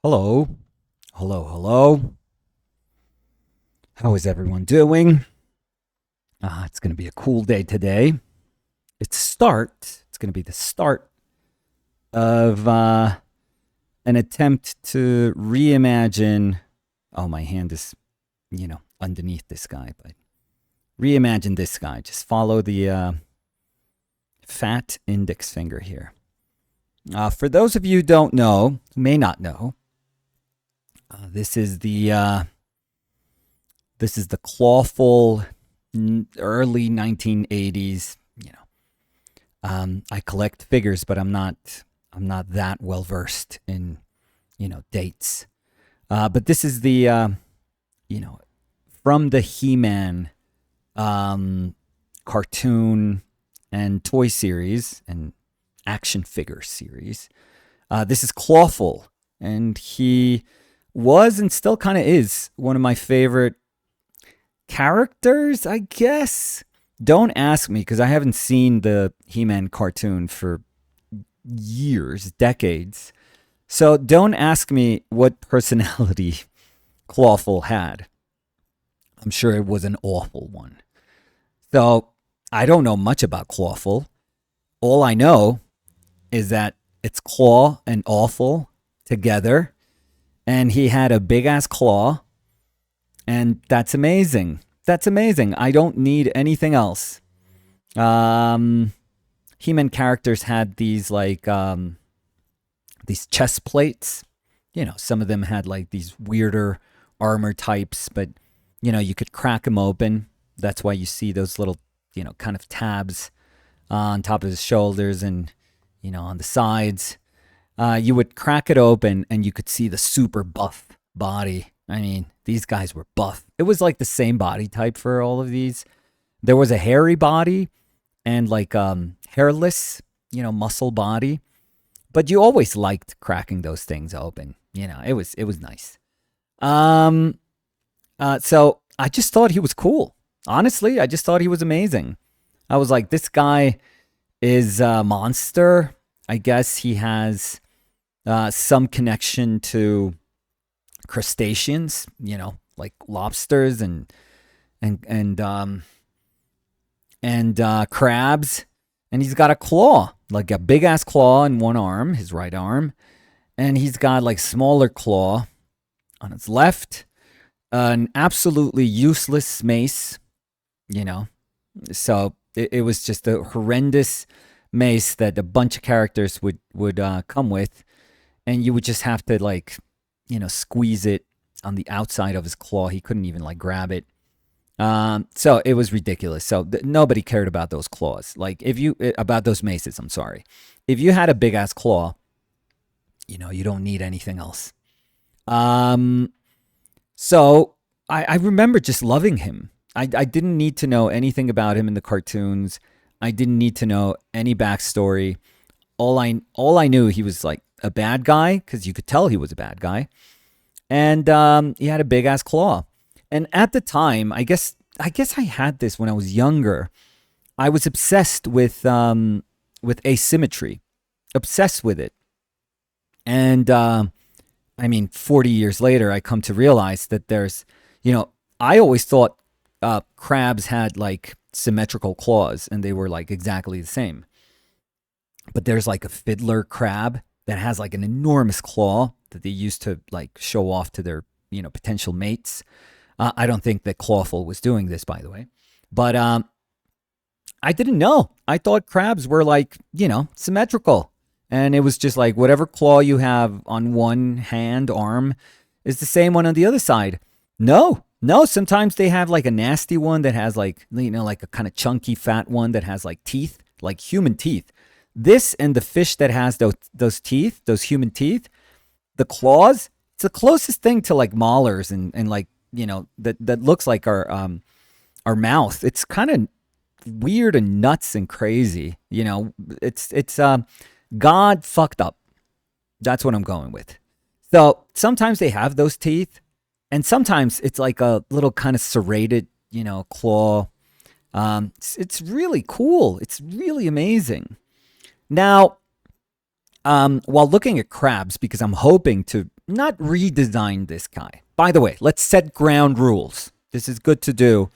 Hello. Hello, hello. How is everyone doing? It's going to be a cool day today. It's going to be the start of an attempt to reimagine. Oh, my hand is, underneath this guy, but reimagine this guy. Just follow the fat index finger here. For those of you who don't know, who may not know, this is the Clawful early 1980s. I collect figures, but I'm not that well versed in dates. But this is the you know from the He-Man cartoon and toy series and action figure series. This is Clawful, and he was and still kind of is one of my favorite characters, I guess. Don't ask me because I haven't seen the He-Man cartoon for years, decades. So don't ask me what personality Clawful had. I'm sure it was an awful one. So I don't know much about Clawful. All I know is that it's claw and awful together, and he had a big ass claw, and that's amazing. That's amazing. I don't need anything else. He-Man characters had these chest plates. Some of them had like these weirder armor types, but you could crack them open. That's why you see those little kind of tabs on top of his shoulders and on the sides. You would crack it open and you could see the super buff body. I mean, these guys were buff. It was like the same body type for all of these. There was a hairy body and like hairless, muscle body. But you always liked cracking those things open. It was nice. Um so I just thought he was cool. Honestly, I just thought he was amazing. I was like, this guy is a monster. I guess he has some connection to crustaceans, like lobsters and crabs. And he's got a claw, like a big ass claw in one arm, his right arm, and he's got like smaller claw on his left. An absolutely useless mace, you know. So it was just a horrendous mace that a bunch of characters would come with, and you would just have to like, squeeze it on the outside of his claw. He couldn't even like grab it. So it was ridiculous. So nobody cared about those claws. Like about those maces. I'm sorry. If you had a big ass claw, you don't need anything else. Um, so I remember just loving him. I didn't need to know anything about him in the cartoons. I didn't need to know any backstory. All I knew, he was like a bad guy because you could tell he was a bad guy, and he had a big ass claw. And at the time, I guess I had this when I was younger. I was obsessed with asymmetry, obsessed with it. And I mean, 40 years later, I come to realize that I always thought crabs had like symmetrical claws and they were like exactly the same. But there's like a fiddler crab that has like an enormous claw that they used to like show off to their, potential mates. I don't think that Clawful was doing this, by the way. But I didn't know. I thought crabs were like, symmetrical. And it was just like whatever claw you have on one hand, arm, is the same one on the other side. No, no. Sometimes they have like a nasty one that has like, like a kind of chunky fat one that has like teeth, like human teeth. This and the fish that has those teeth, those human teeth, the claws, it's the closest thing to like molars and like, that looks like our mouth. It's kind of weird and nuts and crazy. It's God fucked up. That's what I'm going with. So sometimes they have those teeth, and sometimes it's like a little kind of serrated, claw. It's really cool. It's really amazing. Now, while looking at crabs, because I'm hoping to, not redesign this guy. By the way, let's set ground rules. This is good to do,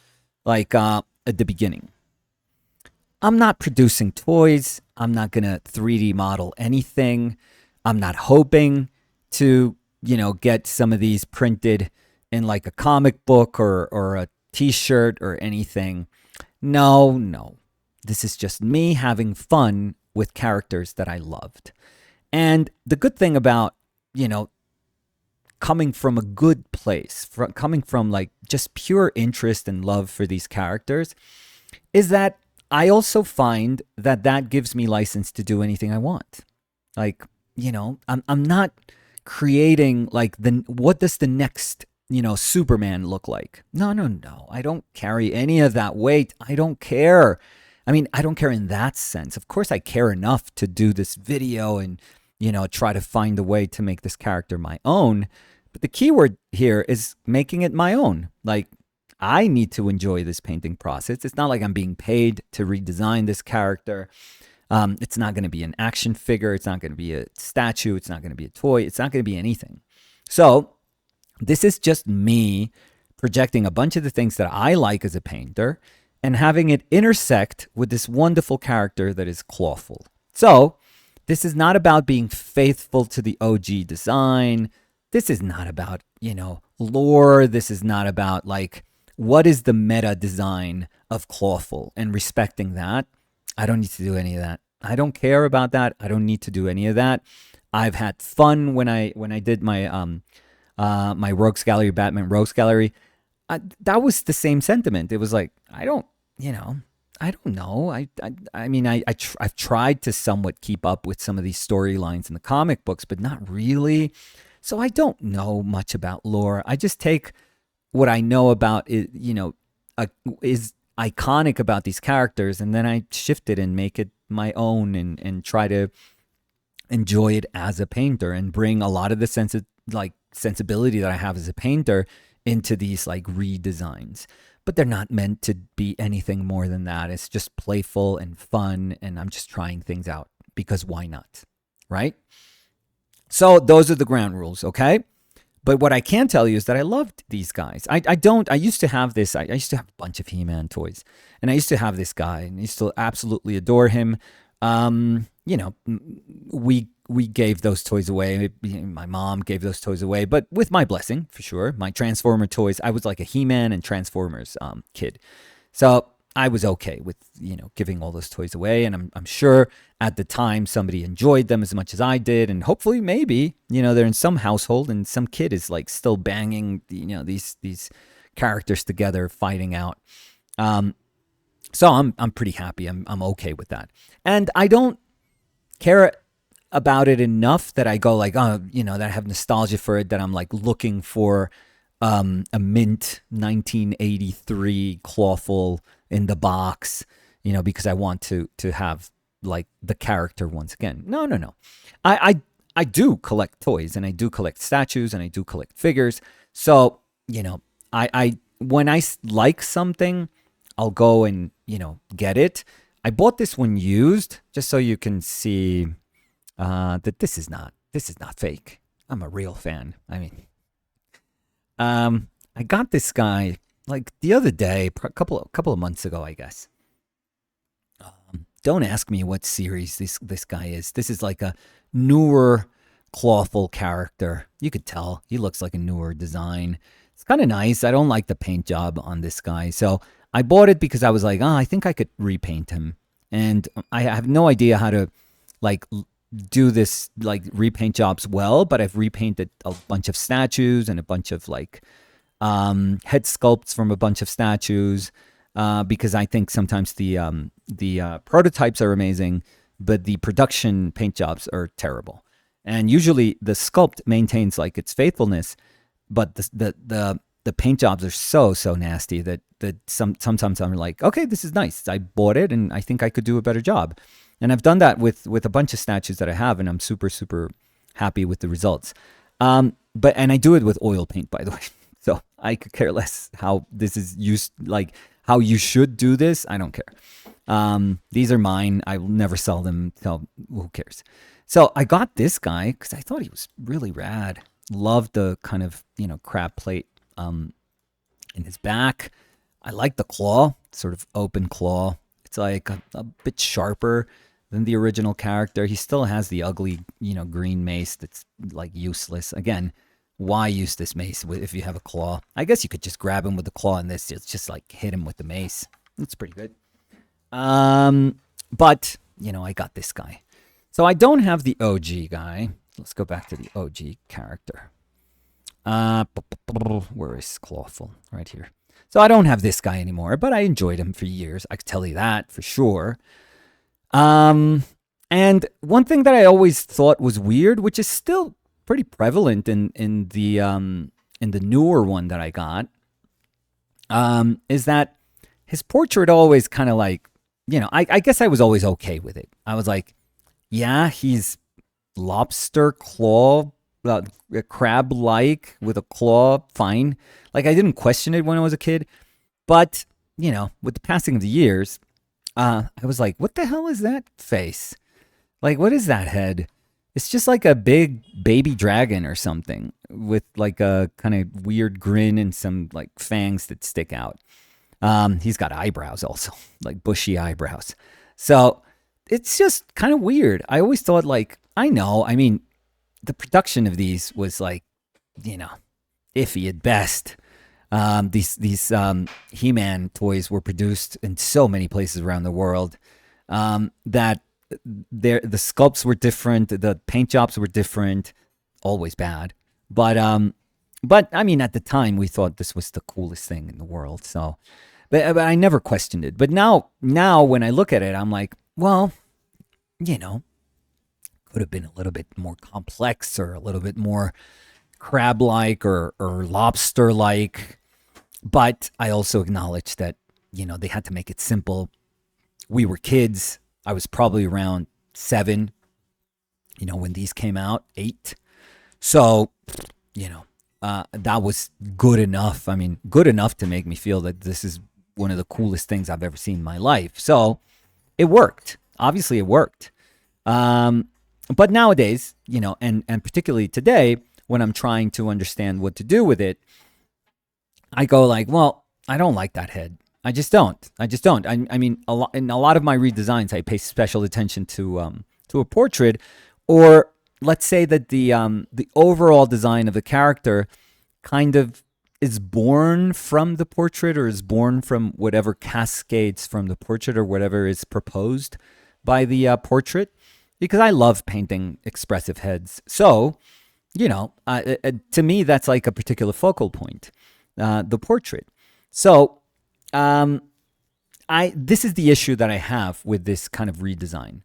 like at the beginning. I'm not producing toys. I'm not gonna 3D model anything. I'm not hoping to, get some of these printed in like a comic book or a T-shirt or anything. No, no. This is just me having fun with characters that I loved. And the good thing about, coming from a good place, coming from like just pure interest and love for these characters, is that I also find that that gives me license to do anything I want. Like, I'm not creating like what does the next, Superman look like? No, no, no. I don't carry any of that weight. I don't care. I mean, I don't care in that sense. Of course, I care enough to do this video and, try to find a way to make this character my own. But the key word here is making it my own. Like, I need to enjoy this painting process. It's not like I'm being paid to redesign this character. It's not going to be an action figure. It's not going to be a statue. It's not going to be a toy. It's not going to be anything. So this is just me projecting a bunch of the things that I like as a painter and having it intersect with this wonderful character that is Clawful. So this is not about being faithful to the OG design. This is not about, lore. This is not about like, what is the meta design of Clawful and respecting that. I don't need to do any of that. I don't care about that. I don't need to do any of that. I've had fun when I did my my Rogues Gallery, Batman Rogues Gallery. That was the same sentiment. It was like, I don't know. I mean, I've tried to somewhat keep up with some of these storylines in the comic books, but not really. So I don't know much about lore. I just take what I know about it, is iconic about these characters, and then I shift it and make it my own and try to enjoy it as a painter and bring a lot of the sensibility that I have as a painter into these like redesigns. But they're not meant to be anything more than that. It's just playful and fun, and I'm just trying things out because why not, right? So those are the ground rules, okay? But what I can tell you is that I loved these guys. I used to have this, I used to have a bunch of He-Man toys. And I used to have this guy, and I used to absolutely adore him. We gave those toys away. My mom gave those toys away, but with my blessing, for sure. My Transformer toys, I was like a He-Man and Transformers kid. So I was okay with, giving all those toys away. And I'm sure at the time somebody enjoyed them as much as I did. And hopefully maybe, they're in some household and some kid is like still banging, these characters together, fighting out. So I'm pretty happy. I'm okay with that. And I don't care about it enough that I go like, that I have nostalgia for it, that I'm like looking for a mint 1983 Clawful in the box, because I want to have like the character once again. No. I do collect toys, and I do collect statues, and I do collect figures. So, I when I like something, I'll go and, get it. I bought this one used just so you can see that this is not fake. I'm a real fan. I mean, I got this guy like the other day, a couple of months ago, I guess. Don't ask me what series this guy is. This is like a newer Clawful character. You could tell he looks like a newer design. It's kind of nice. I don't like the paint job on this guy, so I bought it because I was like, I think I could repaint him, and I have no idea how to like do this like repaint jobs well. But I've repainted a bunch of statues and a bunch of like head sculpts from a bunch of statues, because I think sometimes the prototypes are amazing, but the production paint jobs are terrible. And usually the sculpt maintains like its faithfulness, but the paint jobs are so nasty that sometimes I'm like, okay, this is nice. I bought it, and I think I could do a better job. And I've done that with a bunch of statues that I have, and I'm super happy with the results. And I do it with oil paint, by the way. So I could care less how this is used, like how you should do this. I don't care. These are mine. I will never sell them. So who cares? So I got this guy because I thought he was really rad. Love the kind of, crab plate in his back. I like the claw, sort of open claw. It's like a bit sharper than the original character. He still has the ugly, green mace that's like useless. Again, why use this mace if you have a claw? I guess you could just grab him with the claw and this just like hit him with the mace. It's pretty good. But, I got this guy. So I don't have the OG guy. Let's go back to the OG character. Where is Clawful? Right here. So I don't have this guy anymore, but I enjoyed him for years. I could tell you that for sure. And one thing that I always thought was weird, which is still pretty prevalent in the newer one that I got, is that his portrait always kind of like, I guess I was always okay with it. I was like, yeah, he's lobster claw, crab-like with a claw, fine. Like, I didn't question it when I was a kid. But, with the passing of the years, I was like, what the hell is that face? Like, what is that head? It's just like a big baby dragon or something with like a kind of weird grin and some like fangs that stick out. He's got eyebrows also, like bushy eyebrows. So it's just kind of weird. I always thought like, I mean, the production of these was like, iffy at best. These He-Man toys were produced in so many places around the world that the sculpts were different, the paint jobs were different, always bad. But I mean, at the time we thought this was the coolest thing in the world. So, but I never questioned it. But now when I look at it, I'm like, well, could have been a little bit more complex or a little bit more crab-like or lobster-like. But I also acknowledge that, they had to make it simple. We were kids. I was probably around 7, when these came out, 8. So, that was good enough. I mean, good enough to make me feel that this is one of the coolest things I've ever seen in my life. So it worked. Obviously, it worked. But nowadays, and particularly today, when I'm trying to understand what to do with it, I go like, well, I don't like that head. I just don't. I mean, in a lot of my redesigns, I pay special attention to a portrait, or let's say that the overall design of the character kind of is born from the portrait, or is born from whatever cascades from the portrait, or whatever is proposed by the portrait. Because I love painting expressive heads, so to me that's like a particular focal point, the portrait. So. This is the issue that I have with this kind of redesign.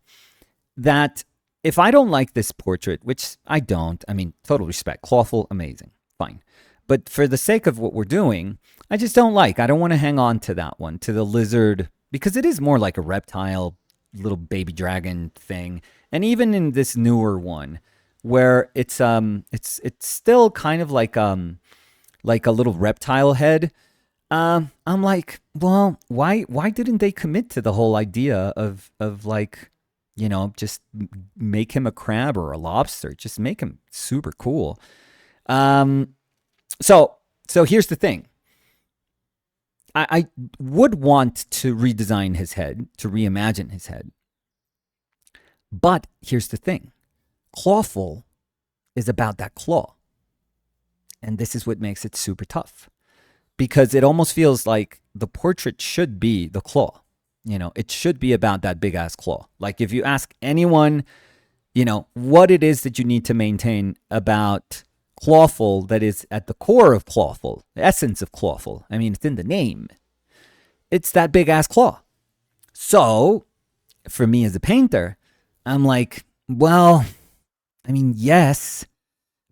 That if I don't like this portrait, which I don't, I mean, total respect, Clawful, amazing, fine. But for the sake of what we're doing, I just don't like. I don't want to hang on to that one, to the lizard, because it is more like a reptile, little baby dragon thing. And even in this newer one, where it's still kind of like a little reptile head. I'm like, well, why didn't they commit to the whole idea of like, just make him a crab or a lobster, just make him super cool. So here's the thing. I would want to redesign his head, to reimagine his head. But here's the thing. Clawful is about that claw. And this is what makes it super tough. Because it almost feels like the portrait should be the claw. It should be about that big ass claw. Like if you ask anyone, what it is that you need to maintain about Clawful that is at the core of Clawful, the essence of Clawful. I mean, it's in the name. It's that big ass claw. So for me as a painter, I'm like, well, I mean, yes,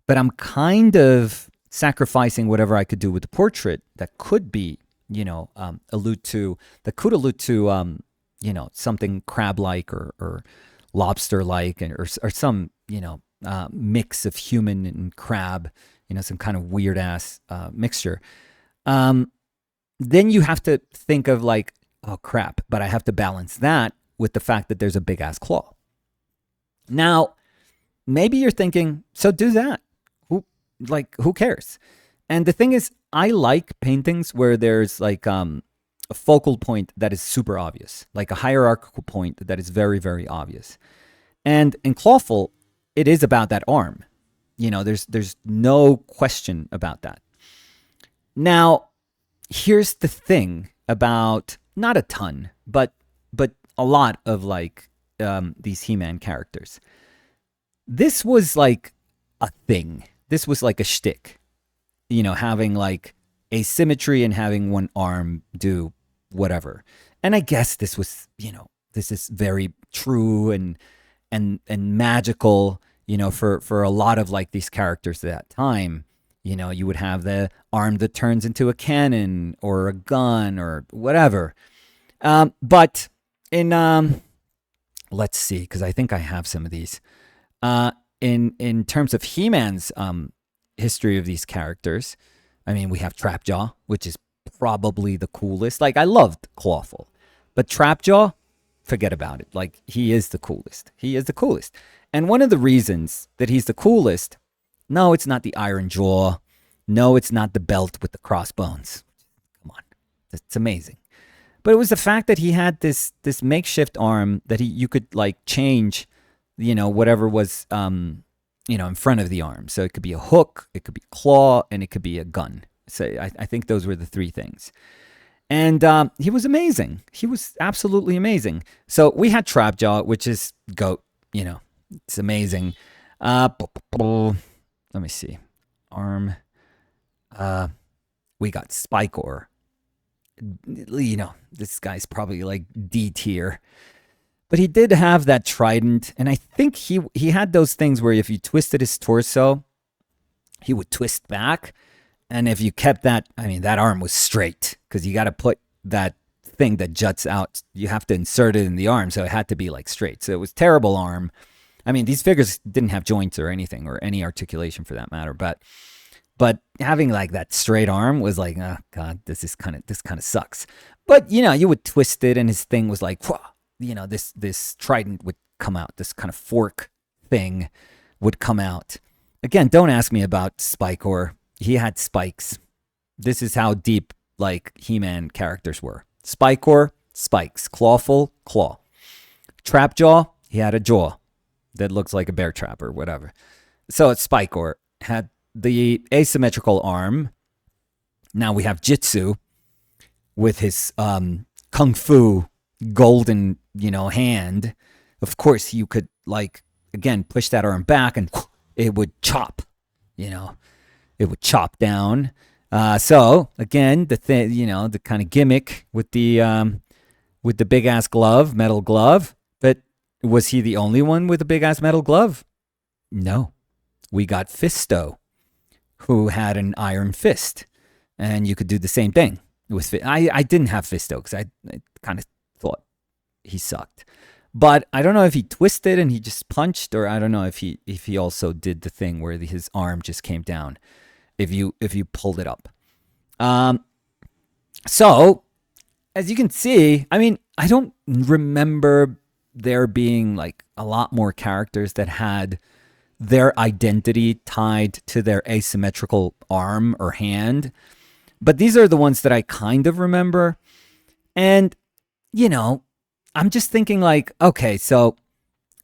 but I'm kind of sacrificing whatever I could do with the portrait that could be, allude to something crab-like or lobster-like, or some, mix of human and crab, some kind of weird-ass mixture. Then you have to think of like, oh, crap, but I have to balance that with the fact that there's a big-ass claw. Now, maybe you're thinking, so do that. like, who cares? And the thing is, I like paintings where there's like a focal point that is super obvious, like a hierarchical point that is very, very obvious. And in Clawful, it is about that arm. There's no question about that. Now, here's the thing about not a ton, but a lot of like these He-Man characters. This was like a thing. This was like a shtick. Having like asymmetry and having one arm do whatever. And I guess this was, this is very true and magical, for a lot of like these characters at that time. You would have the arm that turns into a cannon or a gun or whatever. But in let's see, because I think I have some of these. In terms of He-Man's history of these characters, I mean, we have Trapjaw, which is probably the coolest. Like, I loved Clawful, but Trapjaw, forget about it. Like, he is the coolest. He is the coolest. And one of the reasons that he's the coolest, no, it's not the iron jaw. No, it's not the belt with the crossbones. Come on. It's amazing. But it was the fact that he had this makeshift arm that you could like change, whatever was in front of the arm. So it could be a hook, it could be a claw, and it could be a gun. So I think those were the three things. And he was amazing. He was absolutely amazing. So we had Trapjaw, which is GOAT. It's amazing. Let me see. Arm. We got Spikor. This guy's probably like D tier. But he did have that trident, and I think he had those things where if you twisted his torso, he would twist back. And if you kept that arm was straight, because you got to put that thing that juts out, you have to insert it in the arm, so it had to be like straight. So it was terrible arm. I mean, these figures didn't have joints or anything, or any articulation for that matter, but having like that straight arm was like, oh God, this kind of sucks. But you would twist it, and his thing was like, this trident would come out, this kind of fork thing would come out. Again, don't ask me about Spikor. He had spikes. This is how deep like He-Man characters were. Spikor, spikes. Clawful, claw. Trapjaw, he had a jaw that looks like a bear trap or whatever. So it's Spikor. Had the asymmetrical arm. Now we have Jitsu with his kung fu golden, hand. Of course, you could like again push that arm back and it would chop. It would chop down. So again, the thing, the kind of gimmick with the big ass glove, metal glove. But was he the only one with a big ass metal glove? No, we got Fisto, who had an iron fist, and you could do the same thing with. I didn't have Fisto because I kind of thought he sucked, but I don't know if he twisted and he just punched, or I don't know if he also did the thing where his arm just came down. If you pulled it up. So, as you can see, I don't remember there being like a lot more characters that had their identity tied to their asymmetrical arm or hand. But these are the ones that I kind of remember. And, I'm just thinking like, okay, so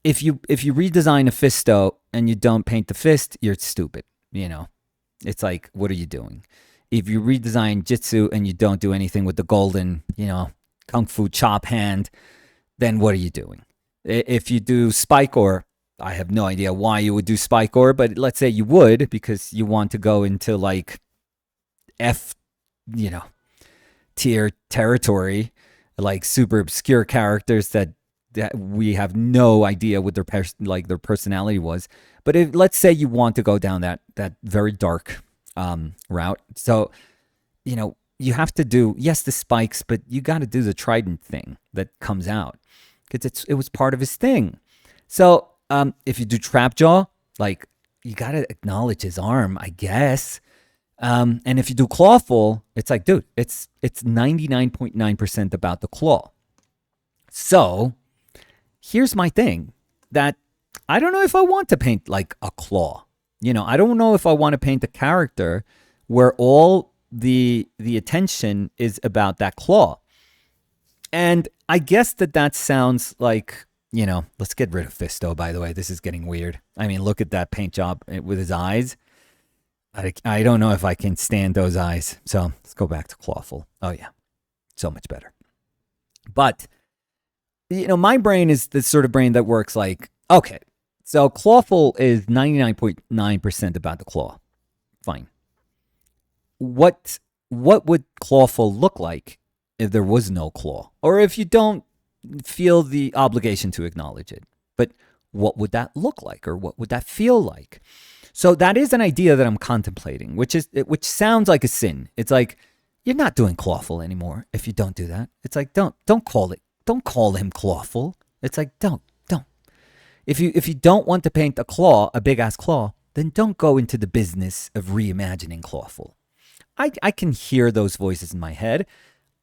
if you redesign a Fisto and you don't paint the fist, you're stupid, It's like, what are you doing? If you redesign Jitsu and you don't do anything with the golden, kung fu chop hand, then what are you doing? If you do Spikor, I have no idea why you would do Spikor, but let's say you would because you want to go into like F, tier territory, like super obscure characters that we have no idea what their personality was. But if let's say you want to go down that very dark route, so you have to do the spikes, but you got to do the trident thing that comes out because it was part of his thing. So if you do Trapjaw, like you got to acknowledge his arm, I guess. And if you do Clawful, it's like, dude, it's 99.9% about the claw. So here's my thing that I don't know if I want to paint like a claw. I don't know if I want to paint a character where all the attention is about that claw. And I guess that sounds like, let's get rid of Fisto, by the way. This is getting weird. I mean, look at that paint job with his eyes. I don't know if I can stand those eyes. So let's go back to Clawful. Oh, yeah. So much better. But, my brain is the sort of brain that works like, okay, so Clawful is 99.9% about the claw. Fine. What would Clawful look like if there was no claw? Or if you don't feel the obligation to acknowledge it? But what would that look like? Or what would that feel like? So that is an idea that I'm contemplating, which sounds like a sin. It's like, you're not doing Clawful anymore if you don't do that. It's like, don't call him Clawful. It's like, don't. If you don't want to paint a claw, a big ass claw, then don't go into the business of reimagining Clawful. I can hear those voices in my head.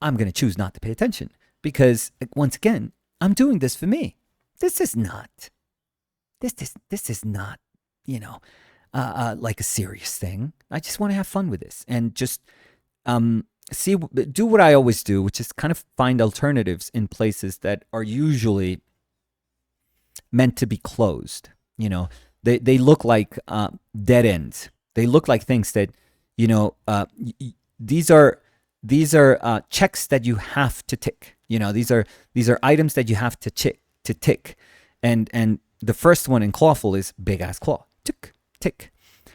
I'm going to choose not to pay attention because, once again, I'm doing this for me. This is not, like a serious thing. I just want to have fun with this and just do what I always do, which is kind of find alternatives in places that are usually meant to be closed. They look like dead ends. They look like things that, these are checks that you have to tick. These are items that you have to tick. And the first one in Clawful is big ass claw. Tick, tick.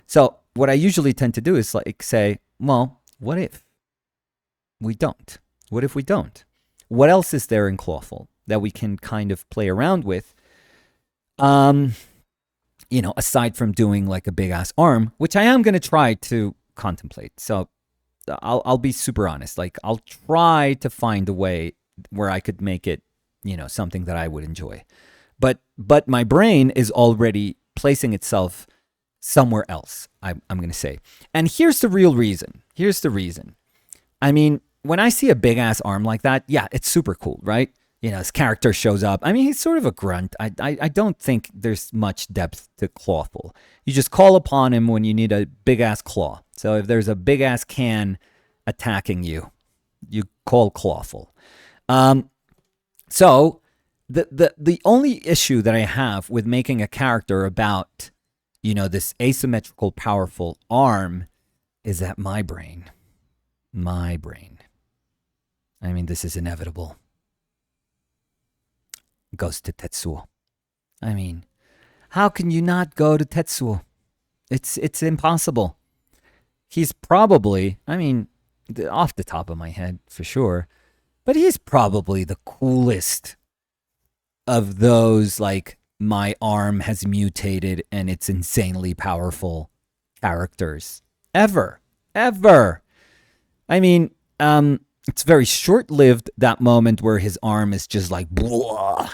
So what I usually tend to do is like say, well, what if we don't? What if we don't? What else is there in Clawful that we can kind of play around with? Aside from doing like a big ass arm, which I am going to try to contemplate. So I'll be super honest. Like, I'll try to find a way where I could make it, something that I would enjoy. But my brain is already placing itself somewhere else, I'm going to say. And here's the real reason. I mean, when I see a big ass arm like that, yeah, it's super cool, right? His character shows up. I mean, he's sort of a grunt. I don't think there's much depth to Clawful. You just call upon him when you need a big ass claw. So if there's a big ass can attacking you, you call Clawful. So the only issue that I have with making a character about, this asymmetrical, powerful arm is that my brain, I mean, this is inevitable, goes to Tetsuo. I mean, how can you not go to Tetsuo? It's impossible. He's probably, I mean, off the top of my head for sure, but he's probably the coolest of those, like, my arm has mutated and it's insanely powerful characters ever. I mean, it's very short-lived, that moment where his arm is just like, blah,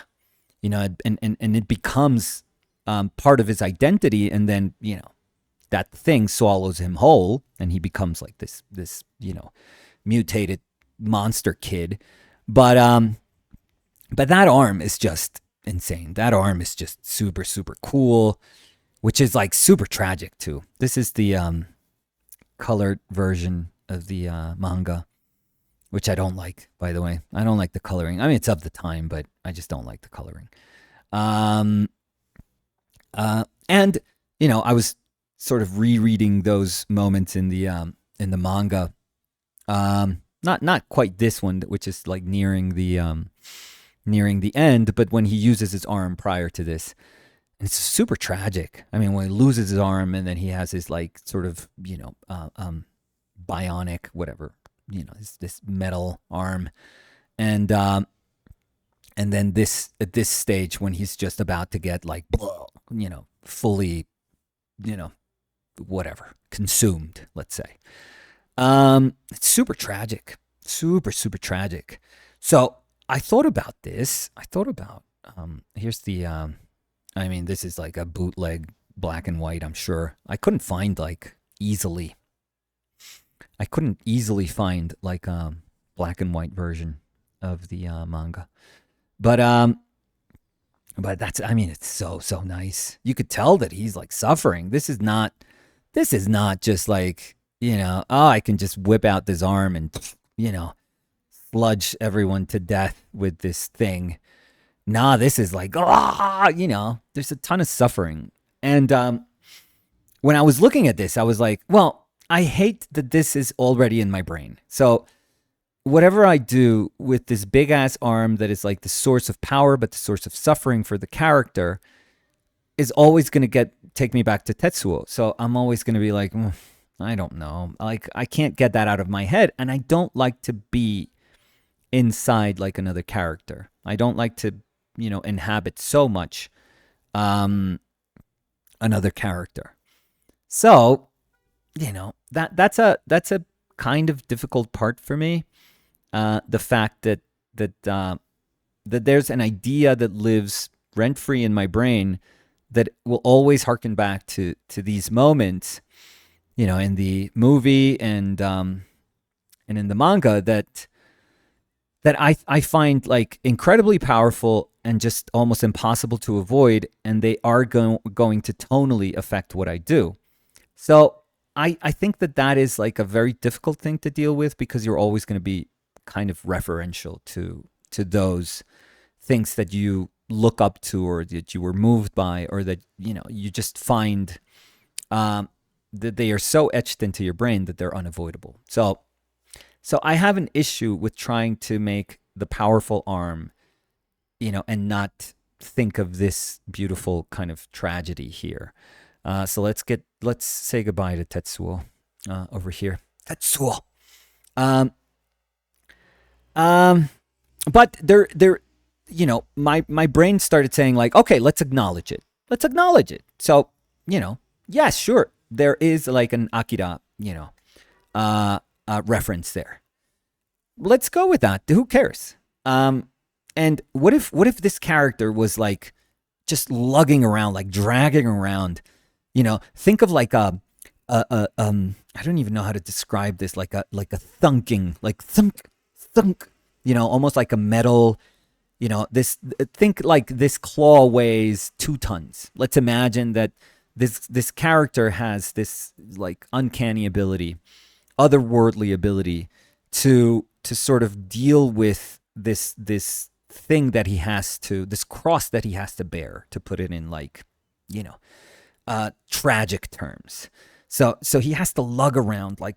and it becomes part of his identity, and then, that thing swallows him whole, and he becomes like this mutated monster kid. But that arm is just insane. That arm is just super, super cool, which is like super tragic too. This is the colored version of the manga, which I don't like, by the way. I don't like the coloring. I mean, it's of the time, but I just don't like the coloring. And, I was sort of rereading those moments in the manga. Not quite this one, which is like nearing the end, but when he uses his arm prior to this. And it's super tragic. I mean, when he loses his arm and then he has his like sort of, bionic, whatever, this metal arm. And then at this stage when he's just about to get like, fully, whatever, consumed, let's say. It's super tragic, super, super tragic. So I thought about this. Here's the, I mean, this is like a bootleg black and white, I'm sure. I couldn't easily find like a black and white version of the manga. But But I mean, it's so nice. You could tell that he's like suffering. This is not just like, oh, I can just whip out this arm and, you know, sludge everyone to death with this thing. Nah, this is like, there's a ton of suffering. And when I was looking at this, I was like, well, I hate that this is already in my brain. So whatever I do with this big ass arm that is like the source of power, but the source of suffering for the character is always going to take me back to Tetsuo. So I'm always going to be like, I don't know. Like, I can't get that out of my head. And I don't like to be inside like another character. I don't like to, inhabit so much another character. So, that's a kind of difficult part for me. The fact that there's an idea that lives rent free in my brain that will always harken back to these moments, in the movie and in the manga that I find like incredibly powerful and just almost impossible to avoid, and they are going to tonally affect what I do. So I think that is like a very difficult thing to deal with because you're always going to be kind of referential to those things that you look up to or that you were moved by or that you just find that they are so etched into your brain that they're unavoidable. So I have an issue with trying to make the powerful arm, and not think of this beautiful kind of tragedy here. So let's say goodbye to Tetsuo over here. Tetsuo. Um, um, but my brain started saying like, okay, let's acknowledge it. Let's acknowledge it. So, yes, sure, there is like an Akira, reference there. Let's go with that. Who cares? And what if this character was like just lugging around, like dragging around, think of like I don't even know how to describe this, like a thunking, like thunk, almost like a metal, this, think like this claw weighs 2 tons. Let's imagine that this character has this like uncanny ability, otherworldly ability to sort of deal with this thing that he has to, this cross that he has to bear, to put it in like, tragic terms. So he has to lug around like,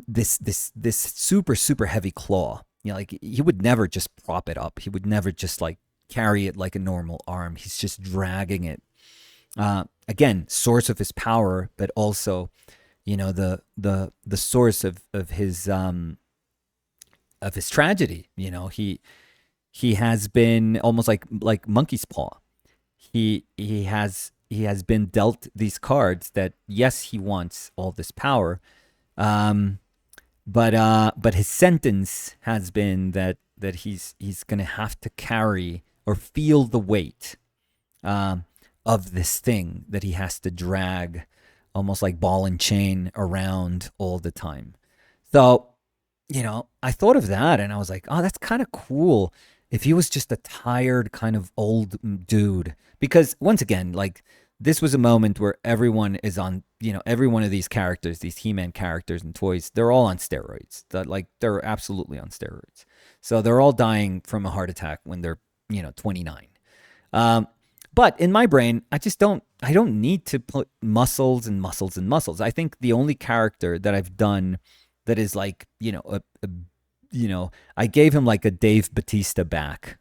this super heavy claw. Like he would never just prop it up. He would never just like carry it like a normal arm. He's just dragging it. Again, source of his power, but also, the source of his tragedy. He has been almost like monkey's paw. He has been dealt these cards that, yes, he wants all this power, but his sentence has been that he's gonna have to carry or feel the weight of this thing that he has to drag, almost like ball and chain, around all the time. So, I thought of that and I was like, oh, that's kind of cool if he was just a tired kind of old dude. Because once again, like, this was a moment where everyone is on, every one of these characters, these He-Man characters and toys, they're all on steroids. They're absolutely on steroids. So they're all dying from a heart attack when they're, 29. But in my brain, I don't need to put muscles and muscles and muscles. I think the only character that I've done that is like, I gave him like a Dave Bautista back,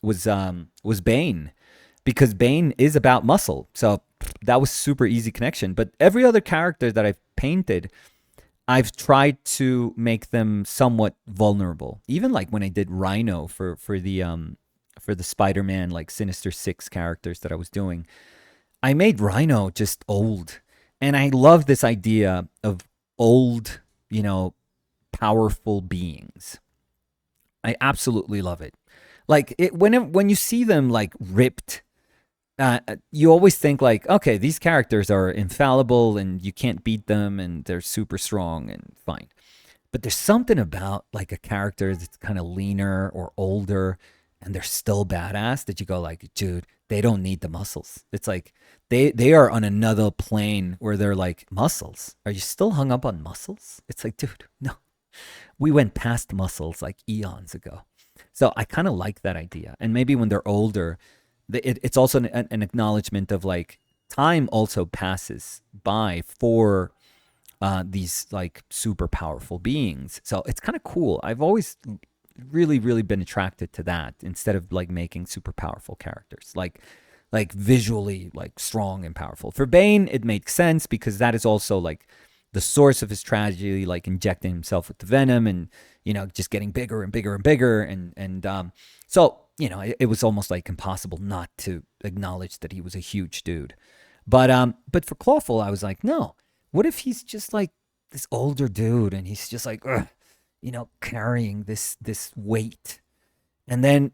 was Bane, because Bane is about muscle. So that was super easy connection. But every other character that I've painted, I've tried to make them somewhat vulnerable. Even like when I did Rhino for the Spider-Man like Sinister Six characters that I was doing, I made Rhino just old. And I love this idea of old, powerful beings. I absolutely love it. Like when you see them like ripped, you always think like, okay, these characters are infallible and you can't beat them and they're super strong and fine. But there's something about like a character that's kind of leaner or older and they're still badass that you go like, dude, they don't need the muscles. It's like they are on another plane where they're like, muscles? Are you still hung up on muscles? It's like, dude, no. We went past muscles like eons ago. So I kind of like that idea. And maybe when they're older, it's also an acknowledgement of like time also passes by for these like super powerful beings. So it's kind of cool. I've always really, really been attracted to that instead of like making super powerful characters, like visually like strong and powerful. For Bane, it makes sense because that is also like the source of his tragedy, like injecting himself with the venom and, you know, just getting bigger and bigger and bigger. And so, you know, it was almost like impossible not to acknowledge that he was a huge dude. But for Clawful, I was like, no, what if he's just like this older dude and he's just like, ugh, you know, carrying this weight. And then,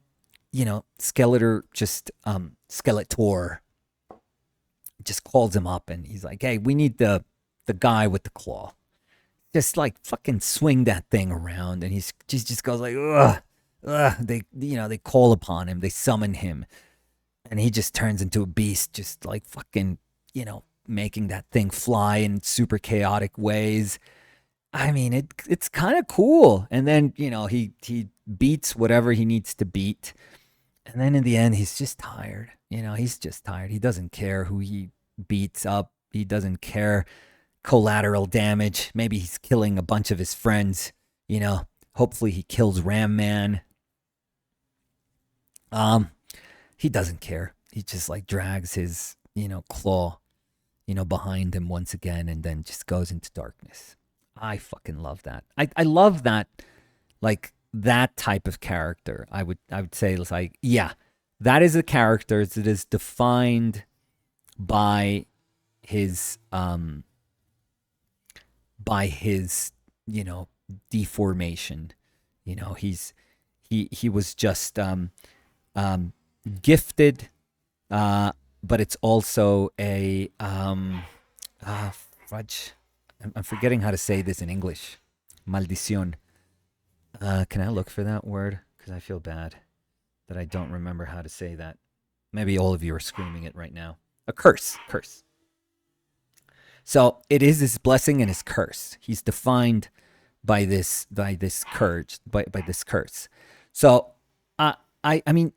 you know, Skeletor Skeletor just calls him up and he's like, hey, we need the guy with the claw. Just like fucking swing that thing around. And he just goes like, ugh, ugh. They call upon him, they summon him. And he just turns into a beast, just like fucking, you know, making that thing fly in super chaotic ways. I mean, it's kind of cool. And then, you know, he beats whatever he needs to beat. And then in the end, he's just tired. You know, he's just tired. He doesn't care who he beats up. He doesn't care collateral damage. Maybe he's killing a bunch of his friends. You know, hopefully he kills Ram Man. He doesn't care. He just like drags his, you know, claw, you know, behind him once again and then just goes into darkness. I fucking love that. I love that, like that type of character. I would say it's like, yeah, that is a character that is defined by his you know, deformation. You know, he was just gifted, but it's also a fudge. I'm forgetting how to say this in English. Maldición. Can I look for that word? Because I feel bad that I don't remember how to say that. Maybe all of you are screaming it right now. A curse. Curse. So it is his blessing and his curse. He's defined by this curse. By this curse. So I mean,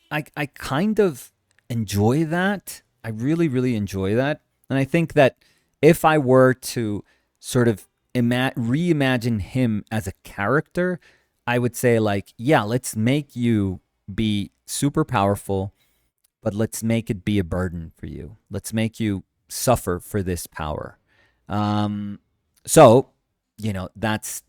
I kind of enjoy that. I really, really enjoy that. And I think that if I were to sort of reimagine him as a character, I would say like, yeah, let's make you be super powerful, but let's make it be a burden for you. Let's make you suffer for this power. So, you know, that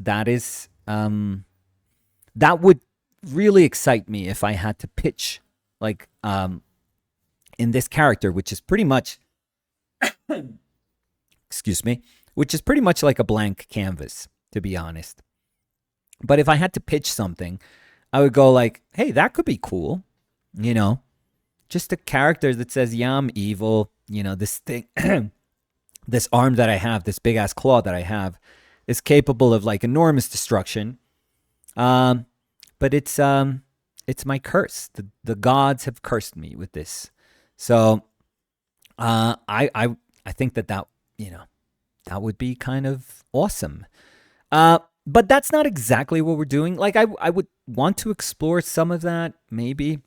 would really excite me if I had to pitch like in this character, which is pretty much excuse me, which is pretty much like a blank canvas, to be honest. But if I had to pitch something, I would go like, hey, that could be cool. You know, just a character that says, yeah, I'm evil. You know, this thing, this arm that I have, this big ass claw that I have is capable of like enormous destruction. But it's my curse. The gods have cursed me with this. So I think that you know, that would be kind of awesome. But that's not exactly what we're doing. Like I would want to explore some of that maybe.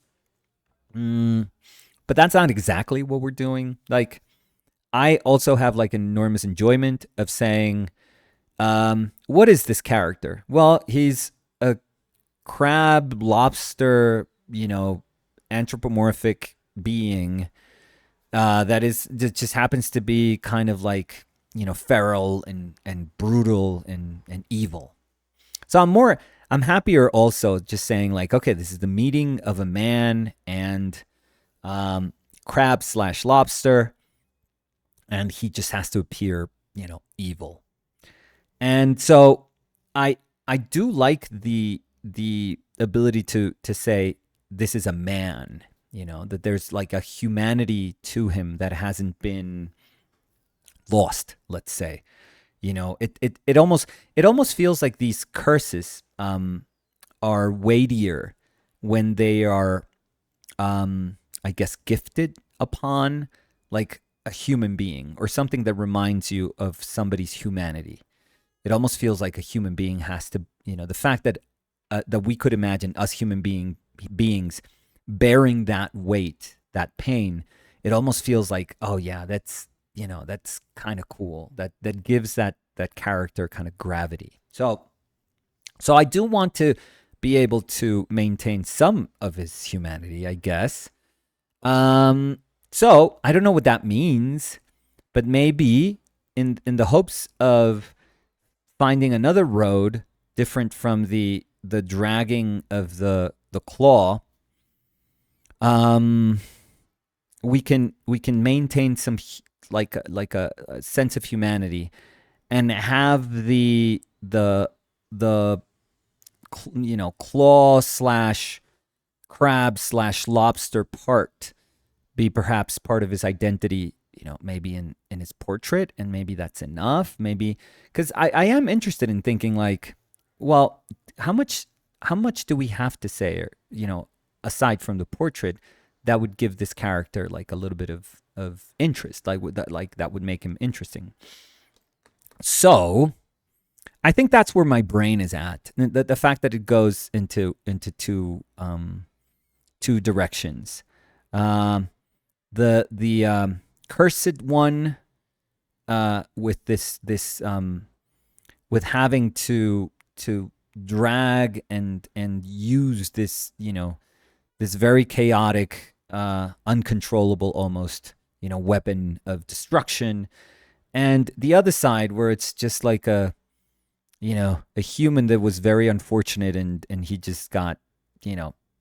But that's not exactly what we're doing. Like I also have like enormous enjoyment of saying, what is this character? Well, he's a crab, lobster, you know, anthropomorphic being that just happens to be kind of like, you know, feral and brutal and evil. So I'm happier also just saying like, okay, this is the meeting of a man and crab / lobster, and he just has to appear, you know, evil. And so I do like the ability to say this is a man, you know, that there's like a humanity to him that hasn't been lost, let's say. It almost feels like these curses are weightier when they are, I guess, gifted upon like a human being or something that reminds you of somebody's humanity. It almost feels like a human being has to, the fact that we could imagine us beings bearing that weight, that pain. It almost feels like, oh yeah, that's kind of cool. That gives that character kind of gravity. So I do want to be able to maintain some of his humanity, I guess. So I don't know what that means, but maybe in the hopes of finding another road different from the dragging of the claw, we can maintain some like a sense of humanity and have the claw slash crab slash lobster part be perhaps part of his identity, maybe in his portrait, and maybe that's enough. Maybe because I am interested in thinking like, well, how much do we have to say, or aside from the portrait, that would give this character like a little bit of interest, that would make him interesting. So I think that's where my brain is at. The fact that it goes into two directions. The cursed one, with this with having to drag and use this this very chaotic, uncontrollable almost weapon of destruction, and the other side where it's just like a human that was very unfortunate, and he just got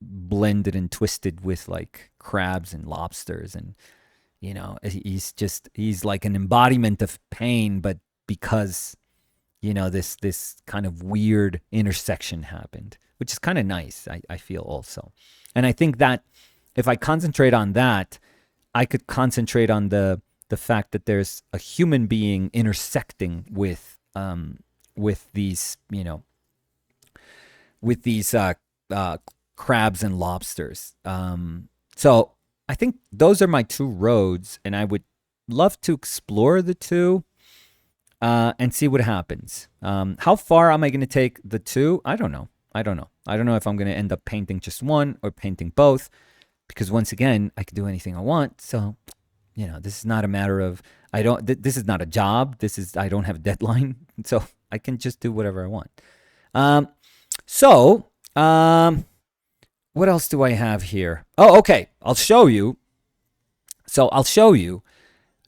blended and twisted with like crabs and lobsters, and he's like an embodiment of pain, but because this kind of weird intersection happened, which is kind of nice, I feel also. And I think that if I concentrate on that, I could concentrate on the fact that there's a human being intersecting with these crabs and lobsters. So I think those are my two roads, and I would love to explore the two and see what happens. How far am I going to take the two? I don't know. I don't know if I'm going to end up painting just one or painting both, because once again, I can do anything I want. So, this is not a matter of, this is not a job. I don't have a deadline. So I can just do whatever I want. What else do I have here? Oh, okay. I'll show you. So I'll show you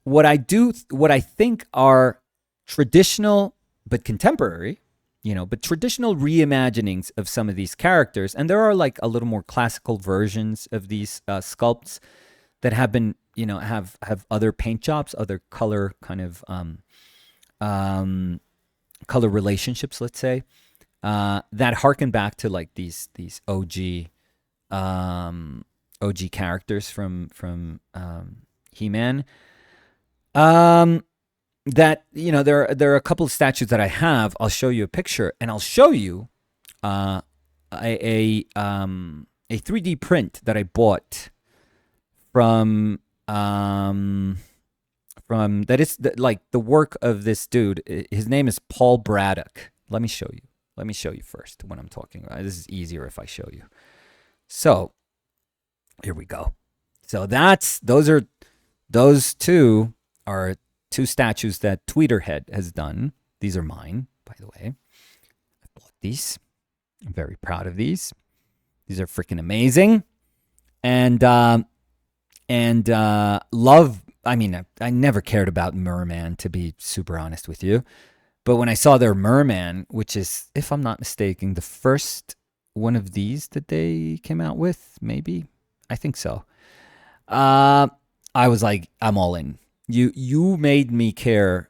what I think are traditional but contemporary, but traditional reimaginings of some of these characters. And there are like a little more classical versions of these sculpts that have been, have other paint jobs, other color kind of color relationships, let's say, that harken back to like these OG characters from He-Man. That there are a couple of statues that I have. I'll show you a picture, and I'll show you a 3D print that I bought from that is like the work of this dude. His name is Paul Braddock. Let me show you. Let me show you first what I'm talking about. This is easier if I show you. So here we go. So those two are two statues that Tweeterhead has done. These are mine, by the way. I bought these. I'm very proud of these. These are freaking amazing. And love. I mean, I never cared about Merman, to be super honest with you. But when I saw their Merman, which is, if I'm not mistaken, the first one of these that they came out with, maybe, I think so. I was like, I'm all in. You made me care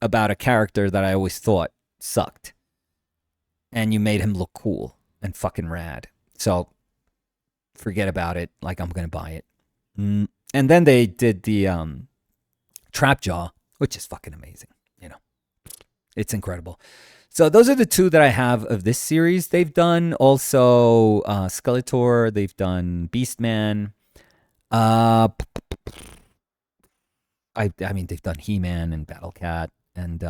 about a character that I always thought sucked, and you made him look cool and fucking rad. So forget about it. Like, I'm gonna buy it. And then they did the Trap Jaw, which is fucking amazing. It's incredible. So those are the two that I have of this series. They've done also Skeletor. They've done Beastman. Uh, I mean, they've done He-Man and Battle Cat, and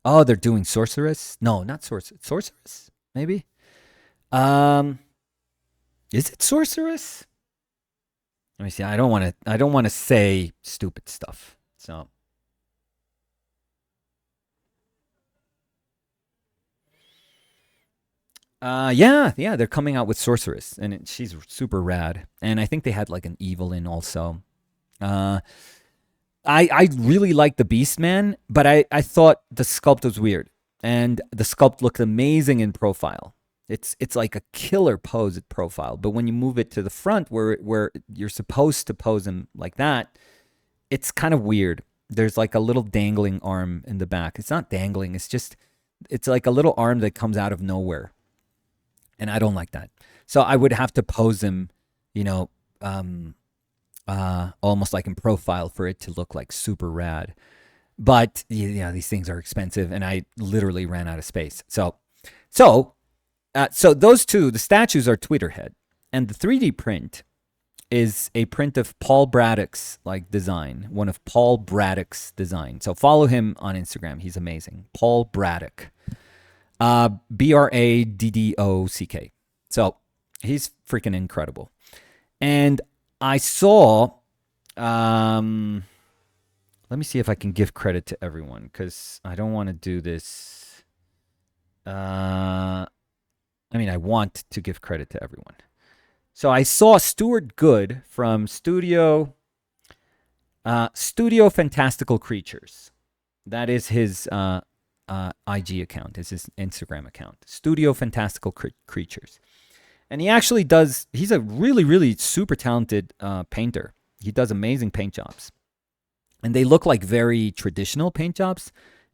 oh, they're doing Sorceress. No, not Sorceress. Maybe. Um, is it Sorceress? Let me see. I don't want to. I don't want to say stupid stuff. So. Yeah, they're coming out with Sorceress, and she's super rad. And I think they had like an Evelyn also. Uh, I really like the Beastman, but I thought the sculpt was weird, and the sculpt looked amazing in profile. It's like a killer pose at profile, but when you move it to the front, where you're supposed to pose him like that, it's kind of weird. There's like a little dangling arm in the back. It's not dangling. It's like a little arm that comes out of nowhere, and I don't like that. So I would have to pose him, you know, almost like in profile for it to look like super rad. But these things are expensive, and I literally ran out of space. So those two, the statues are Tweeterhead, and the 3D print is a print of Paul Braddock's like design, one of Paul Braddock's design. So follow him on Instagram; he's amazing. Paul Braddock, Braddock. So he's freaking incredible. And I saw, let me see if I can give credit to everyone, because I don't want to do this. I want to give credit to everyone. So I saw Stuart Good from Studio Fantastical Creatures. That is his IG account, is his Instagram account. Studio Fantastical Creatures. And he actually he's a really, really super talented painter. He does amazing paint jobs. And they look like very traditional paint jobs.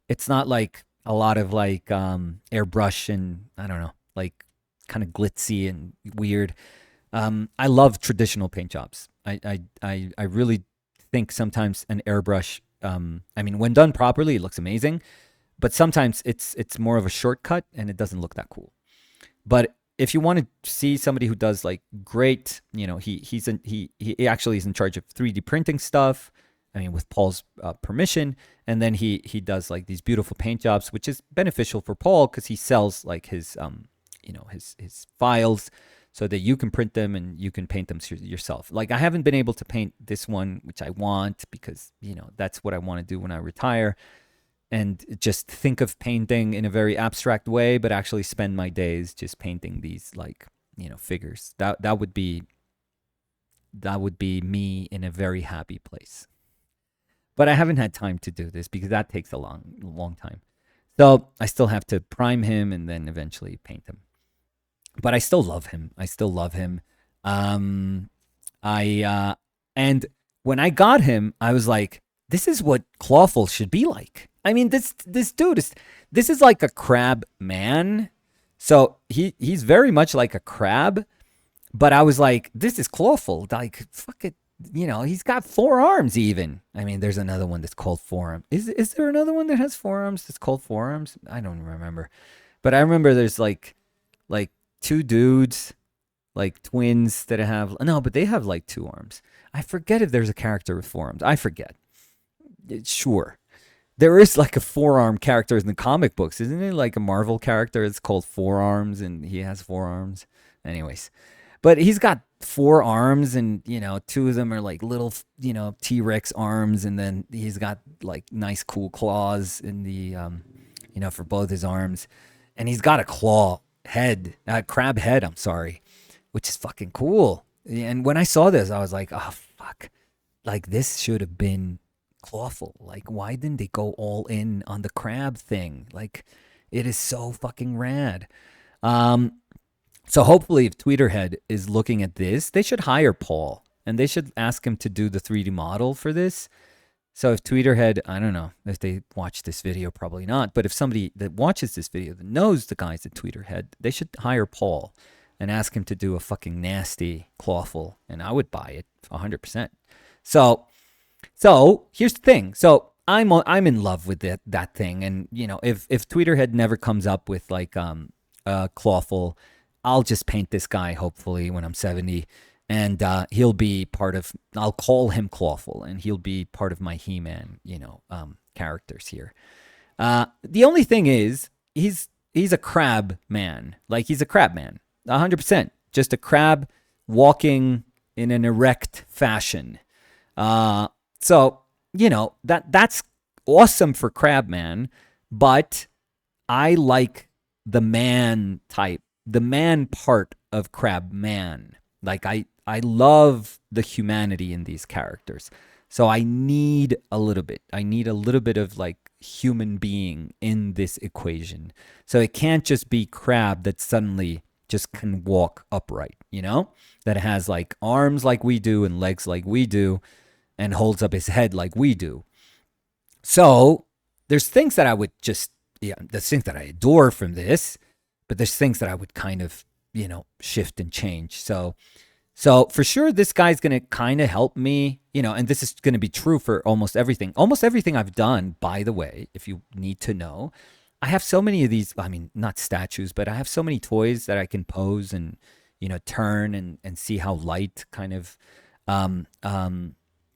It's not like a lot of like airbrush and, I don't know, like kind of glitzy and weird. I love traditional paint jobs. I really think sometimes an airbrush, when done properly, it looks amazing. But sometimes it's more of a shortcut and it doesn't look that cool. But if you want to see somebody who does like great, he actually is in charge of 3D printing stuff. With Paul's permission, and then he does like these beautiful paint jobs, which is beneficial for Paul because he sells like his his files so that you can print them and you can paint them yourself. Like I haven't been able to paint this one, which I want because that's what I want to do when I retire. And just think of painting in a very abstract way, but actually spend my days just painting these like, figures. That would be me in a very happy place. But I haven't had time to do this because that takes a long time. So I still have to prime him and then eventually paint him. But I still love him. And when I got him, I was like, this is what Clawful should be like. This dude this is like a crab man. So he's very much like a crab, but I was like, this is Clawful. Like, fuck it. He's got 4 arms even. There's another one that's called Forearm. Is there another one that has 4 arms that's called Forearms? I don't remember. But I remember there's like 2 dudes, like twins that have, no, but they have like 2 arms. I forget if there's a character with 4 arms. I forget. Sure. There is like a 4-arm character in the comic books. Isn't it like a Marvel character? It's called 4 Arms and he has 4 arms. Anyways. But he's got 4 arms and, 2 of them are like little, T-Rex arms. And then he's got like nice cool claws in the, for both his arms. And he's got a crab head, which is fucking cool. And when I saw this, I was like, oh, fuck. Like this should have been Clawful. Like, why didn't they go all in on the crab thing? Like, it is so fucking rad. So hopefully if Tweeterhead is looking at this, they should hire Paul and they should ask him to do the 3D model for this. So if Tweeterhead, I don't know if they watch this video, probably not. But if somebody that watches this video that knows the guys at Tweeterhead, they should hire Paul and ask him to do a fucking nasty Clawful. And I would buy it 100%. So here's the thing. So I'm in love with that thing, and if Tweeterhead never comes up with like Clawful, I'll just paint this guy hopefully when I'm 70, and he'll be part of. I'll call him Clawful, and he'll be part of my He-Man, characters here. The only thing is, he's a crab man. Like he's a crab man, 100%. Just a crab walking in an erect fashion. So that's awesome for Crabman, but I like the man type, the man part of Crabman. Like I love the humanity in these characters. So I need a little bit. I need a little bit of like human being in this equation. So it can't just be Crab that suddenly just can walk upright, that has like arms like we do and legs like we do and holds up his head like we do. So there's things that I would there's things that I adore from this, but there's things that I would kind of, shift and change. So for sure, this guy's going to kind of help me, and this is going to be true for almost everything. Almost everything I've done, by the way, if you need to know, I have so many of these, I mean, not statues, but I have so many toys that I can pose and, turn and see how light kind of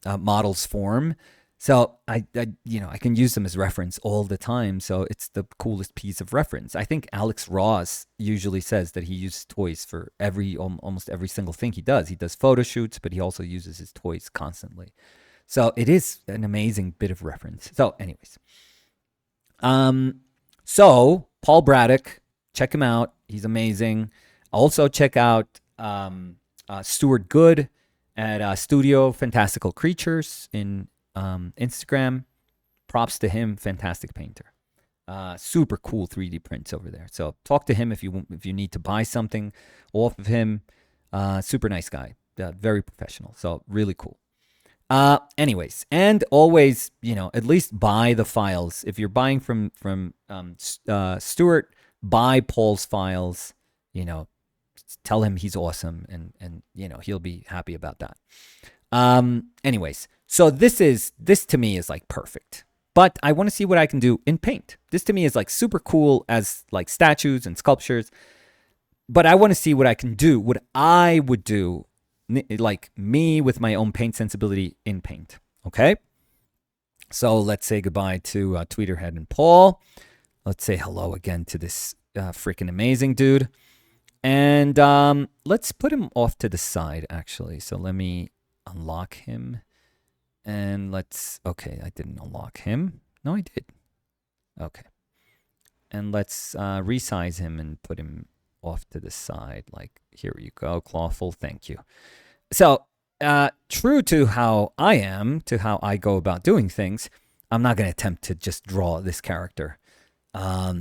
models form. So I can use them as reference all the time. So it's the coolest piece of reference. I think Alex Ross usually says that he uses toys for almost every single thing he does. He does photo shoots, but he also uses his toys constantly. So it is an amazing bit of reference. So anyways, so Paul Braddock, check him out. He's amazing. Also check out Stuart Good at Studio Fantastical Creatures in Instagram. Props to him, fantastic painter. Super cool 3D prints over there. So talk to him if you need to buy something off of him. Super nice guy, very professional. So really cool. Anyways, and always, at least buy the files. If you're buying from Stuart, buy Paul's files. Tell him he's awesome, and he'll be happy about that. Anyways, so this to me is like perfect, but I want to see what I can do in paint. This to me is like super cool as like statues and sculptures, but I want to see what I can do, what I would do, like me with my own paint sensibility in paint. Okay. So let's say goodbye to Tweeterhead and Paul. Let's say hello again to this freaking amazing dude. And let's put him off to the side, actually. So let me unlock him. And okay, I didn't unlock him. No, I did. Okay. And let's resize him and put him off to the side. Like, here you go, Clawful. Thank you. So, true to how I am, to how I go about doing things, I'm not going to attempt to just draw this character, out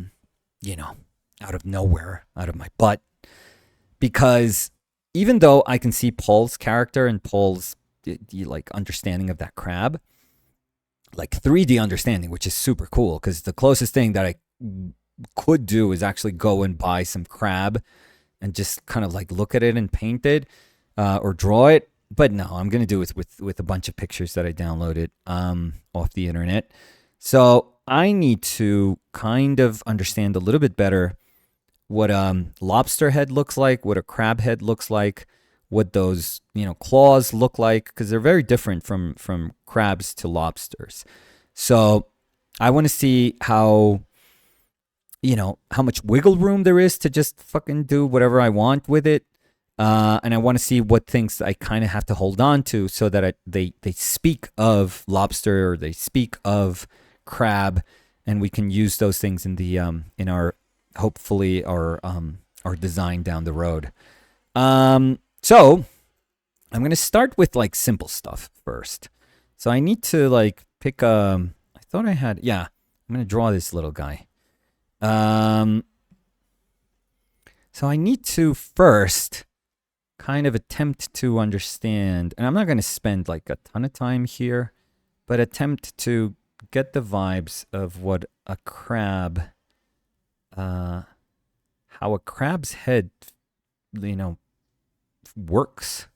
of nowhere, out of my butt. Because even though I can see Paul's character and Paul's like understanding of that crab, like 3D understanding, which is super cool, because the closest thing that I could do is actually go and buy some crab and just kind of like look at it and paint it or draw it. But no, I'm going to do it with a bunch of pictures that I downloaded off the internet. So I need to kind of understand a little bit better what lobster head looks like, what a crab head looks like, what those claws look like, because they're very different from crabs to lobsters. So I want to see how much wiggle room there is to just fucking do whatever I want with it, and I want to see what things I kind of have to hold on to so that they speak of lobster or they speak of crab, and we can use those things in the in our hopefully our design down the road. So I'm going to start with like simple stuff first. So I need to like pick I thought I had, yeah, I'm going to draw this little guy. So I need to first kind of attempt to understand, and I'm not going to spend like a ton of time here, but attempt to get the vibes of what a crab, how a crab's head, works.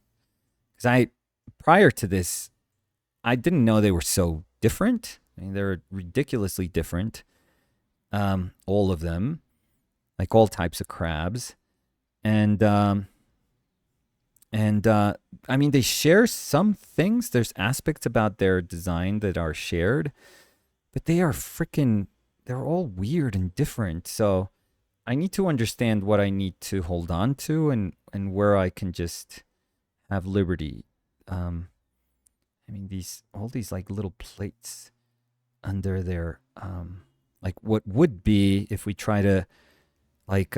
Because prior to this, I didn't know they were so different. I mean, they're ridiculously different. All of them, like all types of crabs, and I mean, they share some things. There's aspects about their design that are shared, but they are freaking. They're all weird and different. So I need to understand what I need to hold on to, and where I can just have liberty. I mean, all these like little plates under their like what would be if we try to like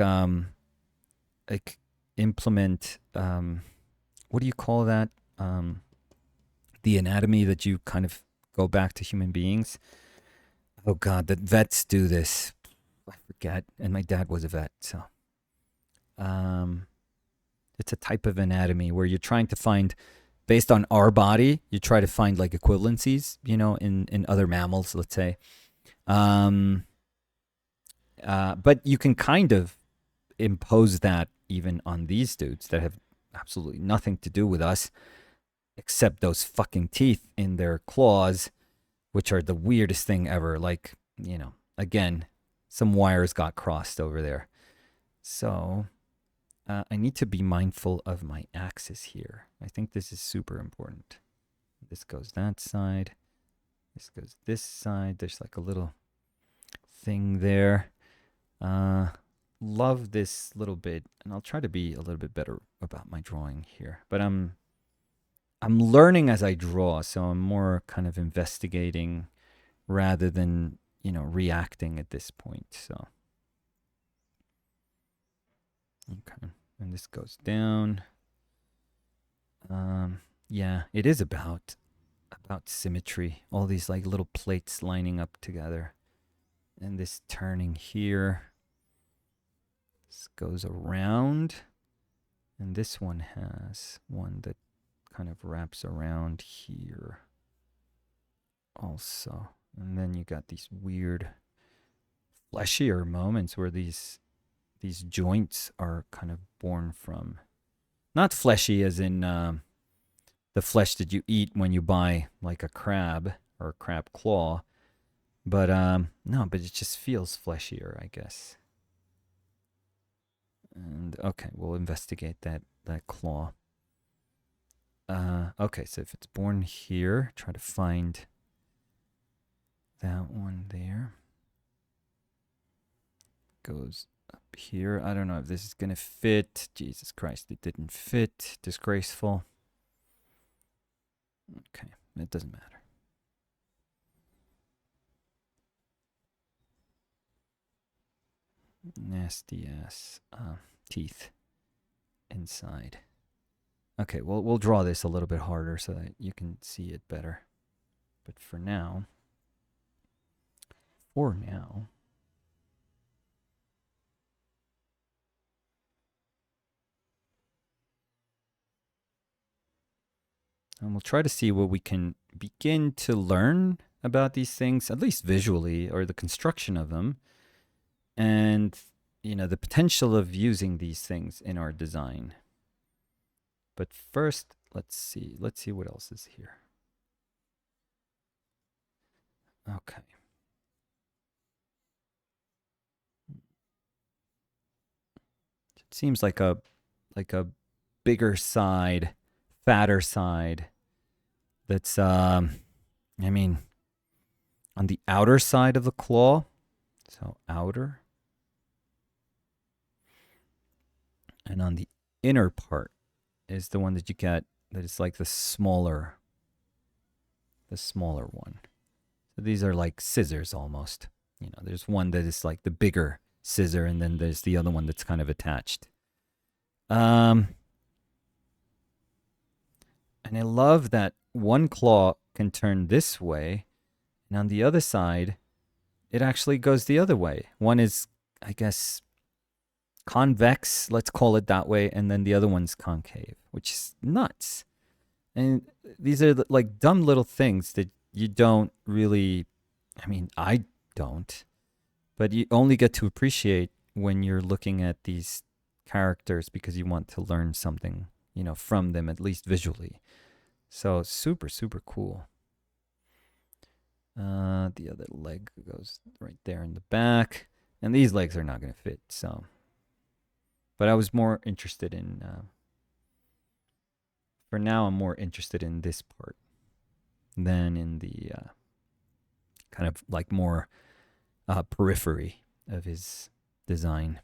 like implement what do you call that? The anatomy that you kind of go back to human beings. Oh God, that vets do this. I forget. And my dad was a vet, so it's a type of anatomy where you're trying to find, based on our body, you try to find like equivalencies, in other mammals, let's say. But you can kind of impose that even on these dudes that have absolutely nothing to do with us, except those fucking teeth in their claws, which are the weirdest thing ever. Like, again, some wires got crossed over there. So I need to be mindful of my axis here. I think this is super important. This goes that side. This goes this side. There's like a little thing there. Love this little bit, and I'll try to be a little bit better about my drawing here. But I'm learning as I draw, so I'm more kind of investigating rather than, reacting at this point. So okay, and this goes down. Yeah, it is about symmetry. All these like little plates lining up together, and this turning here. This goes around, and this one has one that kind of wraps around here also. And then you got these weird fleshier moments where these joints are kind of born from, not fleshy as in the flesh that you eat when you buy like a crab or a crab claw, but no, but it just feels fleshier, I guess. And okay, we'll investigate that claw. Okay, so if it's born here, try to find that one there. Goes up here. I don't know if this is gonna fit. Jesus Christ, it didn't fit. Disgraceful. Okay, it doesn't matter. Nasty ass teeth inside. Okay, well, we'll draw this a little bit harder so that you can see it better. But for now, and we'll try to see what we can begin to learn about these things, at least visually, or the construction of them, and the potential of using these things in our design. But first, let's see what else is here. Okay. It seems like a bigger side, fatter side. That's I mean, on the outer side of the claw. So outer. And on the inner part is the one that you get that is like the smaller one. So these are like scissors almost. There's one that is like the bigger scissor, and then there's the other one that's kind of attached. And I love that one claw can turn this way, and on the other side, it actually goes the other way. One is, I guess, convex, let's call it that way, and then the other one's concave, which is nuts. And these are like dumb little things that you don't really, I mean, I don't, but you only get to appreciate when you're looking at these characters because you want to learn something, from them, at least visually. So super, super cool. The other leg goes right there in the back. And these legs are not going to fit, so. But I was more interested in, for now, I'm more interested in this part than in the kind of like more periphery of his design.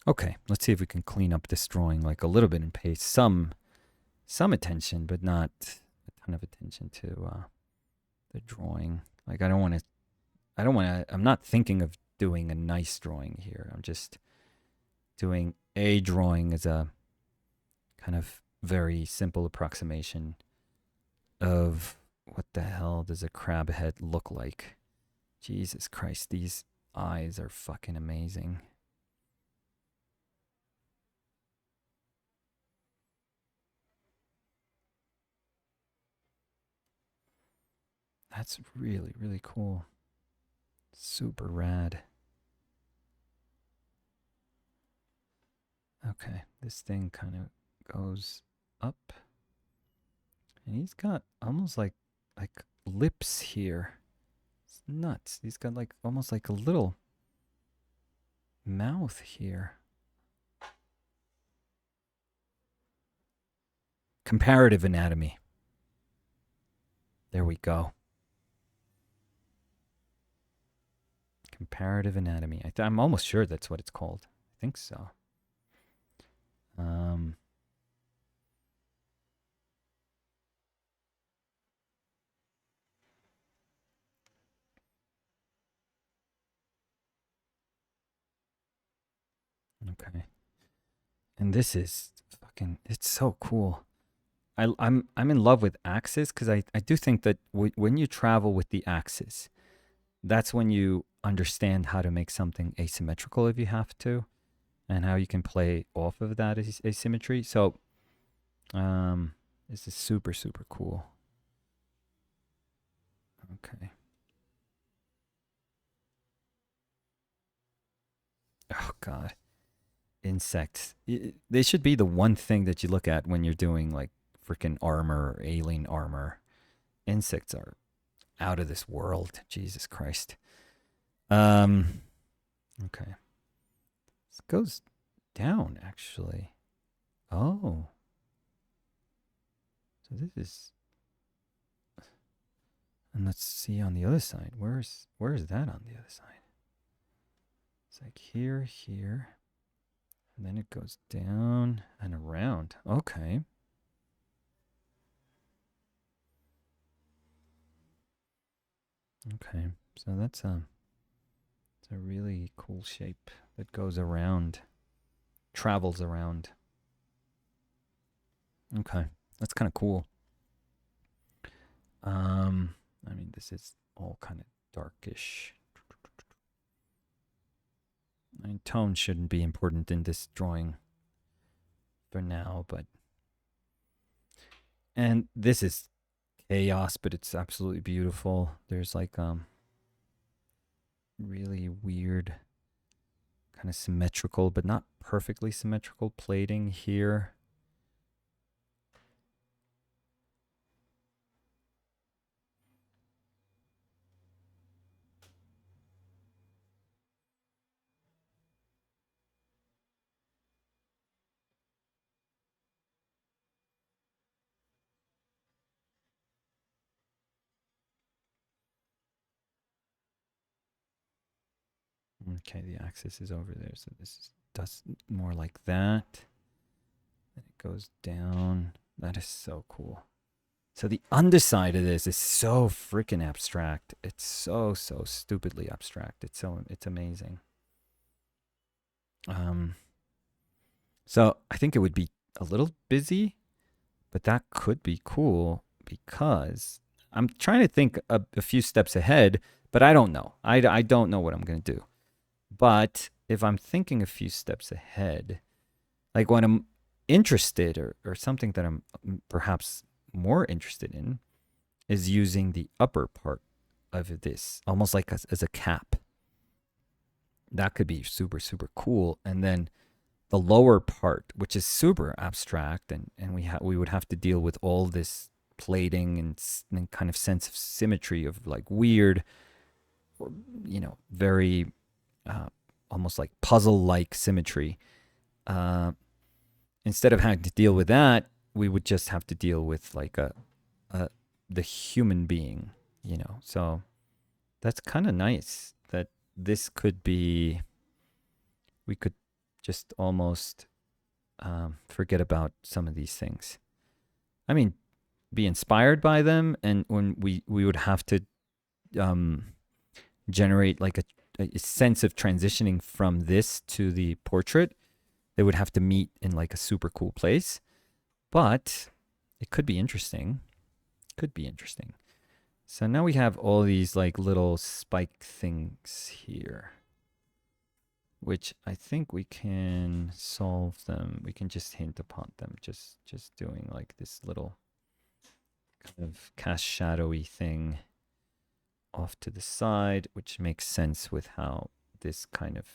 Okay, let's see if we can clean up this drawing like a little bit and pay some attention, but not a ton of attention to the drawing. Like I'm not thinking of doing a nice drawing here. I'm just doing a drawing as a kind of very simple approximation of what the hell does a crab head look like. Jesus Christ, these eyes are fucking amazing. That's really, really cool. Super rad. Okay, this thing kind of goes up. And he's got almost like lips here. It's nuts. He's got like almost like a little mouth here. Comparative anatomy. There we go. Comparative anatomy. I'm almost sure that's what it's called. I think so. Okay. And this is fucking, it's so cool. I'm in love with axes because I do think that when you travel with the axes, that's when you understand how to make something asymmetrical if you have to, and how you can play off of that asymmetry. So, this is super, super cool. Okay. Oh, God. Insects. They should be the one thing that you look at when you're doing like freaking armor or alien armor. Insects are out of this world. Jesus Christ. Okay. This goes down, actually. Oh. So this is. And let's see on the other side. Where is that on the other side? It's like here, here. And then it goes down and around. Okay. Okay. So that's it's a really cool shape that goes around, travels around. Okay. That's kind of cool. I mean, this is all kind of darkish. I mean, tone shouldn't be important in this drawing for now, but. And this is chaos, but it's absolutely beautiful. There's like really weird, kind of symmetrical, but not perfectly symmetrical plating here. Okay, the axis is over there, so this does more like that. Then it goes down. That is so cool. So the underside of this is so freaking abstract. It's so stupidly abstract. It's amazing. So I think it would be a little busy, but that could be cool because I'm trying to think a few steps ahead, but I don't know. I don't know what I'm going to do. But if I'm thinking a few steps ahead, like when I'm interested or something that I'm perhaps more interested in is using the upper part of this, almost like as a cap. That could be super, super cool. And then the lower part, which is super abstract, and we would have to deal with all this plating and kind of sense of symmetry of like weird, very almost like puzzle-like symmetry. Instead of having to deal with that, we would just have to deal with like the human being, So that's kind of nice that this could be. We could just almost forget about some of these things. I mean, be inspired by them, and when we would have to generate like a sense of transitioning from this to the portrait, they would have to meet in like a super cool place. But it could be interesting. So now we have all these like little spike things here, which I think we can solve them. We can just hint upon them, just doing like this little kind of cast shadowy thing off to the side, which makes sense with how this kind of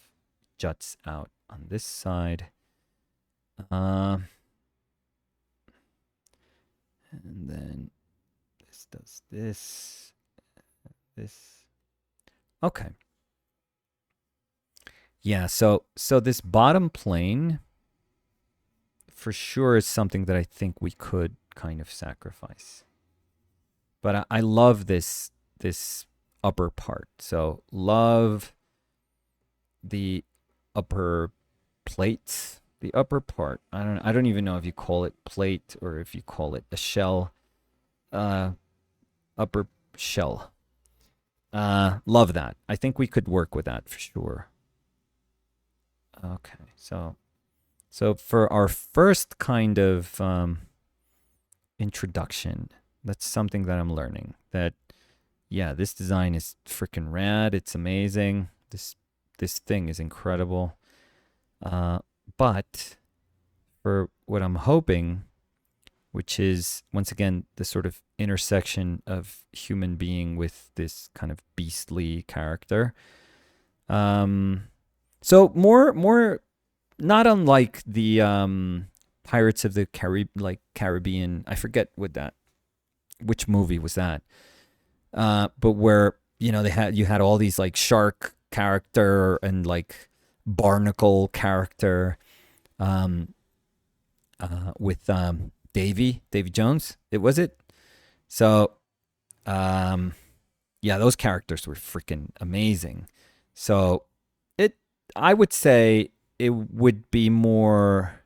juts out on this side. And then this does this. Okay. Yeah, so this bottom plane for sure is something that I think we could kind of sacrifice. But I love this upper part. So love the upper plate, the upper part. I don't even know if you call it plate or if you call it a shell. Upper shell. Love that. I think we could work with that for sure. Okay, so for our first kind of introduction, that's something that I'm learning. That yeah, this design is freaking rad. It's amazing. This thing is incredible. But for what I'm hoping, which is once again the sort of intersection of human being with this kind of beastly character. So more not unlike the Pirates of the Caribbean. I forget which movie was that. But where you had all these like shark character and like barnacle character with Davy Jones. Was it? So yeah, those characters were freaking amazing. So I would say it would be more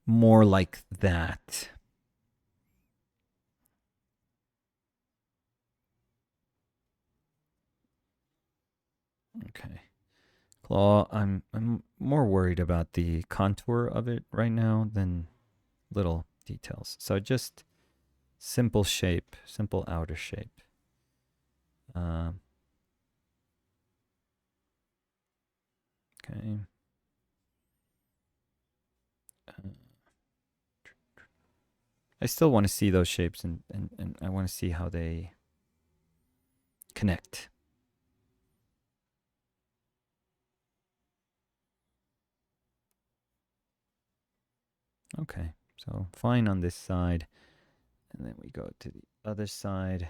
like that. Okay. Claw, I'm more worried about the contour of it right now than little details. So just simple shape, simple outer shape. Okay. I still want to see those shapes and I want to see how they connect. Okay, so fine on this side. And then we go to the other side.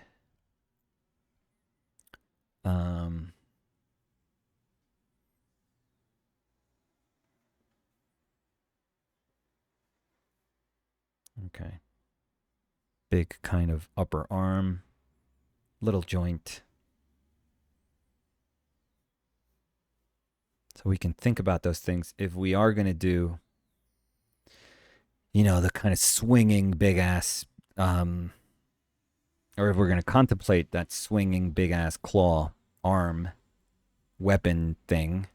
Okay. Big kind of upper arm, little joint. So we can think about those things if we are going to do, the kind of swinging big ass, or if we're going to contemplate that swinging big ass claw arm weapon thing,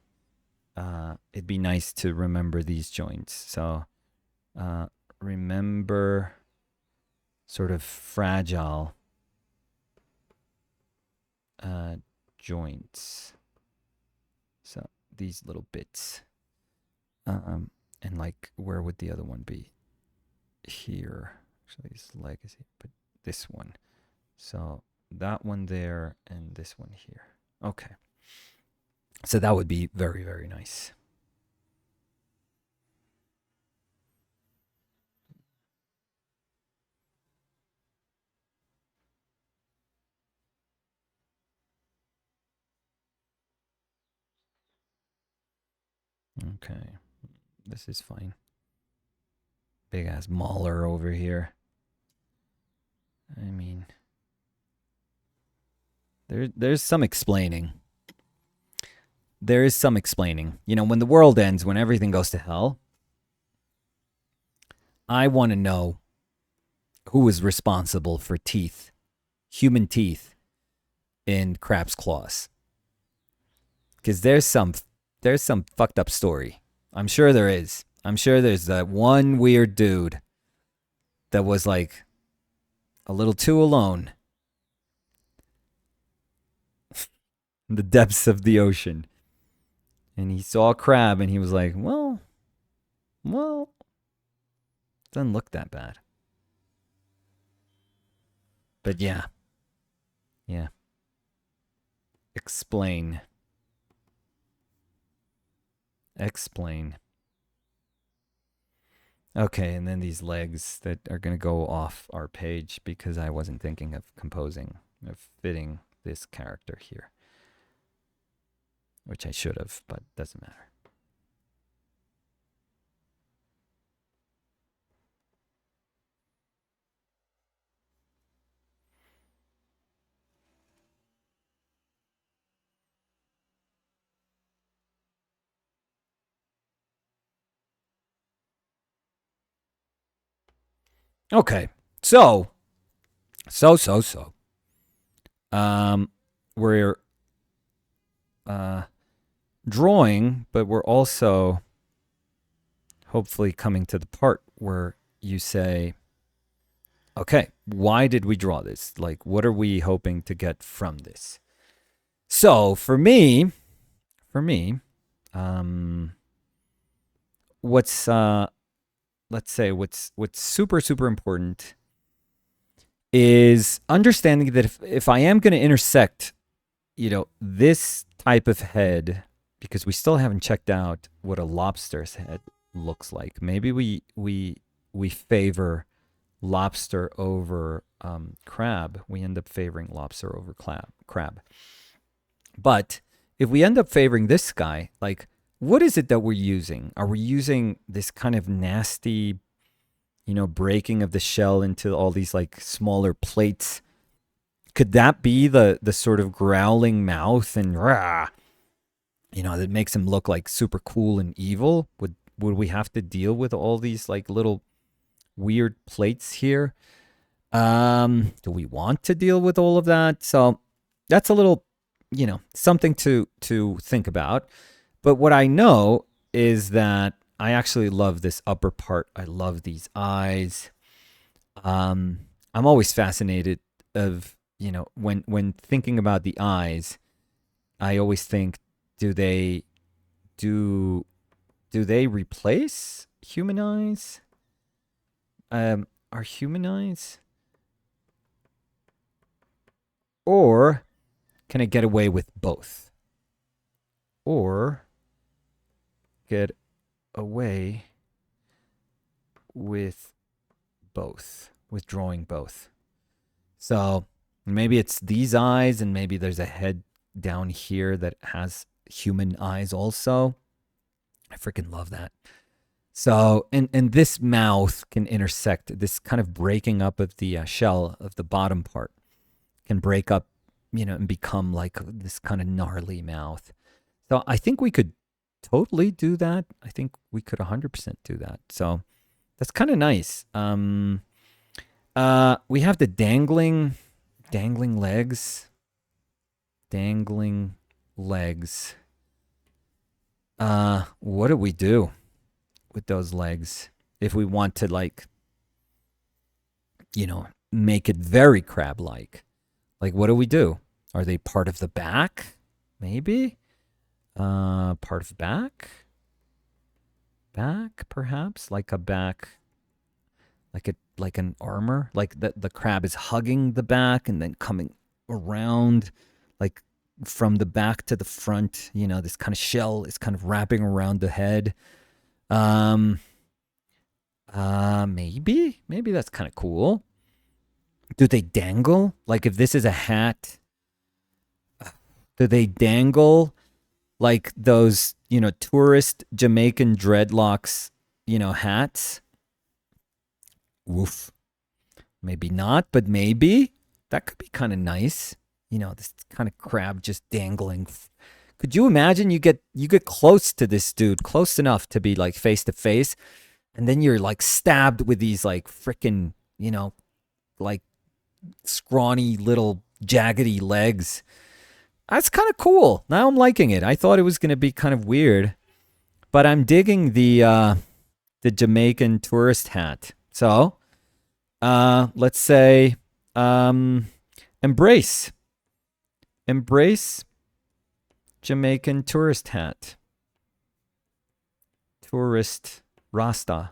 it'd be nice to remember these joints. So remember sort of fragile joints. So these little bits. And like, where would the other one be? Here. Actually, it's legacy, but this one. So that one there and this one here. Okay. So that would be very, very nice. Okay. This is fine. Big ass mauler over here. I mean, there's some explaining. There is some explaining. You know, when the world ends, when everything goes to hell, I want to know who is responsible for teeth, human teeth, in crab's claws. Because there's some fucked up story. I'm sure there is. I'm sure there's that one weird dude that was like a little too alone in the depths of the ocean. And he saw a crab and he was like, well, doesn't look that bad. But yeah. Yeah. Explain. Okay, and then these legs that are going to go off our page because I wasn't thinking of fitting this character here. Which I should have, but doesn't matter. Okay, so. We're drawing, but we're also hopefully coming to the part where you say, okay, why did we draw this? Like, what are we hoping to get from this? So for me, what's let's say what's super important is understanding that if I am going to intersect, you know, this type of head, because we still haven't checked out what a lobster's head looks like. Maybe we favor lobster over crab. We end up favoring lobster over crab. But if we end up favoring this guy, like, what is it that we're using? Are we using this kind of nasty, you know, breaking of the shell into all these like smaller plates? Could that be the sort of growling mouth and rah, you know, that makes him look like super cool and evil? Would we have to deal with all these like little weird plates here? Do we want to deal with all of that? So that's a little, you know, something to think about. But what I know is that I actually love this upper part. I love these eyes. I'm always fascinated of, you know, when thinking about the eyes, I always think, do they replace human eyes? Are human eyes, or can it get away with both? Or get away with both, with drawing both. So maybe it's these eyes, and maybe there's a head down here that has human eyes also. I freaking love that. So, and this mouth can intersect, this kind of breaking up of the shell of the bottom part can break up, you know, and become like this kind of gnarly mouth. So I think we could totally do that. I think we could 100% do that. So that's kind of nice. We have the dangling legs. Dangling legs. What do we do with those legs if we want to, like, you know, make it very crab-like? Like, what do we do? Are they part of the back? Maybe? Part of the back? Back, perhaps? Like a back, like an armor? Like the crab is hugging the back and then coming around, like from the back to the front. You know, this kind of shell is kind of wrapping around the head. Um, maybe that's kind of cool. Do they dangle? Like if this is a hat, do they dangle like those, tourist Jamaican dreadlocks, hats? Woof. Maybe not, but maybe that could be kind of nice. This kind of crab just dangling. Could you imagine you get close to this dude, close enough to be like face to face, and then you're like stabbed with these like freaking, like scrawny little jaggedy legs. That's kind of cool. Now I'm liking it. I thought it was going to be kind of weird, but I'm digging the Jamaican tourist hat. So, let's say embrace Jamaican tourist hat. Tourist Rasta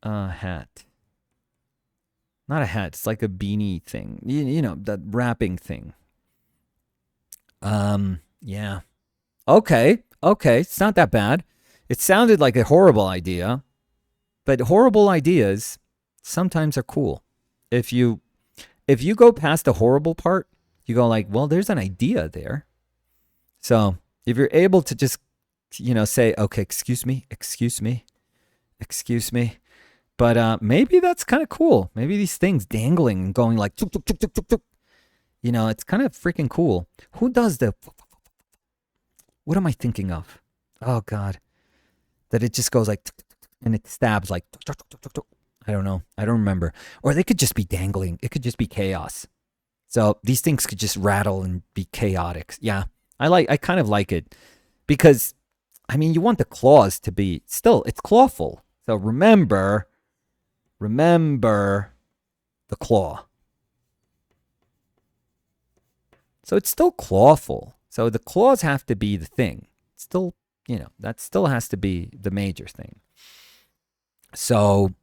hat. Not a hat. It's like a beanie thing. That wrapping thing. Yeah. Okay. It's not that bad. It sounded like a horrible idea, but horrible ideas sometimes are cool. If you go past the horrible part, you go like, well, there's an idea there. So if you're able to just, say, okay, excuse me. But maybe that's kind of cool. Maybe these things dangling and going like, tuk, tuk, tuk, tuk, tuk, tuk. It's kind of freaking cool. Who does the, what am I thinking of? Oh, God. That it just goes like, and it stabs like, I don't know. I don't remember. Or they could just be dangling. It could just be chaos. So these things could just rattle and be chaotic. Yeah, I kind of like it because, I mean, you want the claws to be still, it's clawful. So remember the claw. So it's still clawful. So the claws have to be the thing. Still, that still has to be the major thing. So,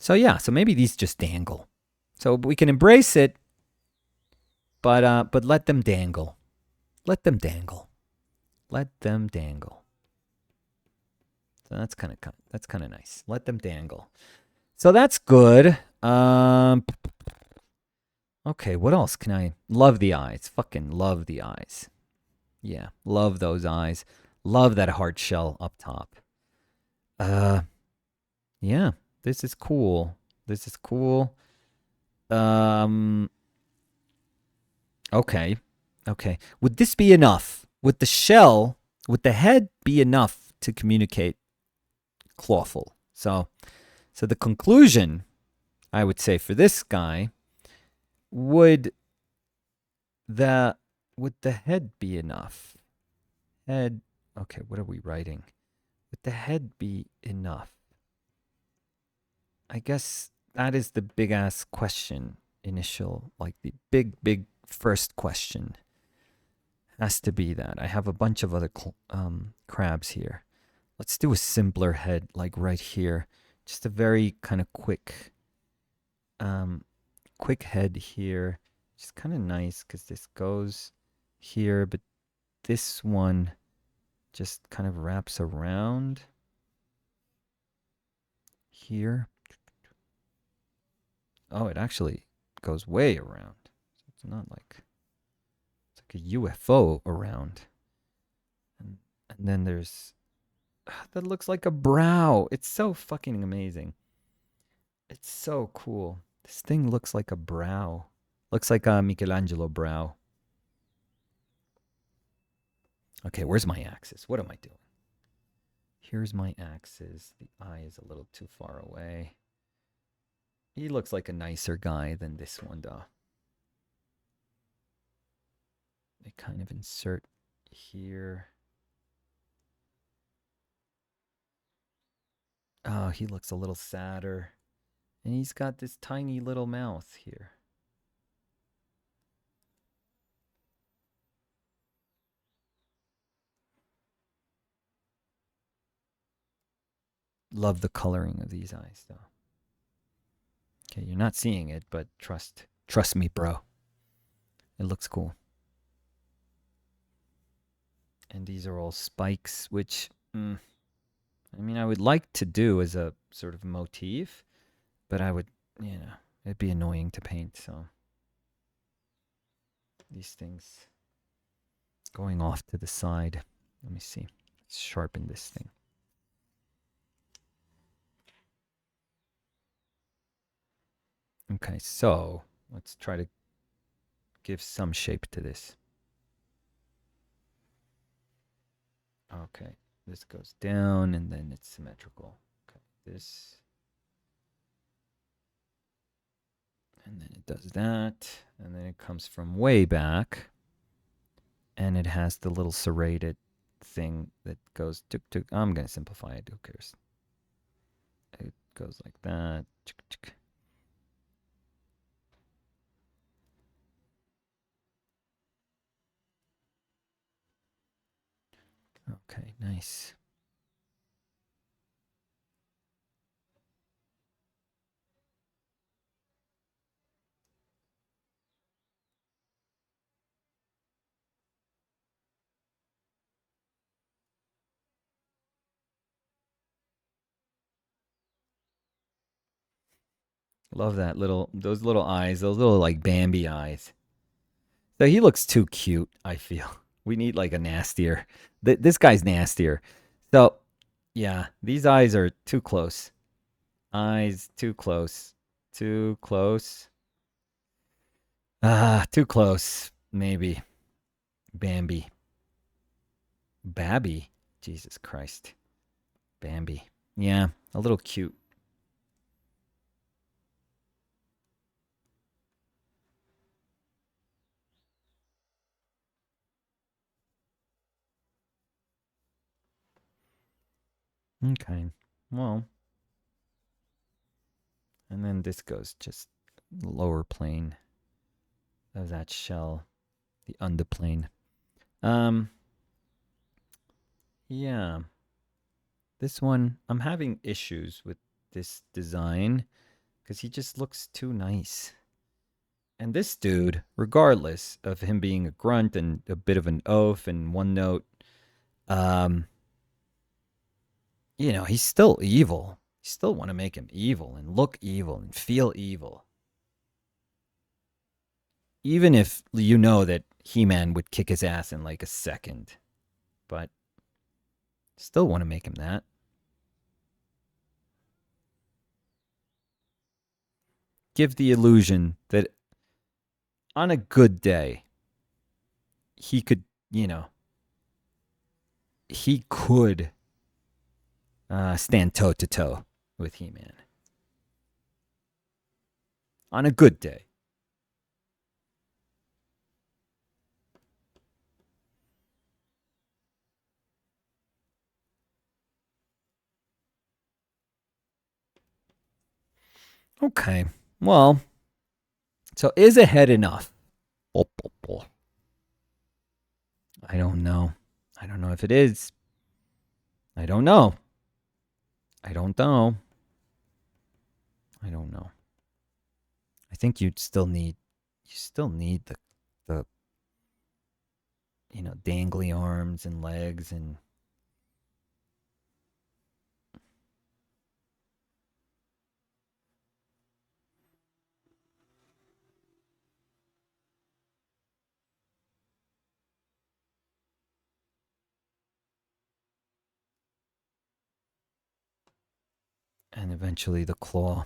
yeah, so maybe these just dangle. So we can embrace it, but let them dangle. Let them dangle. So that's kind of nice. Let them dangle. So that's good. Okay, what else can I? Love the eyes. Fucking love the eyes. Yeah, love those eyes. Love that hard shell up top. Yeah, this is cool. Okay. Would this be enough? Would the head be enough to communicate clawful? So the conclusion, I would say, for this guy, would the head be enough? Head. Okay, what are we writing? Would the head be enough? I guess that is the big ass question. Initial, like the big first question has to be that. I have a bunch of other crabs here. Let's do a simpler head, like right here. Just a very kind of quick head here. Just kind of nice because this goes here, but this one just kind of wraps around here. Oh, it actually goes way around. So it's not like, it's like a UFO around. And then there's, that looks like a brow. It's so fucking amazing. It's so cool. This thing looks like a brow. Looks like a Michelangelo brow. Okay, where's my axis? What am I doing? Here's my axis. The eye is a little too far away. He looks like a nicer guy than this one, though. They kind of insert here. Oh, he looks a little sadder. And he's got this tiny little mouth here. Love the coloring of these eyes, though. Okay, you're not seeing it, but trust me, bro. It looks cool. And these are all spikes, which I mean, I would like to do as a sort of motif, but I would, it'd be annoying to paint. So these things going off to the side. Let me see. Let's sharpen this thing. Okay, so let's try to give some shape to this. Okay, this goes down and then it's symmetrical. Okay, this. And then it does that. And then it comes from way back. And it has the little serrated thing that goes tuk tuk. I'm going to simplify it. Who cares? It goes like that. Okay, nice. Love that those little eyes, those little like Bambi eyes. So he looks too cute, I feel. We need like a nastier. This guy's nastier. So, yeah, these eyes are too close. Eyes too close. Too close. Too close. Maybe. Bambi. Babby. Jesus Christ. Bambi. Yeah, a little cute. Okay. Well. And then this goes just lower plane of that shell. The underplane. Yeah. This one, I'm having issues with this design because he just looks too nice. And this dude, regardless of him being a grunt and a bit of an oaf and one note, he's still evil. You still want to make him evil and look evil and feel evil. Even if you know that He-Man would kick his ass in like a second. But still want to make him that. Give the illusion that on a good day, he could, he could stand toe to toe with He-Man. On a good day. Okay. Well, so is a head enough? I don't know. I don't know if it is. I don't know. I don't know. I don't know. I think you still need the dangly arms and legs and eventually the claw.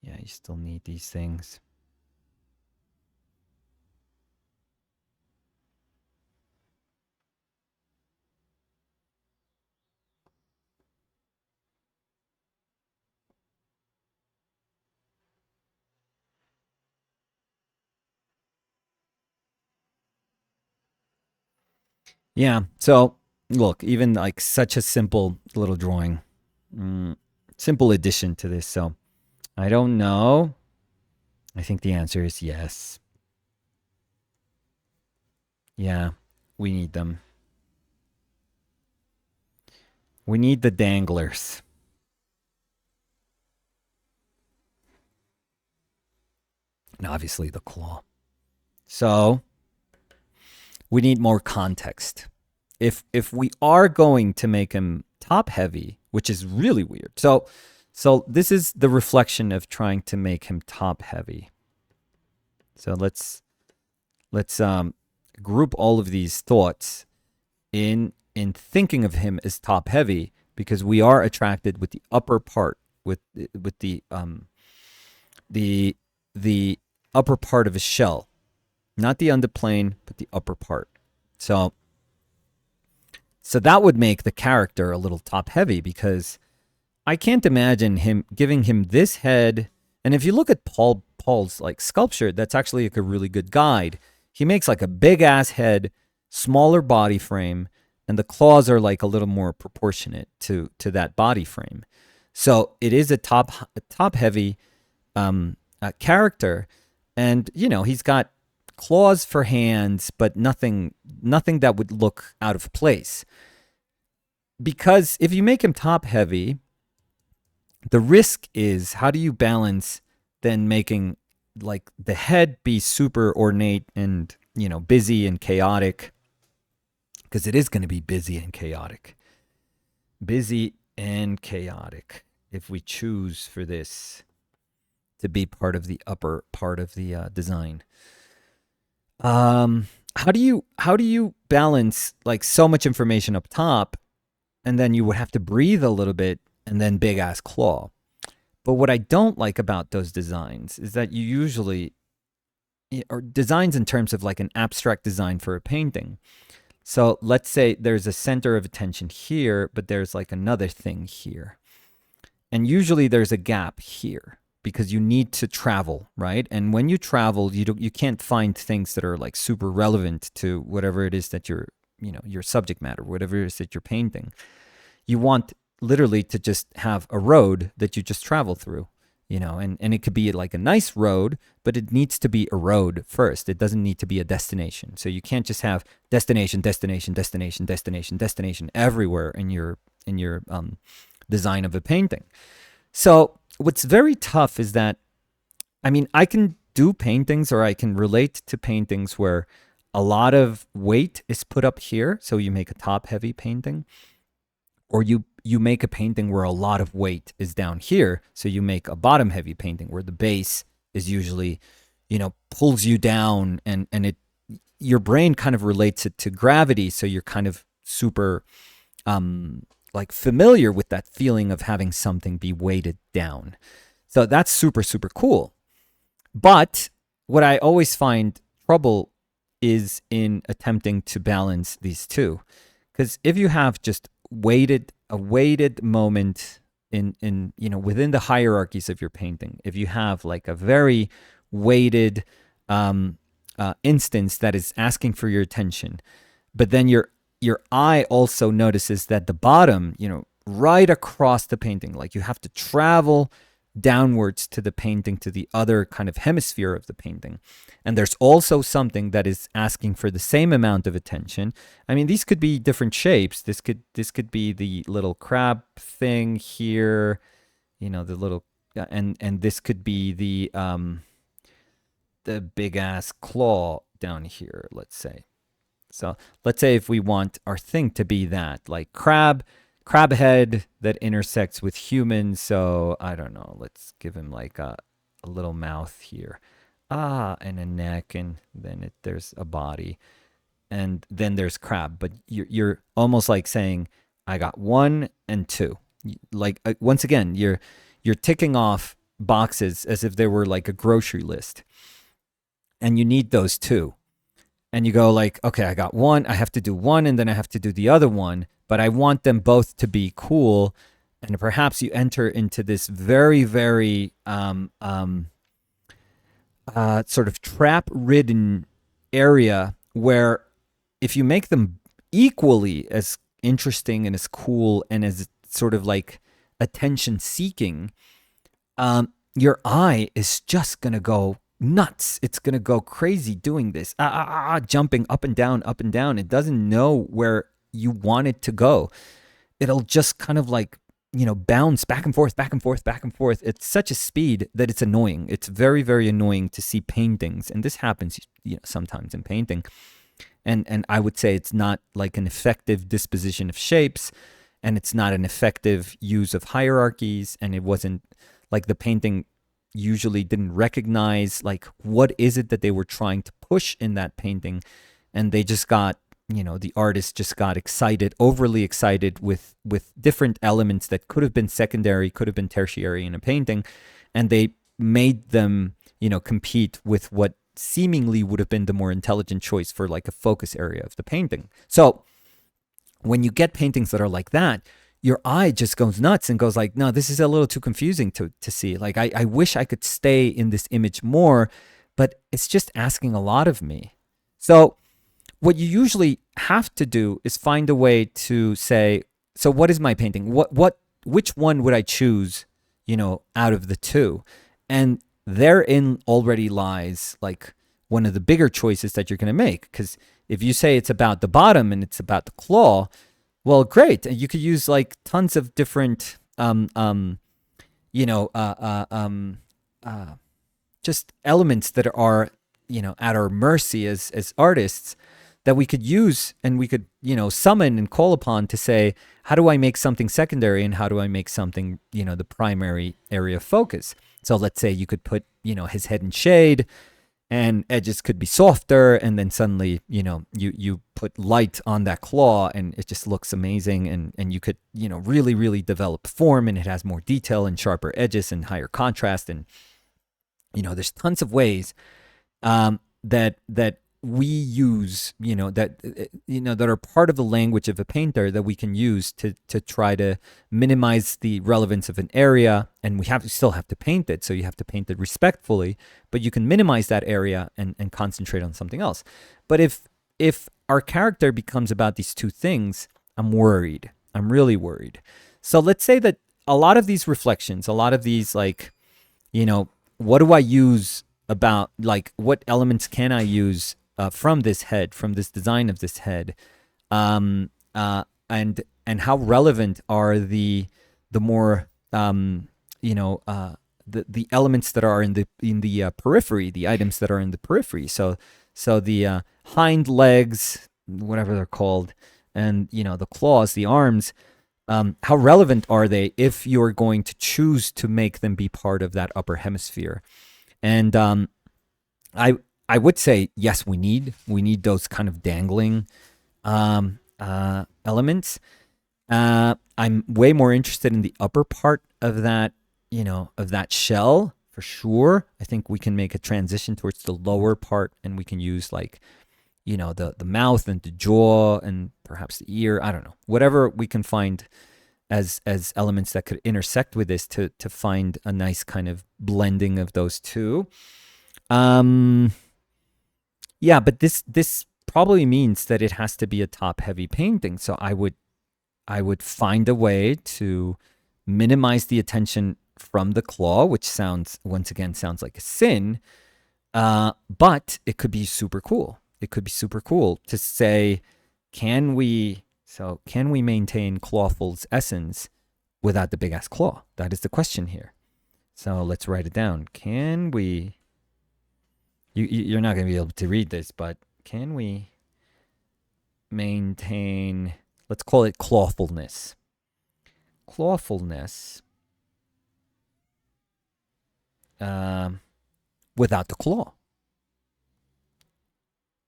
Yeah, you still need these things. Yeah. So look, even like such a simple little drawing, simple addition to this. So I don't know I think the answer is yes. Yeah, we need them. We need the danglers. And obviously the claw. So we need more context. If we are going to make him top heavy, which is really weird. So this is the reflection of trying to make him top heavy. So let's group all of these thoughts in thinking of him as top heavy, because we are attracted with the upper part, with the upper part of his shell, not the underplane, but the upper part. So that would make the character a little top heavy, because I can't imagine him giving him this head. And if you look at Paul's like sculpture, that's actually like a really good guide. He makes like a big ass head, smaller body frame, and the claws are like a little more proportionate to that body frame. So it is a top heavy character, and he's got claws for hands, but nothing that would look out of place. Because if you make him top heavy, the risk is, how do you balance then making like the head be super ornate and busy and chaotic? Because it is going to be busy and chaotic. Busy and chaotic if we choose for this to be part of the upper part of the design. How do you balance like so much information up top, and then you would have to breathe a little bit, and then big ass claw? But what I don't like about those designs is that you usually, or designs in terms of like an abstract design for a painting. So let's say there's a center of attention here, but there's like another thing here. And usually there's a gap here because you need to travel, right? And when you travel, you can't find things that are like super relevant to whatever it is that your subject matter, whatever it is that you're painting. You want literally to just have a road that you just travel through, and it could be like a nice road, but it needs to be a road first. It doesn't need to be a destination. So you can't just have destination everywhere in your design of a painting. So what's very tough is that, I can do paintings, or I can relate to paintings where a lot of weight is put up here. So you make a top heavy painting, or you make a painting where a lot of weight is down here. So you make a bottom heavy painting where the base is usually, pulls you down, and your brain kind of relates it to gravity. So you're kind of super, like familiar with that feeling of having something be weighted down. So that's super, super cool. But what I always find trouble is in attempting to balance these two. Because if you have just a weighted moment in within the hierarchies of your painting, if you have like a very weighted instance that is asking for your attention, but then your eye also notices that the bottom, right across the painting, like you have to travel downwards to the painting, to the other kind of hemisphere of the painting. And there's also something that is asking for the same amount of attention. These could be different shapes. This could be the little crab thing here, the little, and this could be the big ass claw down here, let's say. So let's say if we want our thing to be that, like crab head that intersects with human. So I don't know, let's give him like a little mouth here, and a neck, and then there's a body, and then there's crab. But you're almost like saying, I got 1 and 2. Like once again, you're ticking off boxes as if they were like a grocery list, and you need those 2. And you go like, okay, I got 1, I have to do 1, and then I have to do the other one, but I want them both to be cool. And perhaps you enter into this very, very sort of trap-ridden area where if you make them equally as interesting and as cool and as sort of like attention-seeking, your eye is just going to go nuts. It's going to go crazy doing this, jumping up and down, up and down. It doesn't know where you want it to go. It'll just kind of like, bounce back and forth, back and forth, back and forth. It's such a speed that it's annoying. It's very, very annoying to see paintings. And this happens, sometimes in painting. And I would say it's not like an effective disposition of shapes, and it's not an effective use of hierarchies, and it wasn't like the painting usually didn't recognize like what is it that they were trying to push in that painting, and they just got, the artist just got excited, overly excited with different elements that could have been secondary, could have been tertiary in a painting, and they made them, compete with what seemingly would have been the more intelligent choice for like a focus area of the painting. So when you get paintings that are like that, your eye just goes nuts and goes like, no, this is a little too confusing to see. Like, I wish I could stay in this image more, but it's just asking a lot of me. So what you usually have to do is find a way to say, so what is my painting? Which one would I choose, out of the two? And therein already lies like one of the bigger choices that you're going to make. Because if you say it's about the bottom and it's about the claw, well, great. You could use like tons of different, just elements that are, at our mercy as artists that we could use and we could, summon and call upon to say, how do I make something secondary and how do I make something, the primary area of focus? So let's say you could put, his head in shade and edges could be softer, and then suddenly, you put light on that claw and it just looks amazing, and you could, really, really develop form, and it has more detail and sharper edges and higher contrast, and, there's tons of ways that we use, that are part of the language of a painter that we can use to try to minimize the relevance of an area. And we still have to paint it. So you have to paint it respectfully, but you can minimize that area and concentrate on something else. But if our character becomes about these two things, I'm worried. I'm really worried. So let's say that a lot of these reflections, a lot of these like, what do I use about, like, what elements can I use from this head, from this design of this head, and how relevant are the more the elements that are in the periphery, the items that are in the periphery. So the hind legs, whatever they're called, and the claws, the arms. How relevant are they if you're going to choose to make them be part of that upper hemisphere? And I would say yes, we need those kind of dangling elements. I'm way more interested in the upper part of that, of that shell for sure. I think we can make a transition towards the lower part, and we can use like, the mouth and the jaw and perhaps the ear. I don't know, whatever we can find as elements that could intersect with this to find a nice kind of blending of those two. Yeah, but this probably means that it has to be a top-heavy painting. So I would find a way to minimize the attention from the claw, which once again sounds like a sin. But it could be super cool. It could be super cool to say, can we maintain Clawful's essence without the big-ass claw? That is the question here. So let's write it down. Can we... You're not going to be able to read this, but can we maintain, let's call it clawfulness. Clawfulness without the claw.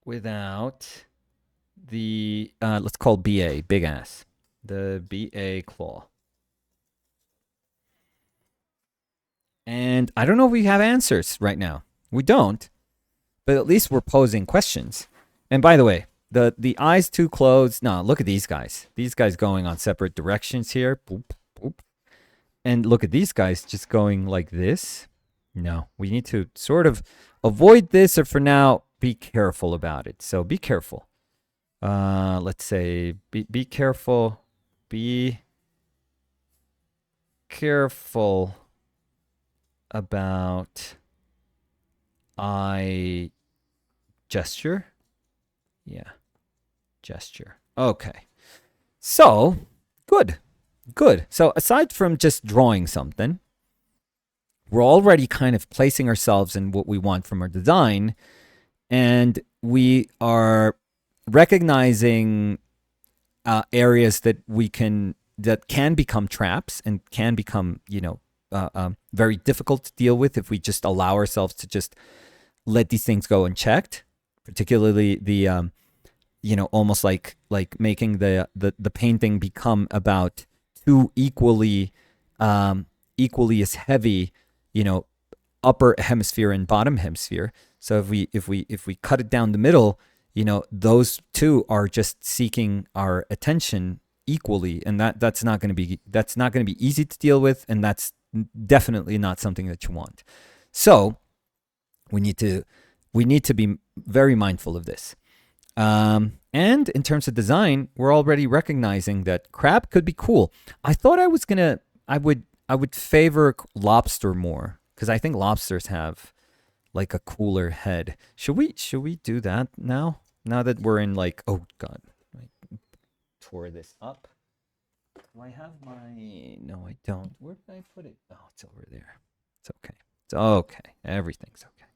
Without the, let's call BA, big ass. The BA claw. And I don't know if we have answers right now. We don't. But at least we're posing questions. And by the way, the eyes too closed. No, look at these guys. These guys going on separate directions here. Boop, boop. And look at these guys just going like this. No, we need to sort of avoid this, or for now, be careful about it. So be careful. Let's say be careful. Be careful about eye gesture. Yeah, gesture. Okay. So, good. Good. So, aside from just drawing something, we're already kind of placing ourselves in what we want from our design, and we are recognizing areas that can become traps and can become very difficult to deal with if we just allow ourselves to just let these things go unchecked, particularly the almost like making the painting become about two equally as heavy, upper hemisphere and bottom hemisphere. So if we cut it down the middle, those two are just seeking our attention equally, and that's not going to be easy to deal with, and that's definitely not something that you want. So we need to be very mindful of this. And in terms of design, we're already recognizing that crab could be cool. I thought I would favor lobster more, because I think lobsters have like a cooler head. Should we do that now? Now that we're in like, oh god, I tore this up. Do I have my? No, I don't. Where did I put it? Oh, it's over there. It's okay. It's okay. Everything's okay.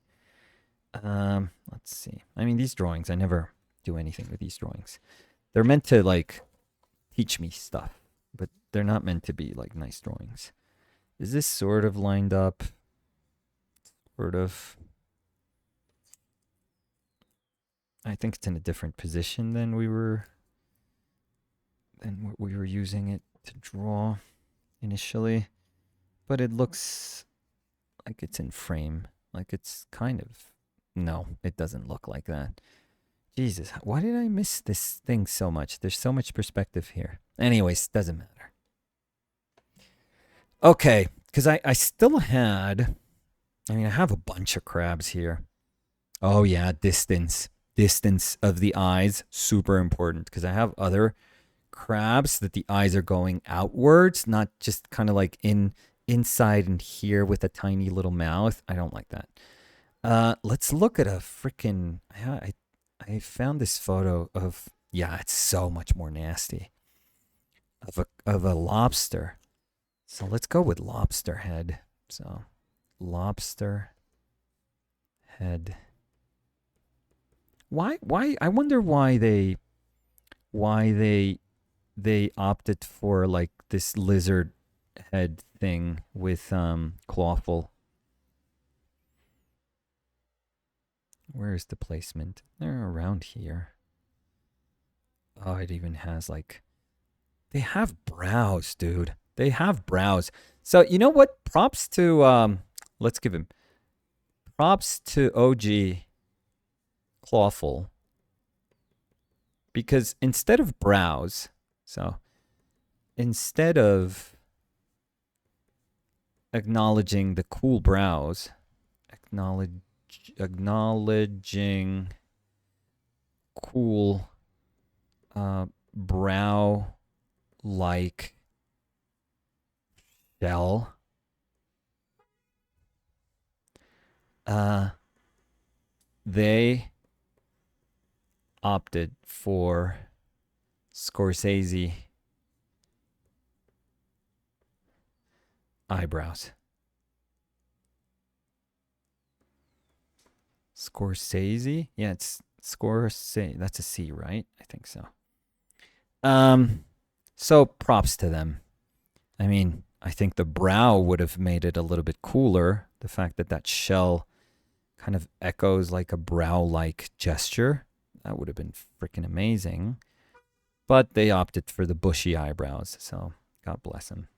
Let's see. I mean, these drawings, I never do anything with these drawings. They're meant to like teach me stuff, but they're not meant to be like nice drawings. Is this sort of lined up? Sort of. I think it's in a different position than what we were using it to draw initially, but it looks like it's in frame. Like it's kind of, no, it doesn't look like that. Jesus, why did I miss this thing so much? There's so much perspective here. Anyways, doesn't matter. Okay, because I still had, I have a bunch of crabs here. Oh yeah, distance of the eyes, super important, because I have other crabs that the eyes are going outwards, not just kind of like inside and here with a tiny little mouth. I don't like that. Let's look at a freaking. I found this photo of, yeah, it's so much more nasty, of a lobster. So let's go with lobster head. So lobster head. Why I wonder why they opted for like this lizard head thing with Clawful. Where is the placement? They're around here. Oh, it even has like, they have brows, dude. They have brows. So you know what? Props to let's give him props to OG Clawful, because instead of brows, so instead of acknowledging the cool brows, acknowledging cool brow like shell, they opted for Scorsese eyebrows. Scorsese? Yeah, it's Scorsese. That's a C, right? I think so. So props to them. I mean, I think the brow would have made it a little bit cooler. The fact that shell kind of echoes like a brow-like gesture. That would have been freaking amazing. But they opted for the bushy eyebrows, so God bless them.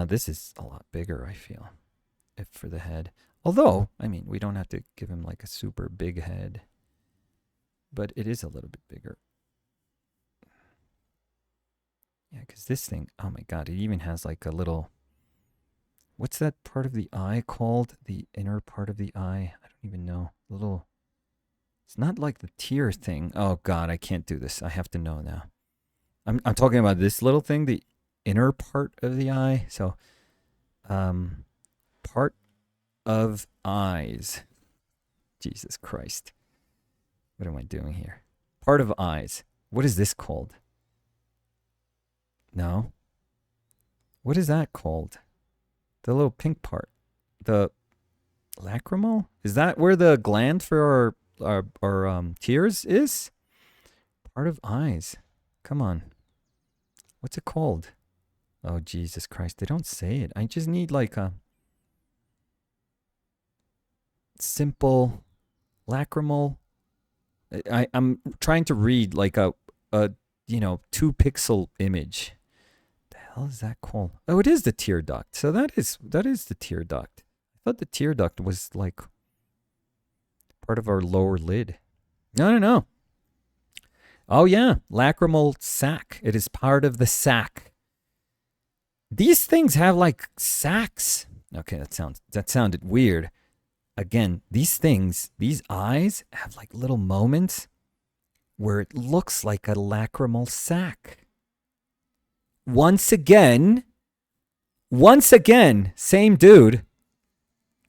This is a lot bigger, I feel, if for the head. Although, I mean, we don't have to give him like a super big head. But it is a little bit bigger. Yeah, because this thing, oh my God, it even has like a little, what's that part of the eye called? The inner part of the eye? I don't even know. Little, it's not like the tear thing. Oh God, I can't do this. I have to know now. I'm talking about this little thing, the inner part of the eye. So, part of eyes. Jesus Christ. What am I doing here? Part of eyes. What is this called? No. What is that called? The little pink part. The lacrimal? Is that where the gland for our tears is? Part of eyes. Come on. What's it called? Oh, Jesus Christ. They don't say it. I just need like a simple lacrimal. I'm trying to read like a 2-pixel image. The hell is that called? Oh, it is the tear duct. So that is the tear duct. I thought the tear duct was like part of our lower lid. No. Oh yeah, lacrimal sac. It is part of the sac. These things have like sacs. Okay, that sounded weird. Again, these eyes have like little moments where it looks like a lacrimal sac. Once again, same dude,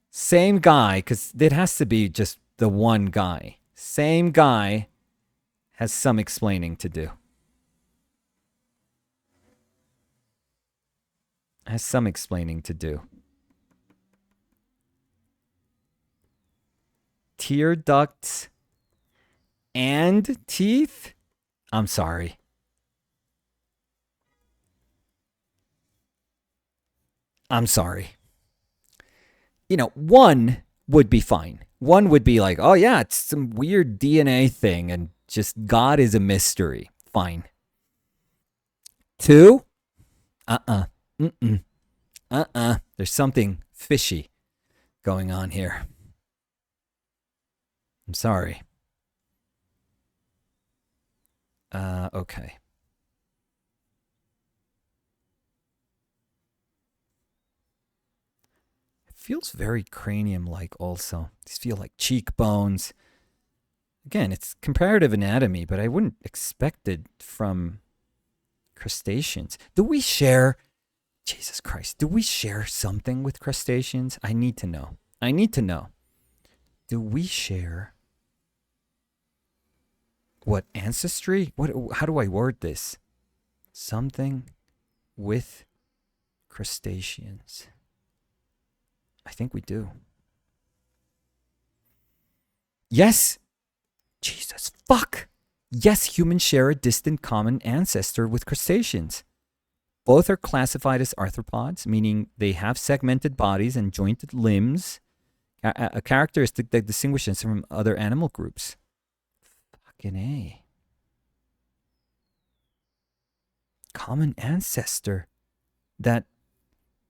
same guy, because it has to be just the one guy. Same guy has some explaining to do. Tear ducts and teeth? I'm sorry. One would be fine. One would be like, oh yeah, it's some weird DNA thing and just God is a mystery. Fine. Two? There's something fishy going on here. I'm sorry. Okay. It feels very cranium-like also. These feel like cheekbones. Again, it's comparative anatomy, but I wouldn't expect it from crustaceans. Do we share... Jesus Christ, do we share something with crustaceans? I need to know. Do we share... What, ancestry? How do I word this? Something with crustaceans. I think we do. Yes. Jesus, fuck. Yes, humans share a distant common ancestor with crustaceans. Both are classified as arthropods, meaning they have segmented bodies and jointed limbs, a characteristic that distinguishes them from other animal groups. Fucking A. Common ancestor that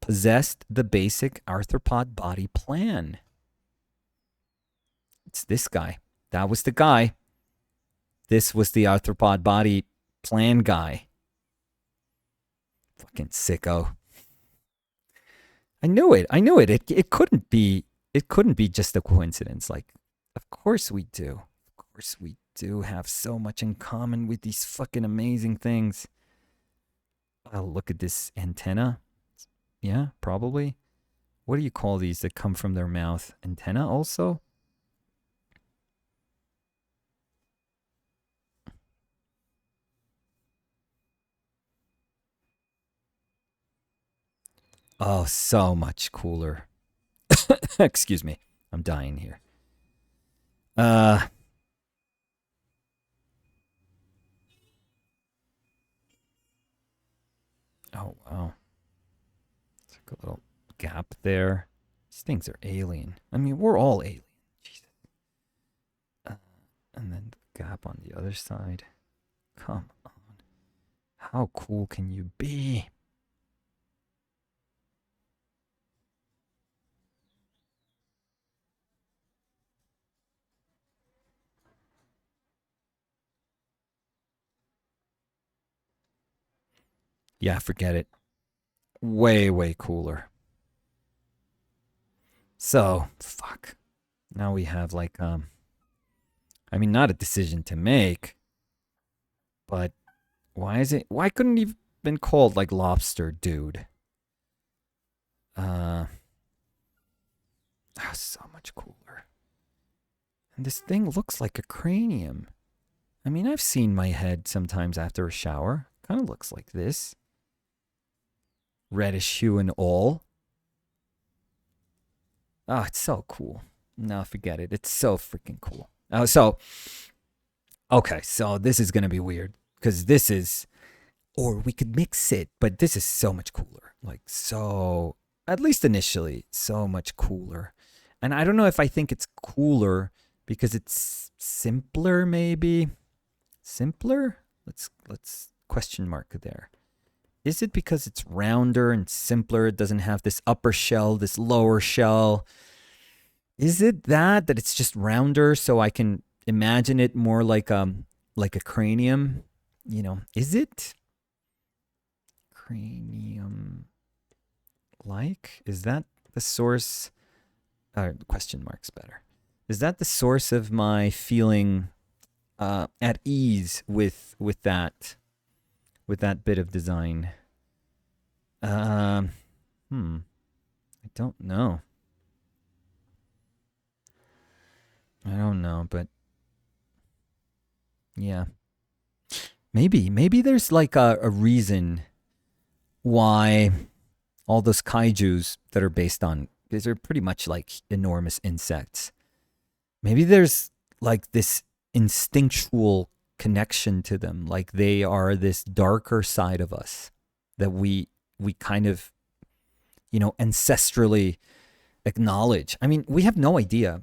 possessed the basic arthropod body plan. It's this guy. That was the guy. This was the arthropod body plan guy. Fucking sicko. I knew it. It couldn't be just a coincidence. Like, of course we do. Of course we do have so much in common with these fucking amazing things. Oh, look at this antenna. Yeah, probably. What do you call these that come from their mouth? Antenna also? Oh, so much cooler. Excuse me. I'm dying here. Oh, wow. It's like a little gap there. These things are alien. I mean, we're all alien. Jesus. And then the gap on the other side. Come on. How cool can you be? Yeah, forget it. Way, way cooler. So, fuck. Now we have like, I mean, not a decision to make, but why couldn't it have been called like lobster dude? I Oh, so much cooler. And this thing looks like a cranium. I mean, I've seen my head sometimes after a shower. Kind of looks like this. Reddish hue and all. Oh, it's so cool. No, forget it. It's so freaking cool. Okay, so this is going to be weird because this is, or we could mix it, but this is so much cooler. Like, so, at least initially, so much cooler. And I don't know if I think it's cooler because it's simpler, maybe. Simpler? Let's question mark there. Is it because it's rounder and simpler? It doesn't have this upper shell, this lower shell. Is it that it's just rounder so I can imagine it more like a cranium? You know, is it cranium like? Is that the source? Question marks better. Is that the source of my feeling at ease with that bit of design? I don't know. I don't know, but yeah. Maybe there's like a reason why all those kaijus that are based on, these are pretty much like enormous insects. Maybe there's like this instinctual connection to them, like they are this darker side of us that we kind of, you know, ancestrally acknowledge. I mean, we have no idea.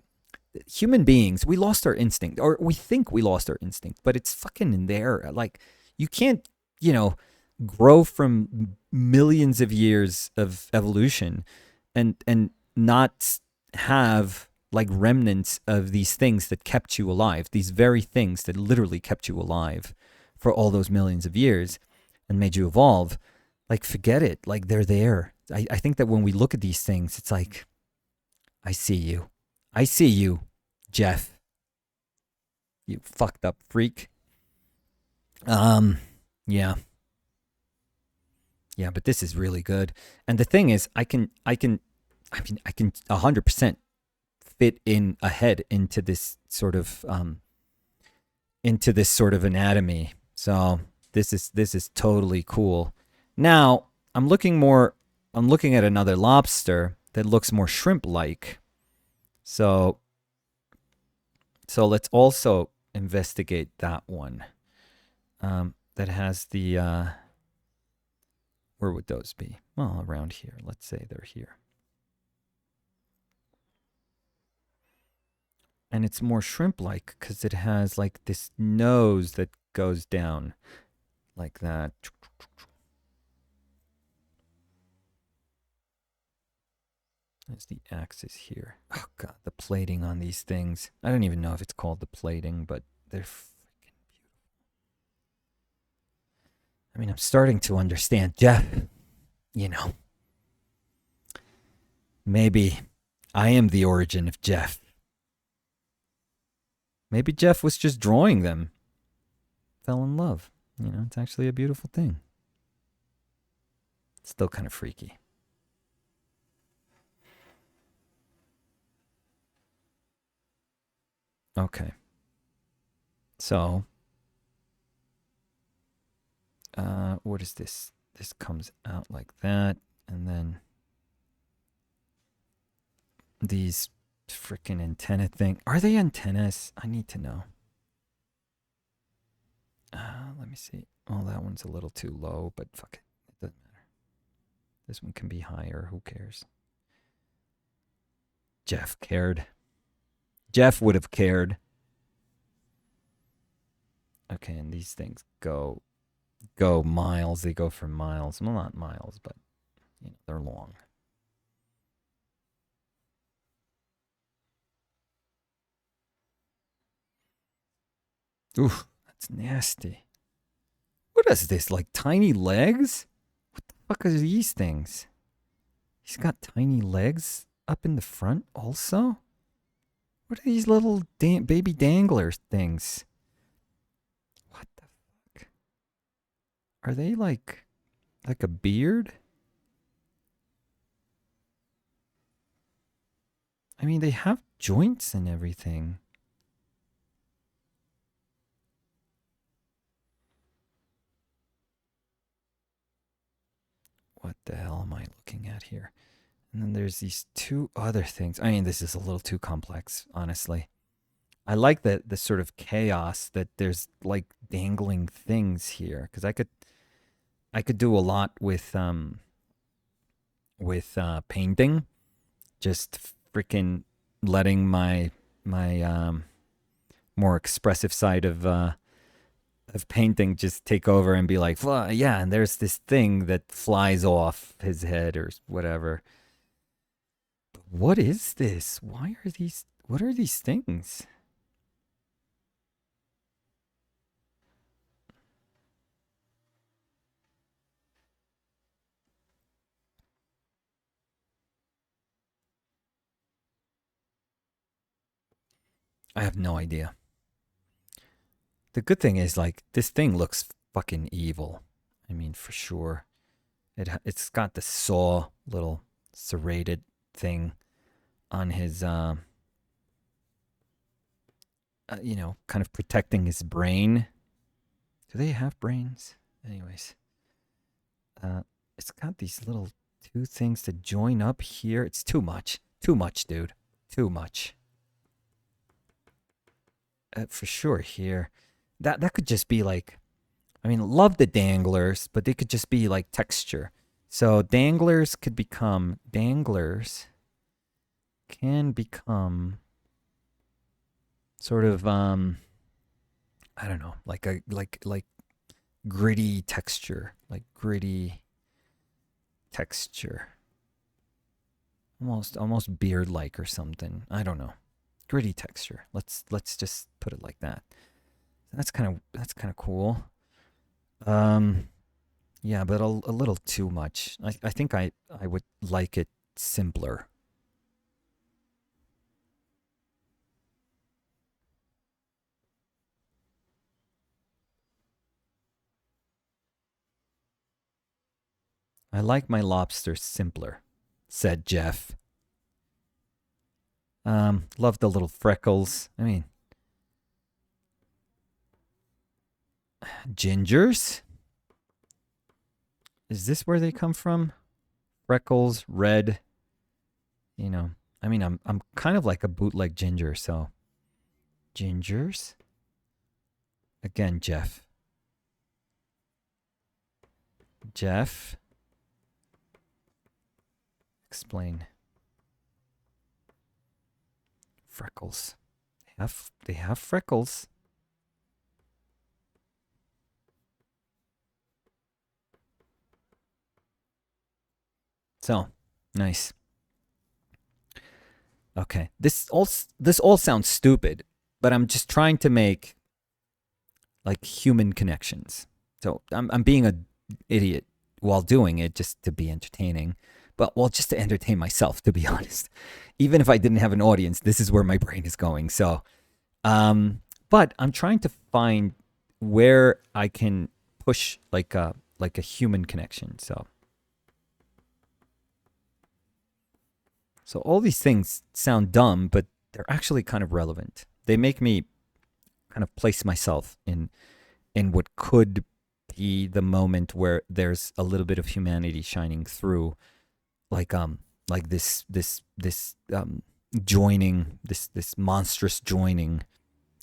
Human beings, we lost our instinct, or we think we lost our instinct, but it's fucking in there. Like, you can't, you know, grow from millions of years of evolution and not have like remnants of these things that kept you alive, these very things that literally kept you alive for all those millions of years and made you evolve. Like, forget it. Like, they're there. I think that when we look at these things, it's like, I see you. I see you, Jeff. You fucked up freak. Yeah. Yeah, but this is really good. And the thing is, I can 100% fit in a head into this sort of anatomy. So this is totally cool. Now, I'm looking at another lobster that looks more shrimp-like. So let's also investigate that one. That has the where would those be? Well, around here. Let's say they're here. And it's more shrimp-like because it has like this nose that goes down like that. There's the axis here. Oh god, the plating on these things. I don't even know if it's called the plating, but they're freaking beautiful. I mean, I'm starting to understand Jeff. You know, maybe I am the origin of Jeff. Maybe Jeff was just drawing them. Fell in love. You know, it's actually a beautiful thing. It's still kind of freaky. Okay. So, what is this? This comes out like that, and then these freaking antenna thing. Are they antennas? I need to know. Let me see. Oh, that one's a little too low, but fuck it. It doesn't matter. This one can be higher. Who cares? Jeff cared. Jeff would have cared. Okay, and these things go miles. They go for miles. Well, not miles, but you know, they're long. Ooh, that's nasty. What is this? Like tiny legs? What the fuck are these things? He's got tiny legs up in the front also? What are these little baby dangler things? What the fuck? Are they like a beard? I mean, they have joints and everything. What the hell am I looking at here? And then there's these two other things. I mean, this is a little too complex, honestly. I like the sort of chaos that there's like dangling things here because I could do a lot with painting, just freaking letting my more expressive side of painting just take over and be like, well, yeah, and there's this thing that flies off his head or whatever. What is this? Why are these? What are these things? I have no idea. The good thing is, like, this thing looks fucking evil. I mean, for sure. It's got the saw little serrated thing on his, kind of protecting his brain. Do they have brains? Anyways, it's got these little two things to join up here. It's too much. Too much, dude. Too much. For sure here. That could just be like, I mean, love the danglers, but they could just be like texture. So danglers can become sort of I don't know, like a like gritty texture, like gritty texture. Almost beard like or something. I don't know. Gritty texture. Let's just put it like that. That's kind of cool. Yeah, but a little too much. I think I would like it simpler. I like my lobster simpler, said Jeff. Love the little freckles. I mean, gingers? Is this where they come from? Freckles, red. You know, I mean, I'm kind of like a bootleg ginger, so gingers. Again, Jeff. Jeff, explain. Freckles. They have freckles. So, nice. Okay. This all sounds stupid, but I'm just trying to make like human connections. So, I'm being a idiot while doing it just to be entertaining. But well, just to entertain myself, to be honest. Even if I didn't have an audience, this is where my brain is going. So, but I'm trying to find where I can push like a human connection. So all these things sound dumb, but they're actually kind of relevant. They make me kind of place myself in what could be the moment where there's a little bit of humanity shining through, like this joining, this monstrous joining,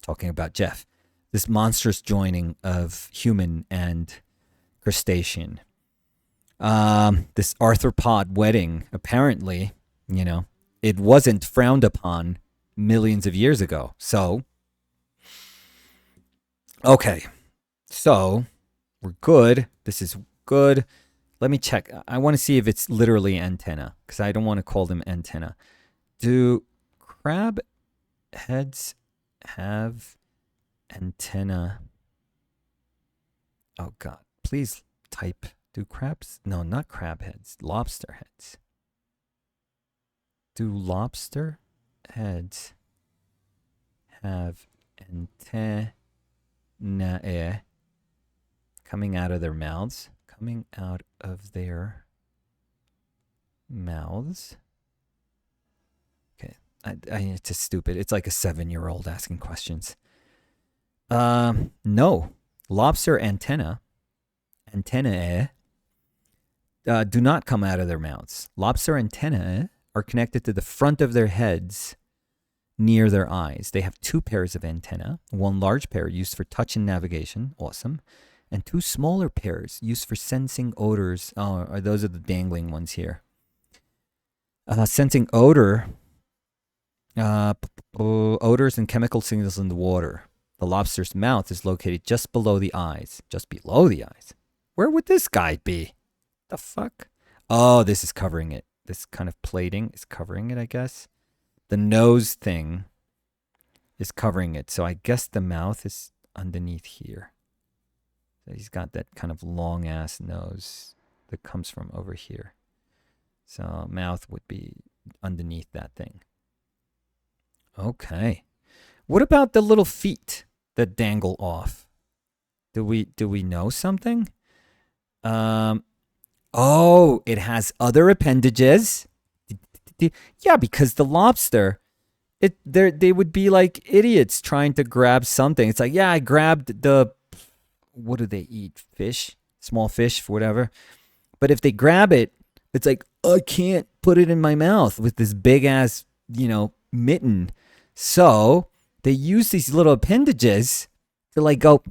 talking about Jeff, this monstrous joining of human and crustacean. This arthropod wedding, apparently, it wasn't frowned upon millions of years ago. So, okay. So, we're good. This is good. Let me check. I want to see if it's literally antenna because I don't want to call them antenna. Do crab heads have antenna? Oh, God. Please type. Do crabs? No, not crab heads. Lobster heads. Do lobster heads have antennae coming out of their mouths? Coming out of their mouths. Okay, It's just stupid. It's like a 7-year-old asking questions. No. Lobster antennae, do not come out of their mouths. Lobster antennae are connected to the front of their heads near their eyes. They have 2 pairs of antennae, one large pair used for touch and navigation, awesome, and 2 smaller pairs used for sensing odors. Oh, those are the dangling ones here. Sensing odors and chemical signals in the water. The lobster's mouth is located just below the eyes. Just below the eyes. Where would this guy be? The fuck? Oh, this is covering it. This kind of plating is covering it, I guess. The nose thing is covering it. So I guess the mouth is underneath here. So he's got that kind of long ass nose that comes from over here. So mouth would be underneath that thing. Okay. What about the little feet that dangle off? Do we know something? Oh, it has other appendages. Yeah, because the lobster, they would be like idiots trying to grab something. It's like, yeah, I grabbed the, what do they eat? Fish? Small fish, whatever. But if they grab it, it's like, I can't put it in my mouth with this big ass, mitten. So they use these little appendages to like go,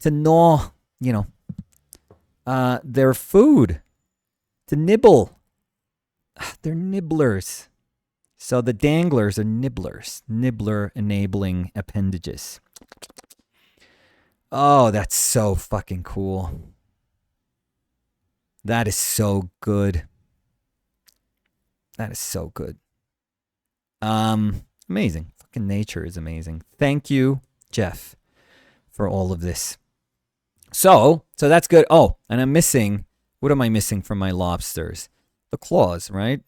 to gnaw, their food, to nibble. They're nibblers. So the danglers are nibblers, nibbler enabling appendages. Oh, that's so fucking cool. That is so good. That is so good. Amazing. Fucking nature is amazing. Thank you, Jeff, for all of this. So that's good. Oh, and I'm missing, what am I missing from my lobsters? The claws, right?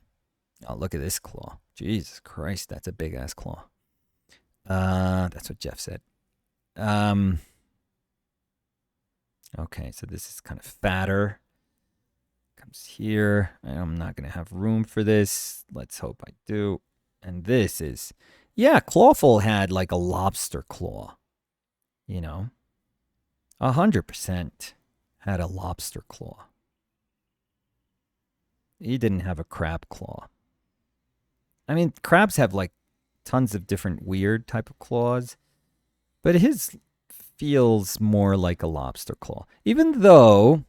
Oh, look at this claw. Jesus Christ, that's a big ass claw. That's what Jeff said. Okay, so this is kind of fatter. Comes here. I'm not going to have room for this. Let's hope I do. And this is, yeah, Clawful had like a lobster claw. 100% had a lobster claw. He didn't have a crab claw. I mean, crabs have like tons of different weird type of claws, but his feels more like a lobster claw. Even though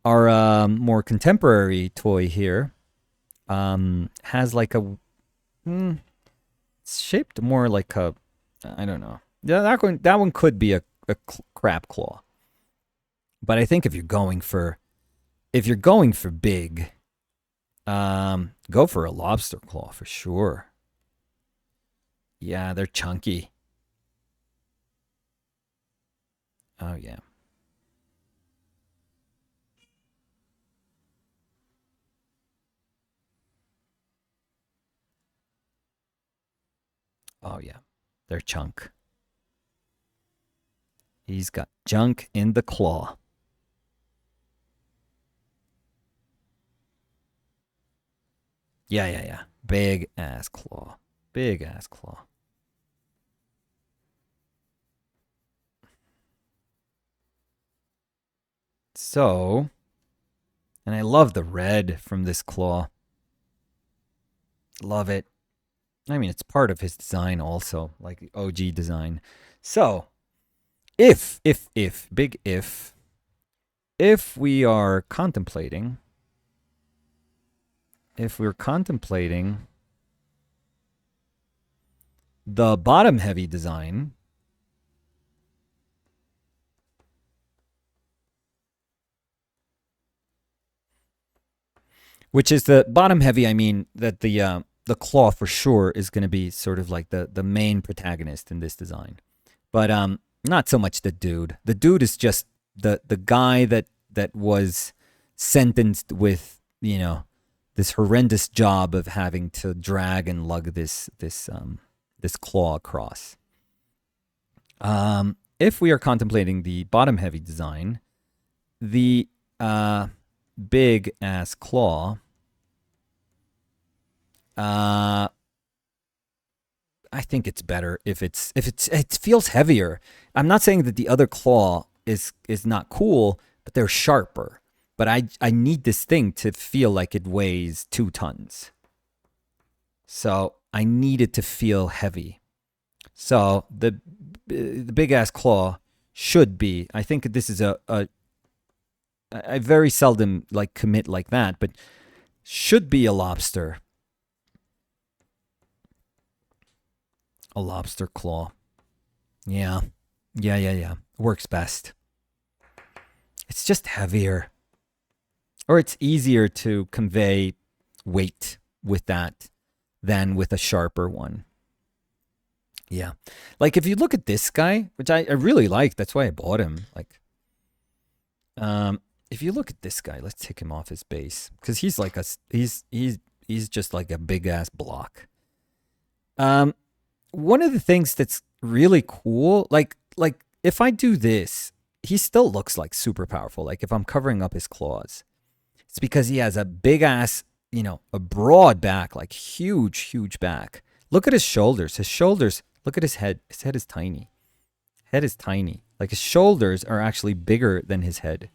our more contemporary toy here has like a, it's shaped more like a, I don't know. Yeah, that one could be a crab claw. But I think if you're going for big, go for a lobster claw for sure. Yeah, they're chunky. Oh yeah. Oh yeah, they're chunk. He's got junk in the claw. Yeah. Big ass claw. Big ass claw. So, and I love the red from this claw. Love it. I mean, it's part of his design also, like the OG design. So, if we are contemplating, the bottom heavy design, which is the bottom heavy, I mean that the claw for sure is going to be sort of like the main protagonist in this design. But not so much the dude. The dude is just the guy that was sentenced with, this horrendous job of having to drag and lug this claw across. If we are contemplating the bottom heavy design, the big ass claw Uh, I think it's better if it feels heavier. I'm not saying that the other claw is not cool, but they're sharper. But I need this thing to feel like it weighs 2 tons. So I need it to feel heavy. So the big ass claw should be. I think this is a I very seldom like commit like that, but should be a lobster. A lobster claw. Yeah. Yeah. Works best. It's just heavier. Or it's easier to convey weight with that than with a sharper one. Yeah. Like if you look at this guy, which I really like, that's why I bought him. Like if you look at this guy, let's take him off his base. Because he's like he's just like a big ass block. One of the things that's really cool, like if I do this, he still looks like super powerful. Like if I'm covering up his claws, it's because he has a big ass, a broad back, like huge back. Look at his shoulders. His shoulders. Look at his head. His head is tiny. Head is tiny. Like his shoulders are actually bigger than his head.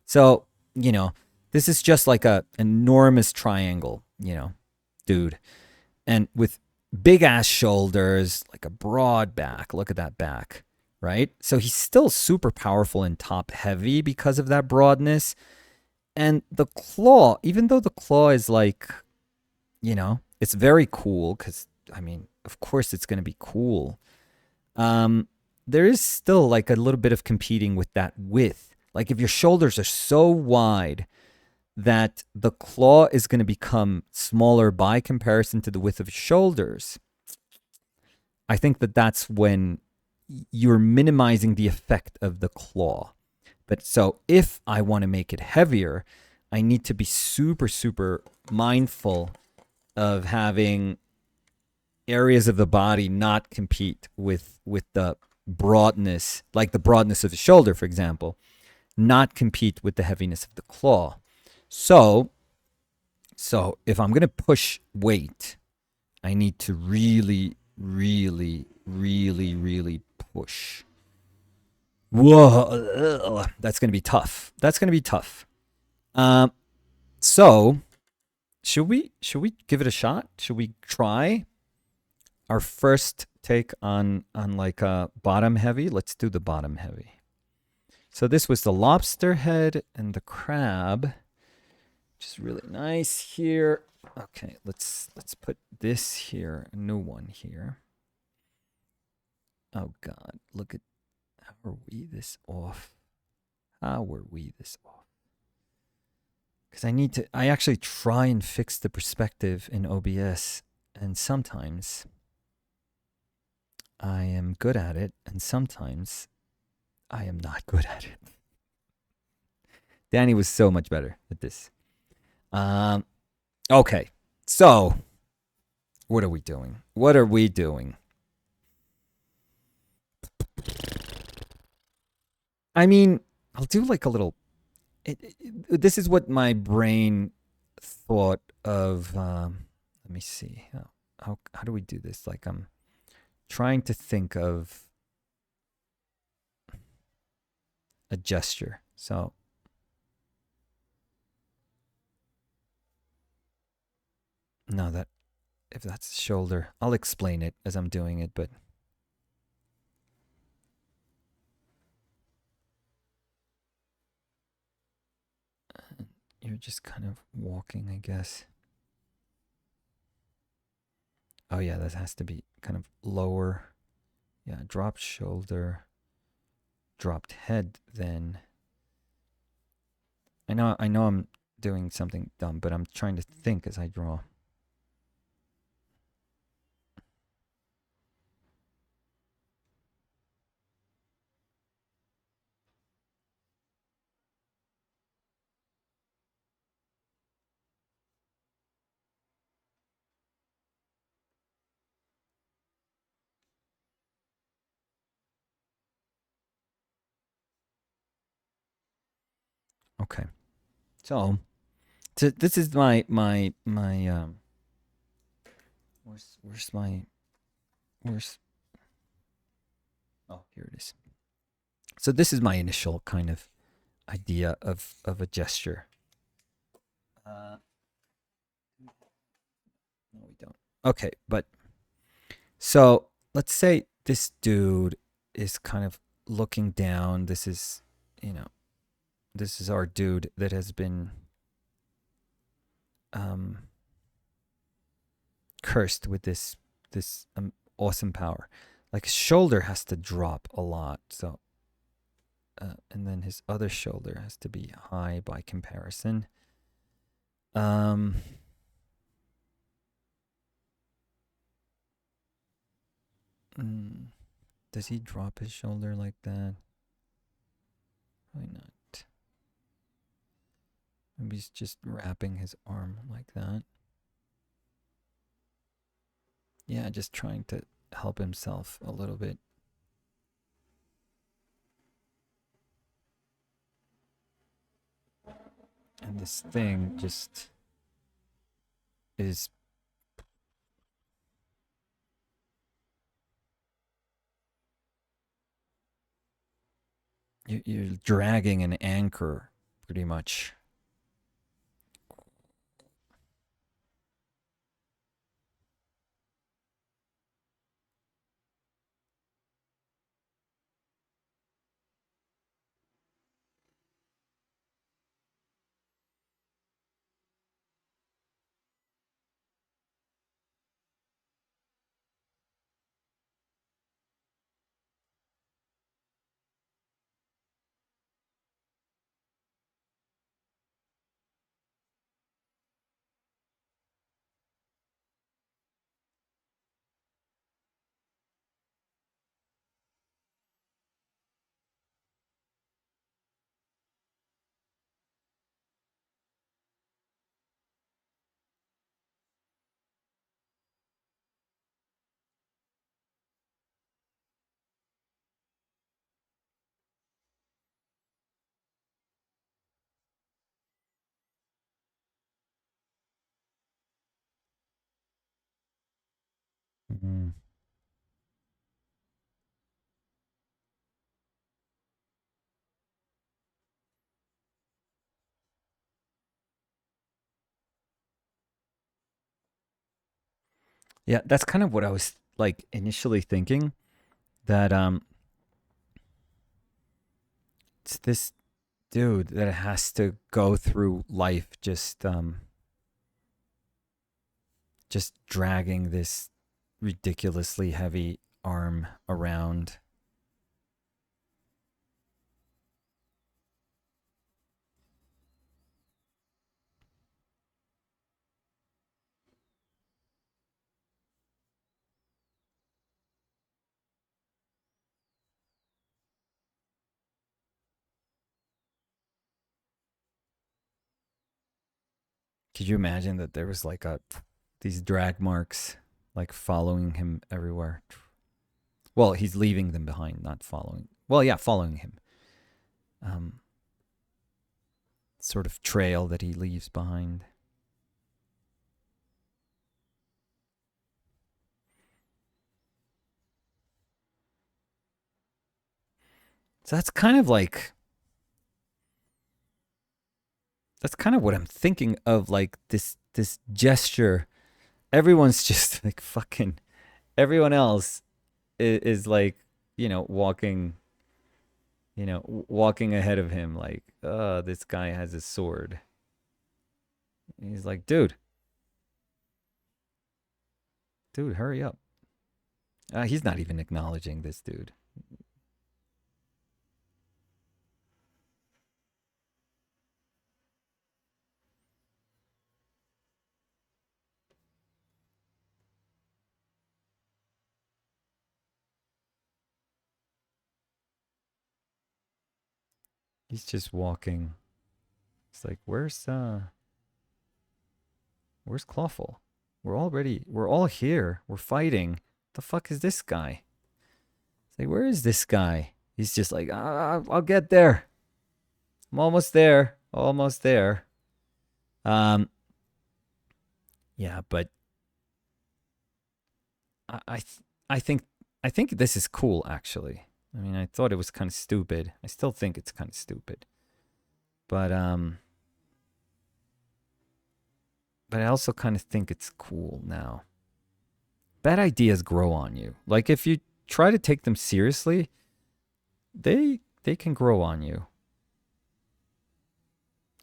So this is just like a enormous triangle, dude, and with big ass shoulders, like a broad back. Look at that back, right? So he's still super powerful and top heavy because of that broadness. And the claw, even though the claw is like, it's very cool because, I mean, of course it's going to be cool. There is still like a little bit of competing with that width. Like if your shoulders are so wide that the claw is going to become smaller by comparison to the width of your shoulders, I think that that's when you're minimizing the effect of the claw. But so if I want to make it heavier, I need to be super mindful of having areas of the body not compete with the broadness, like the broadness of the shoulder, for example, not compete with the heaviness of the claw. So if I'm going to push weight, I need to really push. Whoa, that's going to be tough. So should we give it a shot? Should we try our first take on like a bottom heavy? Let's do the bottom heavy. So this was the lobster head and the crab, which is really nice here. Okay, let's put this here, a new one here. Oh God, look at how are we this off? How were we this off? Because I actually try and fix the perspective in OBS, and sometimes I am good at it, and sometimes I am not good at it. Danny was so much better at this. Okay, so what are we doing? I mean, I'll do like a little. This is what my brain thought of. Let me see. How do we do this? Like I'm trying to think of a gesture. So no, that if that's shoulder, I'll explain it as I'm doing it, but you're just kind of walking, I guess. Oh yeah, that has to be kind of lower. Yeah, dropped shoulder, dropped head then. I know I'm doing something dumb, but I'm trying to think as I draw. Okay. So this is my Where's my where's oh, here it is. So this is my initial kind of idea of a gesture. No, we don't. Okay, but so let's say this dude is kind of looking down. This is, this is our dude that has been cursed with this awesome power. Like his shoulder has to drop a lot, so and then his other shoulder has to be high by comparison. Does he drop his shoulder like that? Probably not. Maybe he's just wrapping his arm like that. Yeah, just trying to help himself a little bit. And this thing just is you're dragging an anchor pretty much. Mm-hmm. Yeah, that's kind of what I was like initially thinking, that it's this dude that has to go through life just dragging this ridiculously heavy arm around. Could you imagine that there was like these drag marks like following him everywhere? Well, he's leaving them behind, not following. Well, yeah, following him. Sort of trail that he leaves behind. So that's kind of what I'm thinking of, like this gesture. Everyone's just like fucking everyone else is like, walking, walking ahead of him like, this guy has a sword. And he's like, dude, hurry up. He's not even acknowledging this dude. He's just walking. It's like, where's Clawful? We're all here. We're fighting. The fuck is this guy? It's like, where is this guy? He's just like, I'll get there. I'm almost there. Almost there. Yeah, but I think I think this is cool actually. I mean, I thought it was kind of stupid. I still think it's kind of stupid. But I also kind of think it's cool now. Bad ideas grow on you. Like if you try to take them seriously, they can grow on you.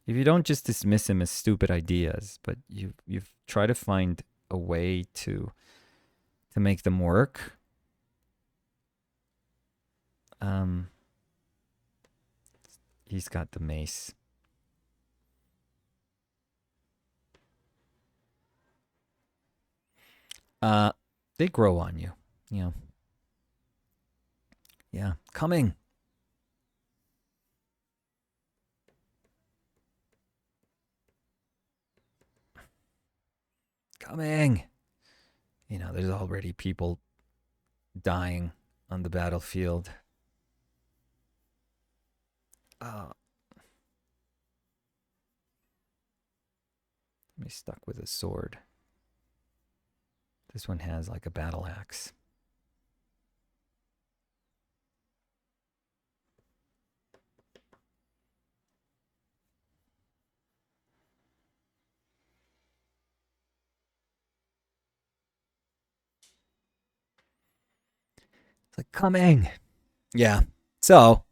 If you don't just dismiss them as stupid ideas, but you've tried to find a way to make them work. He's got the mace. They grow on you. Yeah. Yeah. Coming. Coming. You know, there's already people dying on the battlefield. Me stuck with a sword. This one has like a battle axe. It's like coming. Yeah. So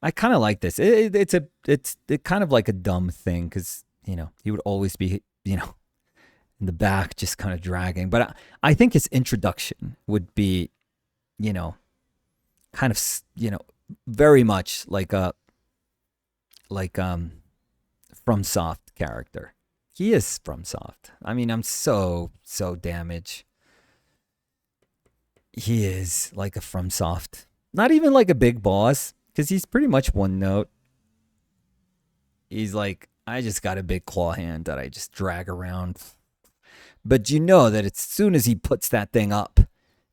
I kind of like this. It's kind of like a dumb thing because you know he would always be in the back just kind of dragging. But I think his introduction would be kind of very much like a like from soft character. He is from soft. I mean, I'm so damaged. He is like a from soft. Not even like a big boss because he's pretty much one note. He's like, I just got a big claw hand that I just drag around. But you know that as soon as he puts that thing up,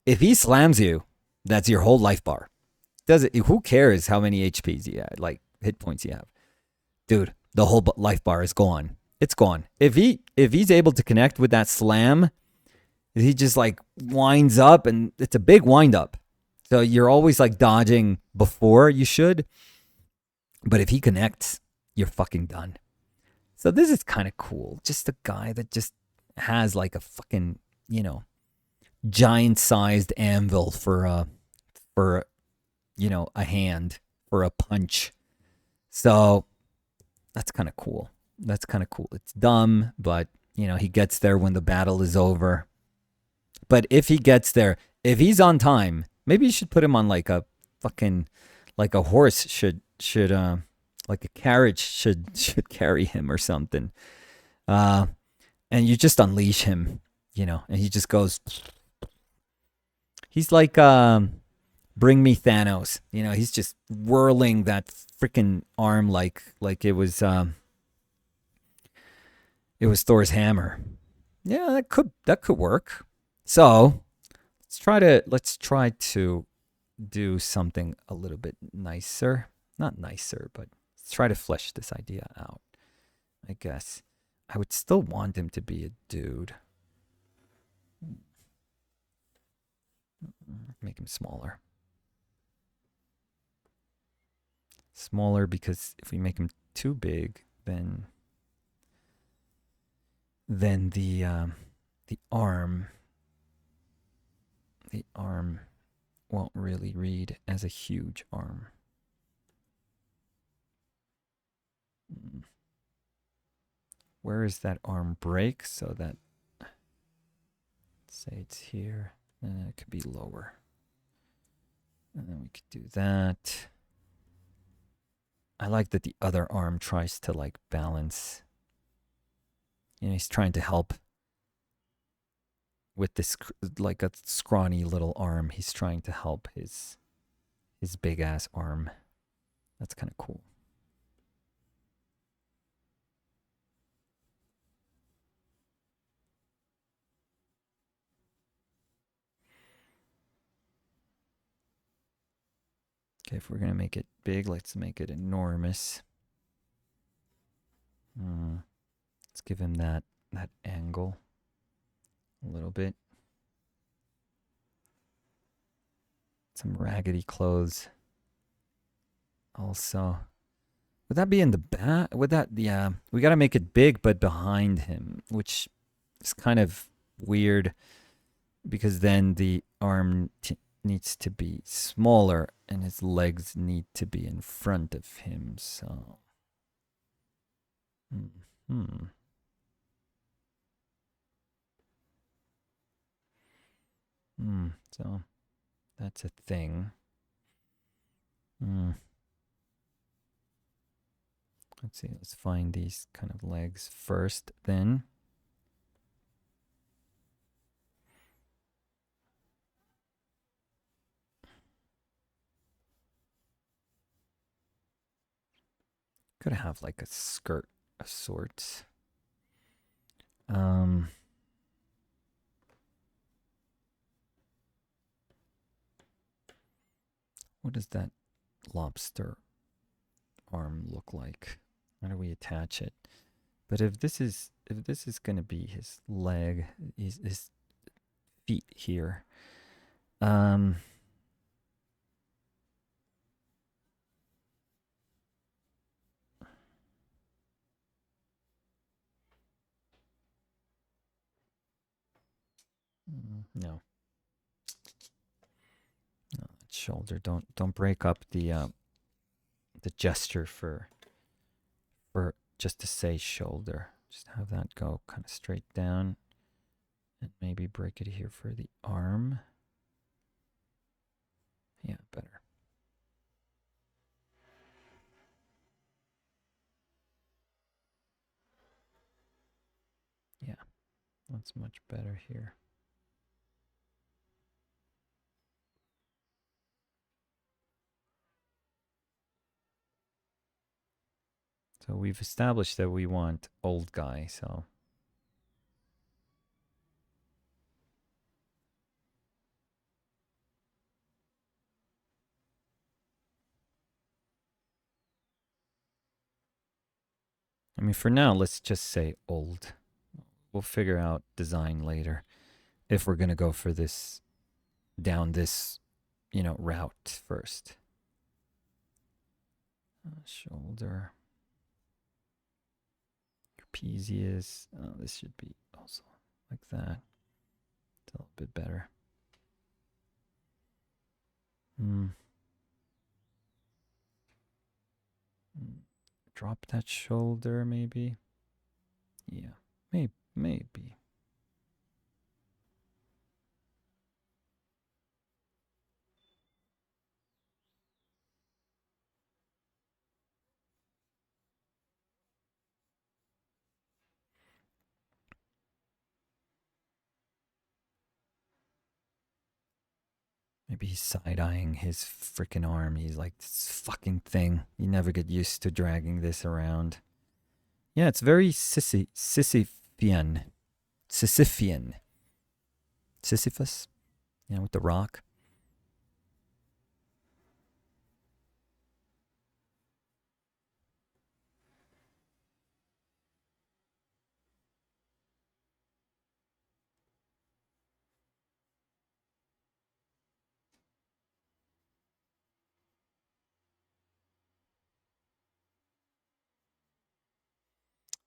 if he slams you, that's your whole life bar. Does it? Who cares how many HPs you have, like hit points you have, dude? The whole life bar is gone. It's gone. If he's able to connect with that slam, he just like winds up, and it's a big wind up. So you're always like dodging before you should. But if he connects, you're fucking done. So this is kind of cool. Just a guy that just has like a fucking, giant sized anvil for a hand, for a punch. So that's kind of cool. That's kind of cool. It's dumb, but he gets there when the battle is over. But if he gets there, if he's on time, maybe you should put him on like a fucking, like a horse should like a carriage should carry him or something. And you just unleash him, and he just goes. He's like bring me Thanos. He's just whirling that freaking arm like it was Thor's hammer. Yeah, that could work. So let's try to do something a little bit nicer. Not nicer, but let's try to flesh this idea out. I guess I would still want him to be a dude. Make him smaller. Smaller because if we make him too big, then the arm won't really read as a huge arm. Where is that arm break? So that, say it's here, and it could be lower. And then we could do that. I like that the other arm tries to like balance. He's trying to help with this like a scrawny little arm. He's trying to help his big ass arm. That's kind of cool. Okay, if we're going to make it big, let's make it enormous. Let's give him that angle a little bit. some raggedy clothes. Also, would that be in the back? Would that? Yeah, we got to make it big, but behind him, which is kind of weird because then the arm needs to be smaller and his legs need to be in front of him. So, hmm. So that's a thing. Let's see. Let's find these kind of legs first, then. Could have like a skirt of sorts. What does that lobster arm look like? How do we attach it? But if this is gonna be his leg, his feet here. No. No, shoulder. Don't break up the gesture for just to say shoulder. Just have that go kind of straight down, and maybe break it here for the arm. Yeah, better. Yeah, that's much better here. So we've established that we want old guy, so. I mean, for now, let's just say old. We'll figure out design later if we're going to go for this, down this, route first. Shoulder. Trapezius. Oh, this should be also like that. It's a little bit better. Drop that shoulder, maybe. Yeah, maybe. Maybe he's side-eyeing his freaking arm. He's like, this fucking thing. You never get used to dragging this around. Yeah, it's very Sisyphean. Sisyphus? Yeah, with the rock.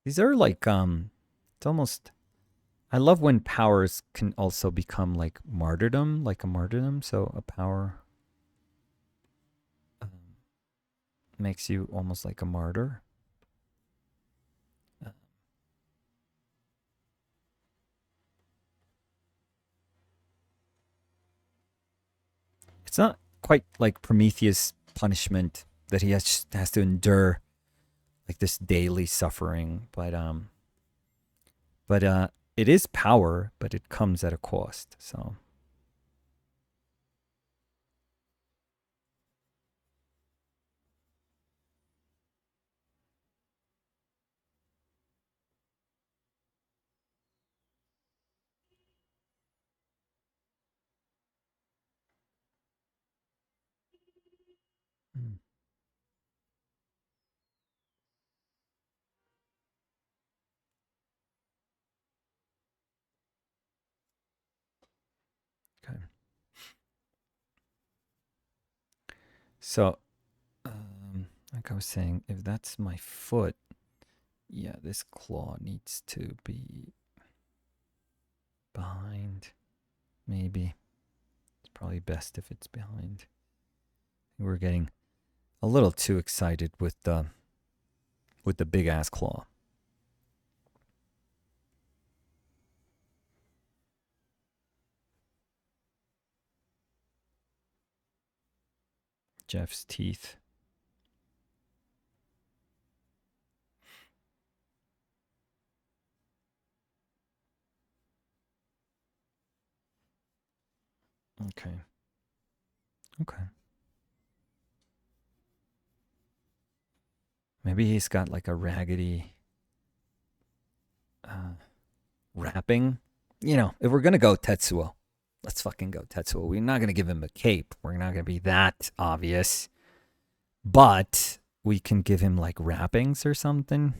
These are like, it's almost, I love when powers can also become like martyrdom, like a martyrdom. So a power makes you almost like a martyr. It's not quite like Prometheus' punishment that he has to endure like this daily suffering, but it is power, but it comes at a cost. So So, like I was saying, if that's my foot, yeah, this claw needs to be behind. Maybe. It's probably best if it's behind. We're getting a little too excited with the big ass claw. Jeff's teeth. Okay. Okay. Maybe he's got like a raggedy wrapping. You know, if we're gonna go Tetsuo, let's fucking go Tetsuo. We're not gonna give him a cape. We're not gonna be that obvious. But we can give him like wrappings or something.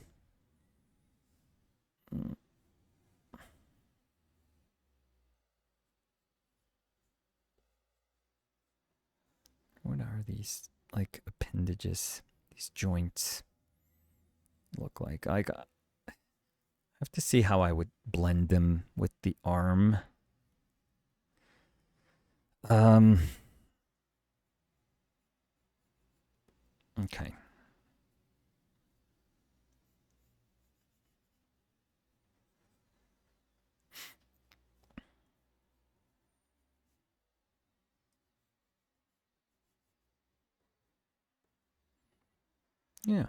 What are these like appendages? These joints look like. I have to see how I would blend them with the arm. Okay. Yeah.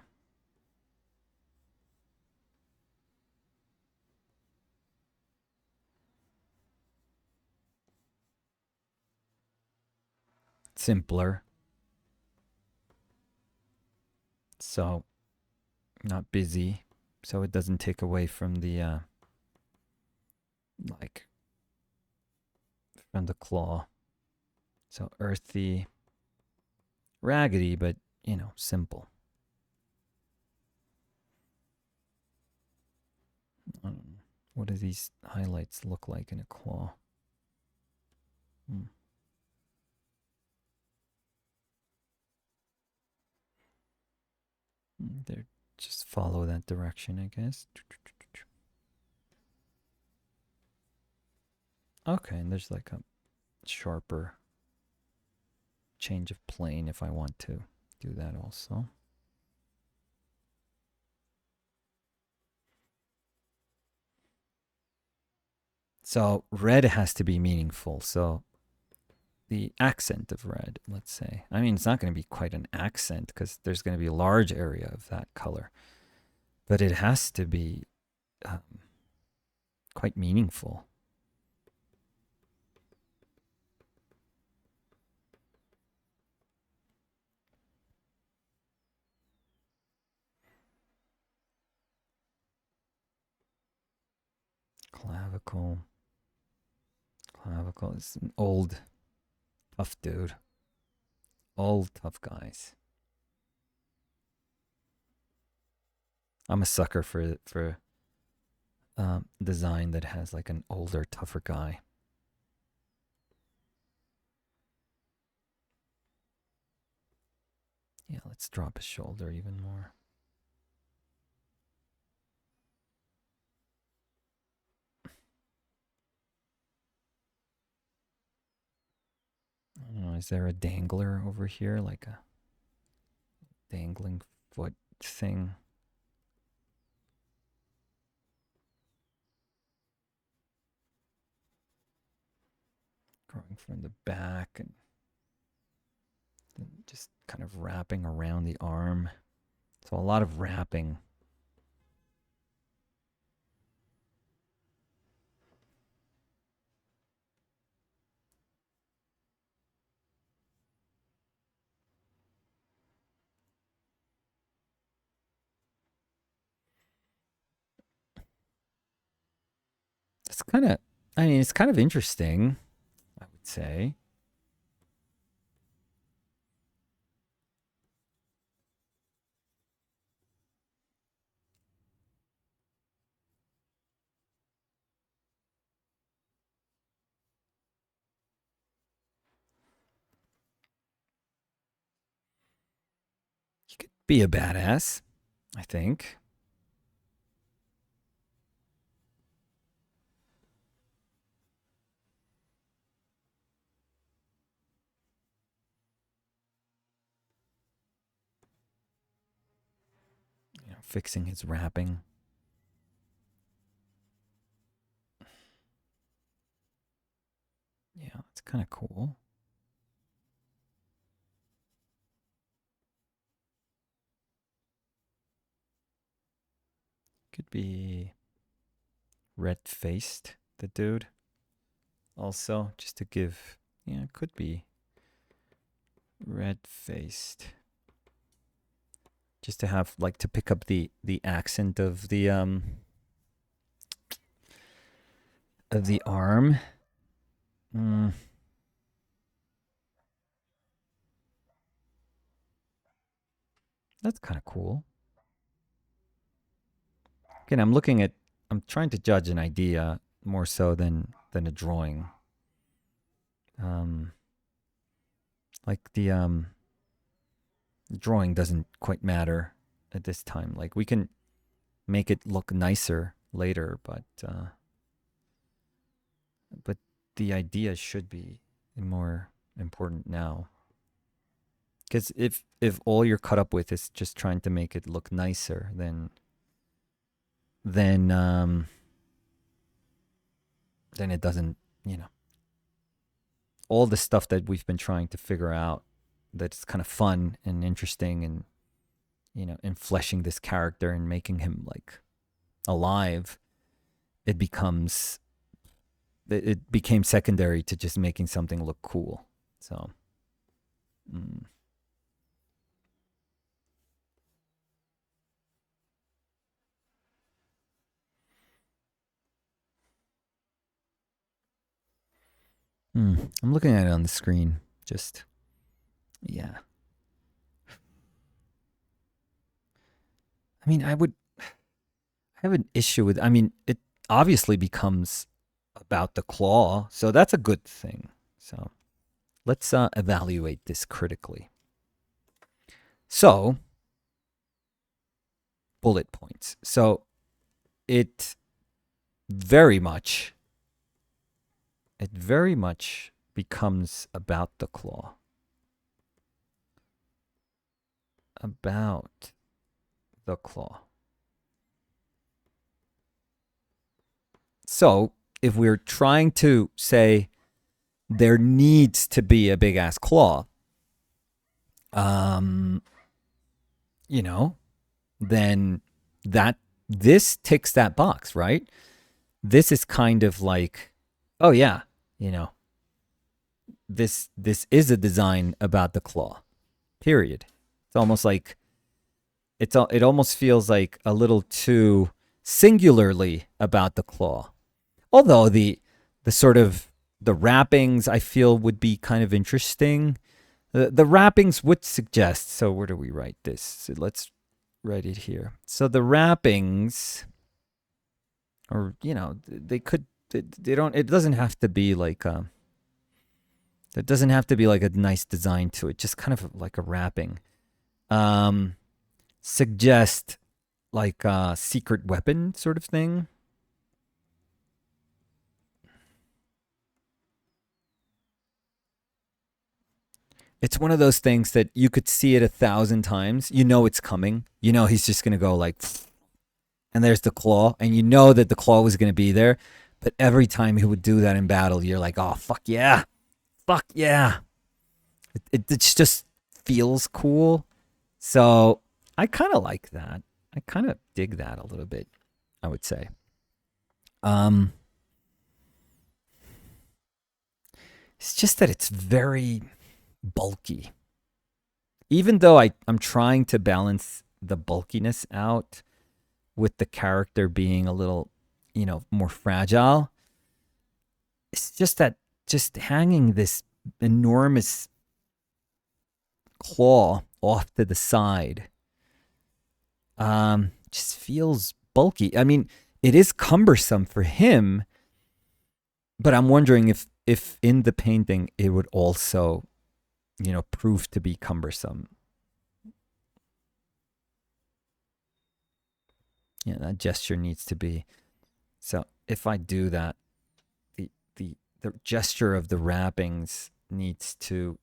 Simpler. So not busy. So it doesn't take away from the like from the claw. So earthy, raggedy, but you know, simple. What do these highlights look like in a claw? They're just follow that direction, I guess. Okay, and there's like a sharper change of plane if I want to do that also. So red has to be meaningful. So the accent of red, let's say. I mean, it's not going to be quite an accent because there's going to be a large area of that color, but it has to be quite meaningful. Clavicle. Clavicle is an old, tough dude. Old, tough guys. I'm a sucker for design that has like an older, tougher guy. Yeah, let's drop his shoulder even more. I don't know, is there a dangler over here? Like a dangling foot thing? Growing from the back and just kind of wrapping around the arm. So a lot of wrapping. It's kind of, I mean, it's kind of interesting, I would say. be a badass, I think. You know, fixing his wrapping. Yeah, it's kind of cool. Could be red-faced, the dude. Also, just to give, yeah, it could be red-faced. Just to have, like, to pick up the accent of the arm. That's kind of cool. Again, I'm trying to judge an idea more so than a drawing. Like the drawing doesn't quite matter at this time. Like, we can make it look nicer later, but the idea should be more important now. Because if all you're cut up with is just trying to make it look nicer, then it doesn't, all the stuff that we've been trying to figure out that's kind of fun and interesting and, in fleshing this character and making him, like, alive, it became secondary to just making something look cool. So, I'm looking at it on the screen. Just, yeah. I mean, I have an issue with, it obviously becomes about the claw, so that's a good thing. So let's evaluate this critically. So, bullet points. So it very much becomes about the claw. About the claw. So if we're trying to say there needs to be a big ass claw, then this ticks that box, right? This is kind of like, oh yeah, this is a design about the claw. Period. It's almost like it almost feels like a little too singularly about the claw. Although the sort of the wrappings I feel would be kind of interesting. The wrappings would suggest, so where do we write this? So let's write it here. So the wrappings, or, they could, they don't, it doesn't have to be like a nice design to it, just kind of like a wrapping. Suggest like a secret weapon sort of thing. It's one of those things that you could see it 1,000 times. It's coming. He's just going to go like, and there's the claw, and that the claw was going to be there. But every time he would do that in battle, you're like, oh, fuck yeah. Fuck yeah. It just feels cool. So I kind of like that. I kind of dig that a little bit, I would say. It's just that it's very bulky. Even though I'm trying to balance the bulkiness out with the character being a little, more fragile, it's just that just hanging this enormous claw off to the side just feels bulky. I mean, it is cumbersome for him, but I'm wondering if in the painting it would also, prove to be cumbersome. Yeah, that gesture needs to be. So if I do that, the gesture of the wrappings needs to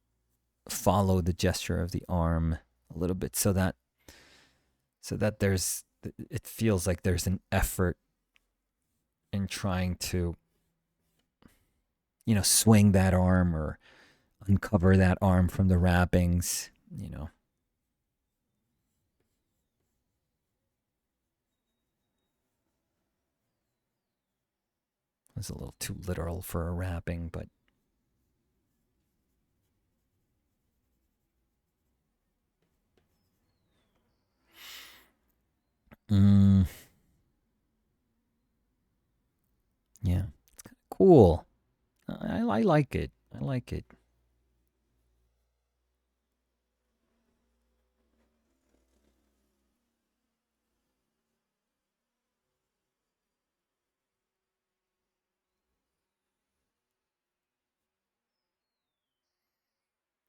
follow the gesture of the arm a little bit, so that there's, it feels like there's an effort in trying to, swing that arm or uncover that arm from the wrappings, It's a little too literal for a wrapping, but mm, yeah, cool. I like it. I like it.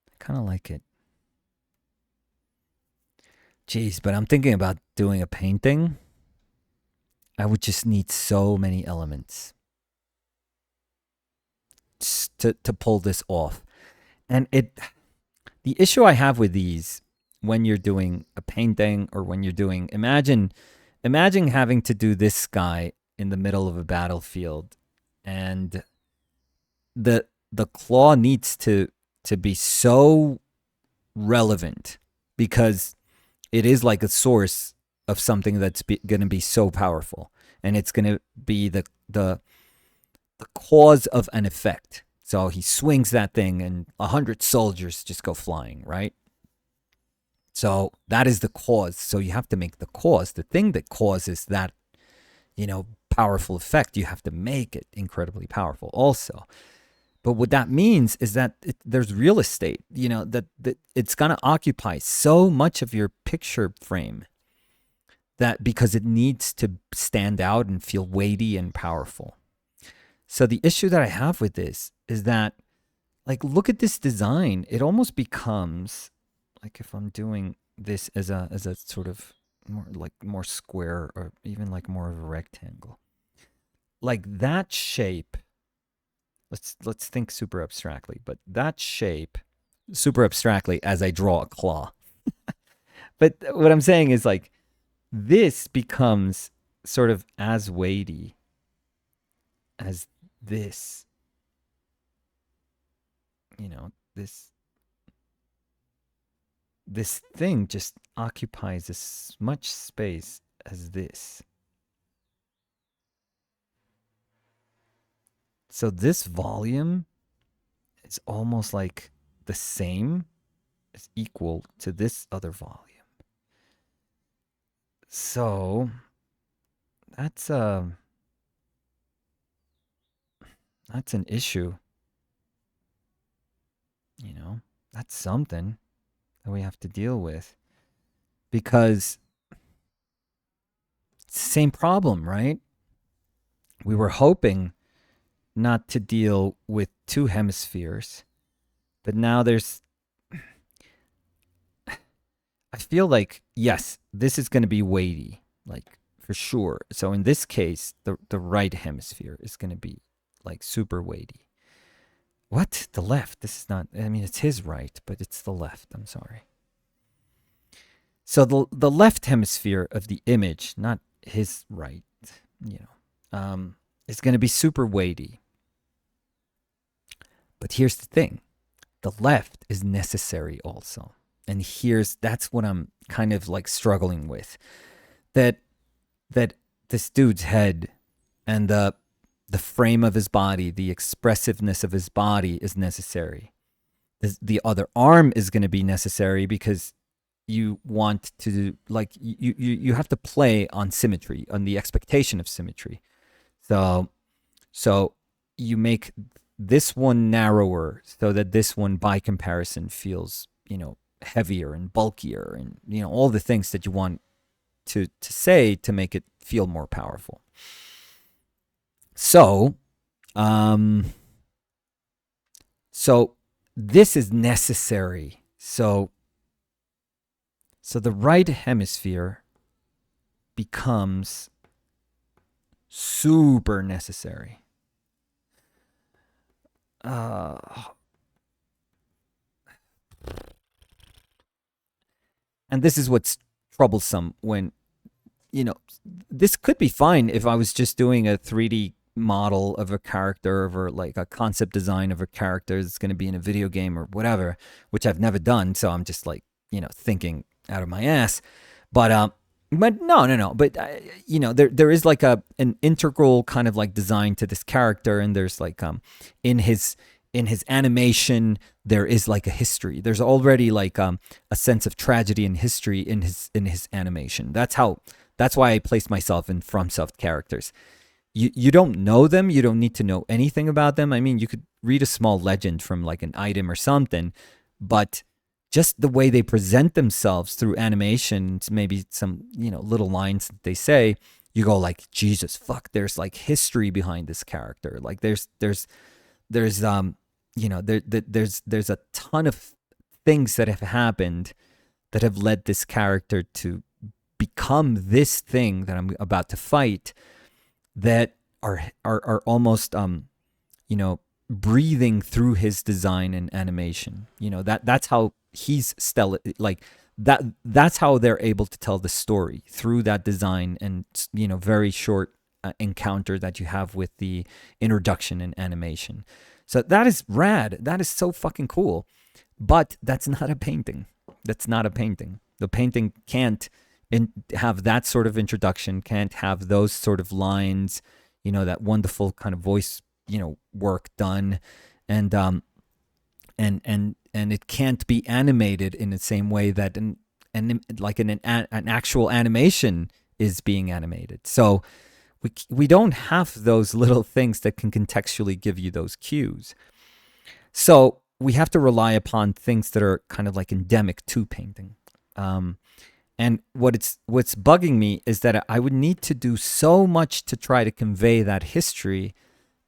I kind of like it. Jeez, but I'm thinking about doing a painting. I would just need so many elements to pull this off. And the issue I have with these, when you're doing a painting or when you're doing, imagine having to do this guy in the middle of a battlefield, and the claw needs to be so relevant, because it is like a source of something that's going to be so powerful, and it's going to be the cause of an effect. So he swings that thing and 100 soldiers just go flying, right? So that is the cause. So you have to make the cause, the thing that causes that, powerful effect. You have to make it incredibly powerful also. But what that means is that there's real estate, that it's going to occupy so much of your picture frame, that because it needs to stand out and feel weighty and powerful. So the issue that I have with this is that, like, look at this design. It almost becomes like, if I'm doing this as a sort of more square, or even like more of a rectangle, like that shape. Let's think super abstractly, but that shape, super abstractly, as I draw a claw. But what I'm saying is, like, this becomes sort of as weighty as this. This thing just occupies as much space as this. So this volume is almost like the same, is equal to this other volume. So that's an issue. That's something that we have to deal with, because it's the same problem, right? We were hoping not to deal with two hemispheres, but now there's, I feel like, yes, this is going to be weighty, like, for sure. So in this case, the right hemisphere is going to be like super weighty. What? The left? This is not, I mean, it's his right, but it's the left. I'm sorry. So the left hemisphere of the image, not his right, is going to be super weighty. But here's the thing. The left is necessary also. And that's what I'm kind of like struggling with. That this dude's head and the frame of his body, the expressiveness of his body is necessary. The other arm is going to be necessary, because you want to, like, you have to play on symmetry, on the expectation of symmetry. So you make this one narrower, so that this one, by comparison, feels, heavier and bulkier, and, all the things that you want to say to make it feel more powerful. So this is necessary. So the right hemisphere becomes super necessary. Uh, and this is what's troublesome when, you know, this could be fine if I was just doing a 3D model of a character or like a concept design of a character that's going to be in a video game or whatever, which I've never done. So I'm just like, thinking out of my ass. But no. But there is like an integral kind of like design to this character, and there's like in his animation there is like a history. There's already like a sense of tragedy and history in his animation. That's why I place myself in FromSoft characters. You don't know them. You don't need to know anything about them. I mean, you could read a small legend from like an item or something, but just the way they present themselves through animations, maybe some, little lines that they say, you go like, Jesus, fuck, there's like history behind this character. Like there's there's a ton of things that have happened that have led this character to become this thing that I'm about to fight, that are almost breathing through his design and animation. That's how he's stellar. Like that's how they're able to tell the story, through that design and very short encounter that you have with the introduction and animation. So that is rad. That is so fucking cool. But that's not a painting. That's not a painting. The painting can't have that sort of introduction, can't have those sort of lines, that wonderful kind of voice, work done, and it can't be animated in the same way that an actual animation is being animated. So we don't have those little things that can contextually give you those cues. So we have to rely upon things that are kind of like endemic to painting. And what's bugging me is that I would need to do so much to try to convey that history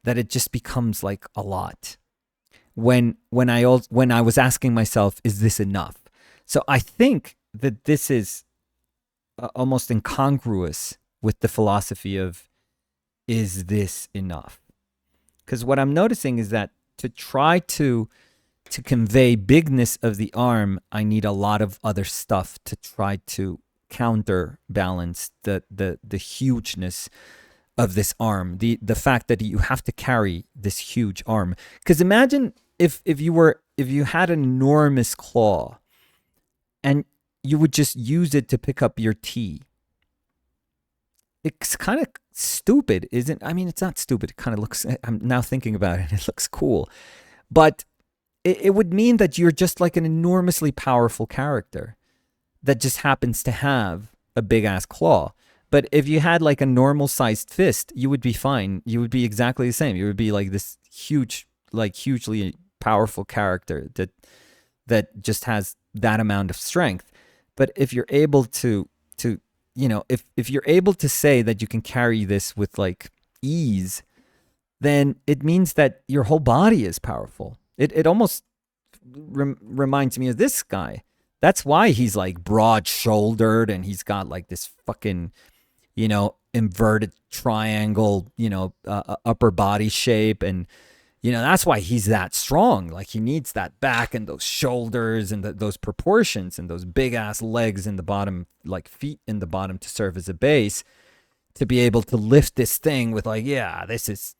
that it just becomes like a lot. When I was asking myself, is this enough? So I think that this is almost incongruous with the philosophy of, is this enough? Because what I'm noticing is that to try to convey bigness of the arm, I need a lot of other stuff to try to counterbalance the hugeness of this arm, the fact that you have to carry this huge arm. Because imagine if you had an enormous claw and you would just use it to pick up your tea. It's kind of stupid, isn't? I mean, it's not stupid. It kind of looks. I'm now thinking about it. It looks cool, but it would mean that you're just like an enormously powerful character that just happens to have a big ass claw. But if you had like a normal sized fist, you would be fine. You would be exactly the same. You would be like this huge, like hugely powerful character that just has that amount of strength. But if you're able to if you're able to say that you can carry this with like ease, then it means that your whole body is powerful. It almost reminds me of this guy. That's why he's like broad shouldered and he's got like this fucking, inverted triangle, upper body shape. And, that's why he's that strong. Like he needs that back and those shoulders and those proportions and those big ass legs in the bottom, like feet in the bottom to serve as a base, to be able to lift this thing with like, yeah, this is,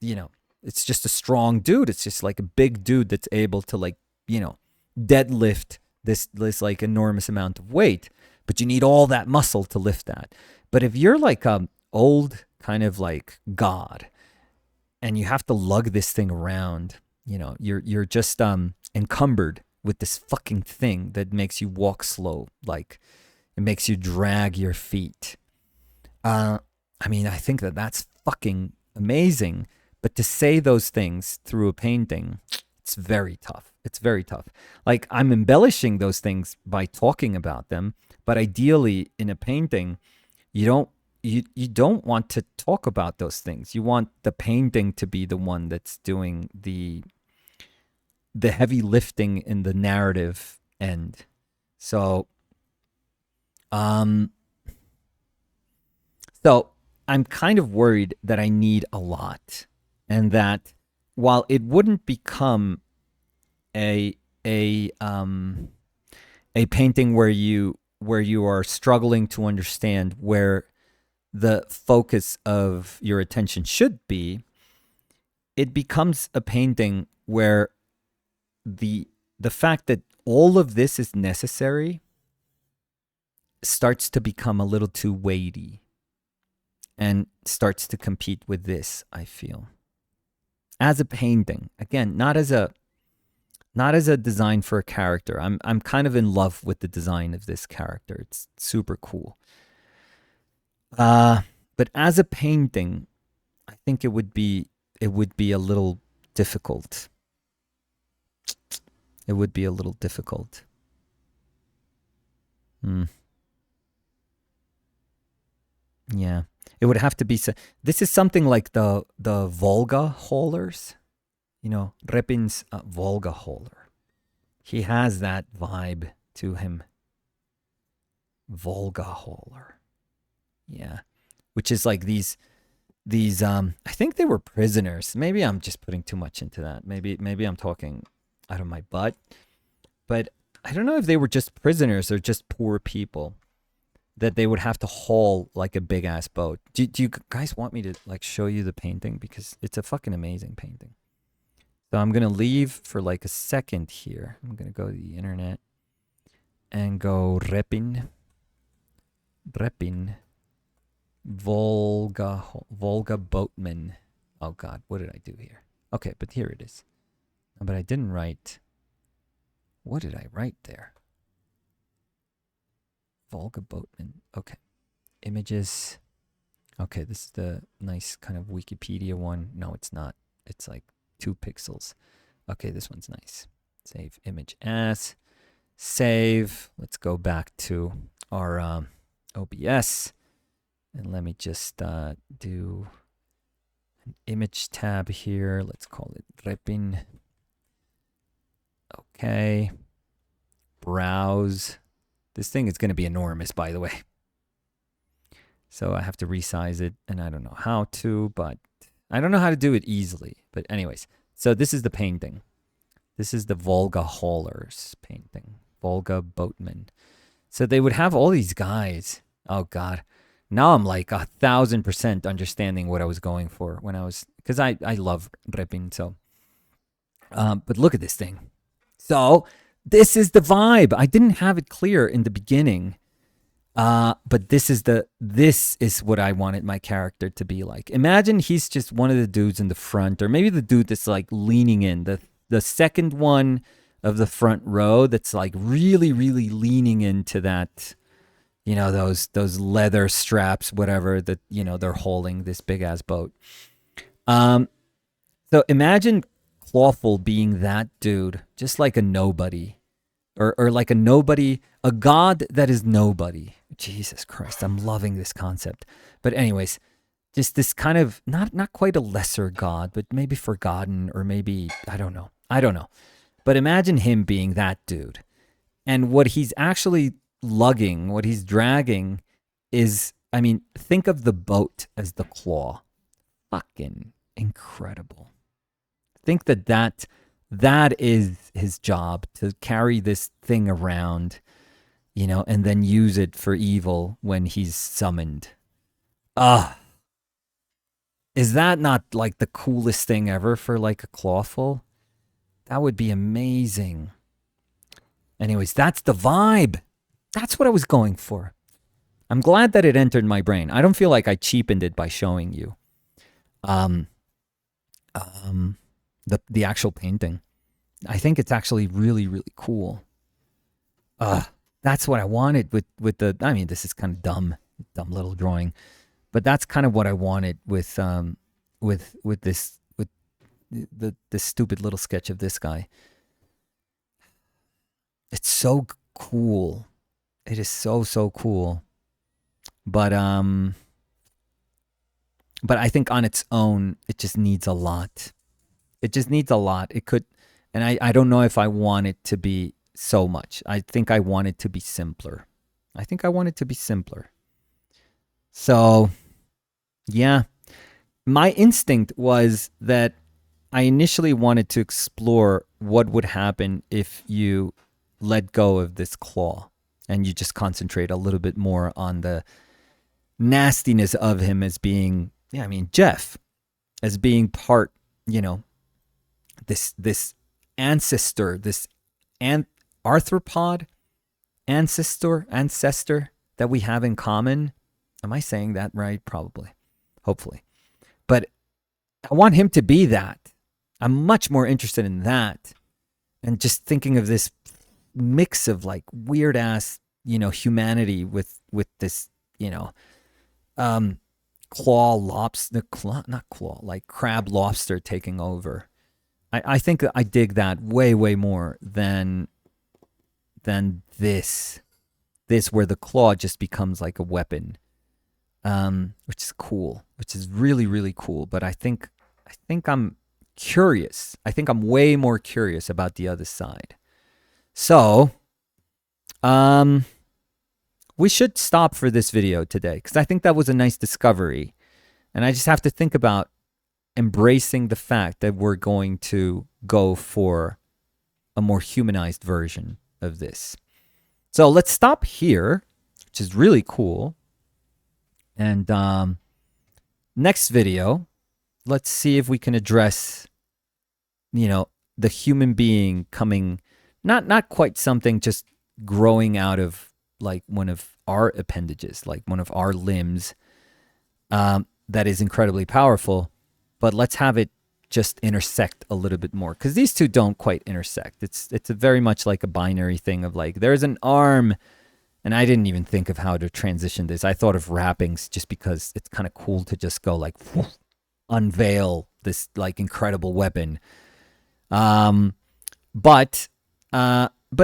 it's just a strong dude. It's just like a big dude that's able to like, deadlift this like enormous amount of weight, but you need all that muscle to lift that. But if you're like old kind of like god and you have to lug this thing around, you're just encumbered with this fucking thing that makes you walk slow, like it makes you drag your feet. I mean, I think that's fucking amazing. But to say those things through a painting, it's very tough. It's very tough. Like I'm embellishing those things by talking about them, but ideally in a painting, you don't want to talk about those things. You want the painting to be the one that's doing the heavy lifting in the narrative end. So, So I'm kind of worried that I need a lot, and that while it wouldn't become a a um a painting where you are struggling to understand where the focus of your attention should be, it becomes a painting where the the fact that all of this is necessary starts to become a little too weighty and starts to compete with this, I feel. As a painting, again, not as a design for a character. I'm kind of in love with the design of this character. It's super cool. But as a painting, I think it would be a little difficult. It would be a little difficult. Yeah. It would have to be. This is something like the Volga haulers. You know, Repin's Volga hauler. He has that vibe to him. Volga hauler. Yeah. Which is like these I think they were prisoners. Maybe I'm just putting too much into that. Maybe I'm talking out of my butt. But I don't know if they were just prisoners or just poor people that they would have to haul like a big ass boat. Do you guys want me to like show you the painting? Because it's a fucking amazing painting. So I'm going to leave for like a second here. I'm going to go to the internet and go Repin. Volga boatman. Oh God, what did I do here? Okay, but here it is. But I didn't write. What did I write there? Volga boatman. Okay. Images. Okay, this is the nice kind of Wikipedia one. No, it's not. It's like 2 pixels. Okay, this one's nice. Save image as. Save. Let's go back to our OBS. And let me just do an image tab here. Let's call it Repin. Okay. Browse. This thing is going to be enormous, by the way. So I have to resize it, and I don't know how to, but I don't know how to do it easily. But anyways, so this is the painting. This is the Volga haulers painting. Volga boatman. So they would have all these guys. Oh, God. Now I'm like 1,000% understanding what I was going for when I was, because I love Repin. So, but look at this thing. So this is the vibe. I didn't have it clear in the beginning, but this is what I wanted my character to be like. Imagine he's just one of the dudes in the front, or maybe the dude that's like leaning in, the second one of the front row that's like really, really leaning into that. You know, those leather straps, whatever, that, you know, they're hauling this big ass boat. So imagine Clawful being that dude, just like a nobody, or like a nobody, a god that is nobody. Jesus Christ, I'm loving this concept. But anyways, just this kind of not quite a lesser god, but maybe forgotten, or maybe I don't know. But imagine him being that dude, and what he's actually lugging, what he's dragging is, I mean, think of the boat as the claw. Fucking incredible. Think that is his job, to carry this thing around, you know, and then use it for evil when he's summoned. Is that not like the coolest thing ever for like a Clawful? That would be amazing. Anyways, that's the vibe. That's what I was going for. I'm glad that it entered my brain. I don't feel like I cheapened it by showing you the actual painting. I think it's actually really, really cool. That's what I wanted with the, I mean, this is kind of dumb little drawing, but that's kind of what I wanted with this stupid little sketch of this guy. It's so cool. It is so cool. But I think on its own, it just needs a lot. It just needs a lot. It could, and I don't know if I want it to be so much. I think I want it to be simpler. So Yeah. My instinct was that I initially wanted to explore what would happen if you let go of this claw and you just concentrate a little bit more on the nastiness of him as being, yeah, I mean, Jeff, as being part, you know, this ancestor, this arthropod ancestor that we have in common. Am I saying that right? Probably. Hopefully. But I want him to be that. I'm much more interested in that. And just thinking of this mix of like weird ass, humanity with this, um claw lobster, not claw, like crab lobster taking over. I think I dig that way more than this where the claw just becomes like a weapon, which is cool, which is really cool. But I think I'm curious. I think I'm way more curious about the other side. So, we should stop for this video today because I think that was a nice discovery, and I just have to think about embracing the fact that we're going to go for a more humanized version of this. So let's stop here, which is really cool. And next video, let's see if we can address, the human being coming, not quite something just growing out of like one of our appendages, like one of our limbs, that is incredibly powerful, but let's have it just intersect a little bit more, because these two don't quite intersect. It's a very much like a binary thing of like there's an arm, and I didn't even think of how to transition this. I thought of wrappings just because it's kind of cool to just go like whoosh, unveil this like incredible weapon. But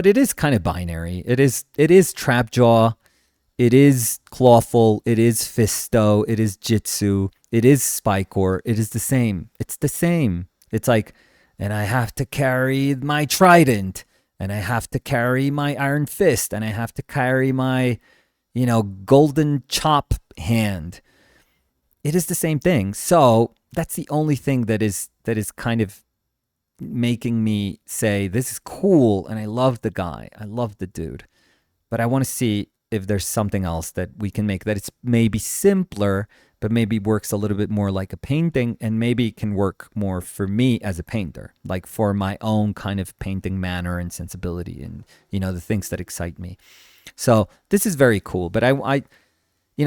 it is kind of binary. It is Trapjaw, it is Clawful, it is Fisto, it is Jitsu, it is Spikor. It is the same. It's the same. It's like, and I have to carry my trident, and I have to carry my iron fist, and I have to carry my, golden chop hand. It is the same thing. So that's the only thing that is kind of making me say this is cool, and I love the guy. I love the dude. But I want to see if there's something else that we can make that it's maybe simpler, but maybe works a little bit more like a painting, and maybe can work more for me as a painter, like for my own kind of painting manner and sensibility and, the things that excite me. So this is very cool, but I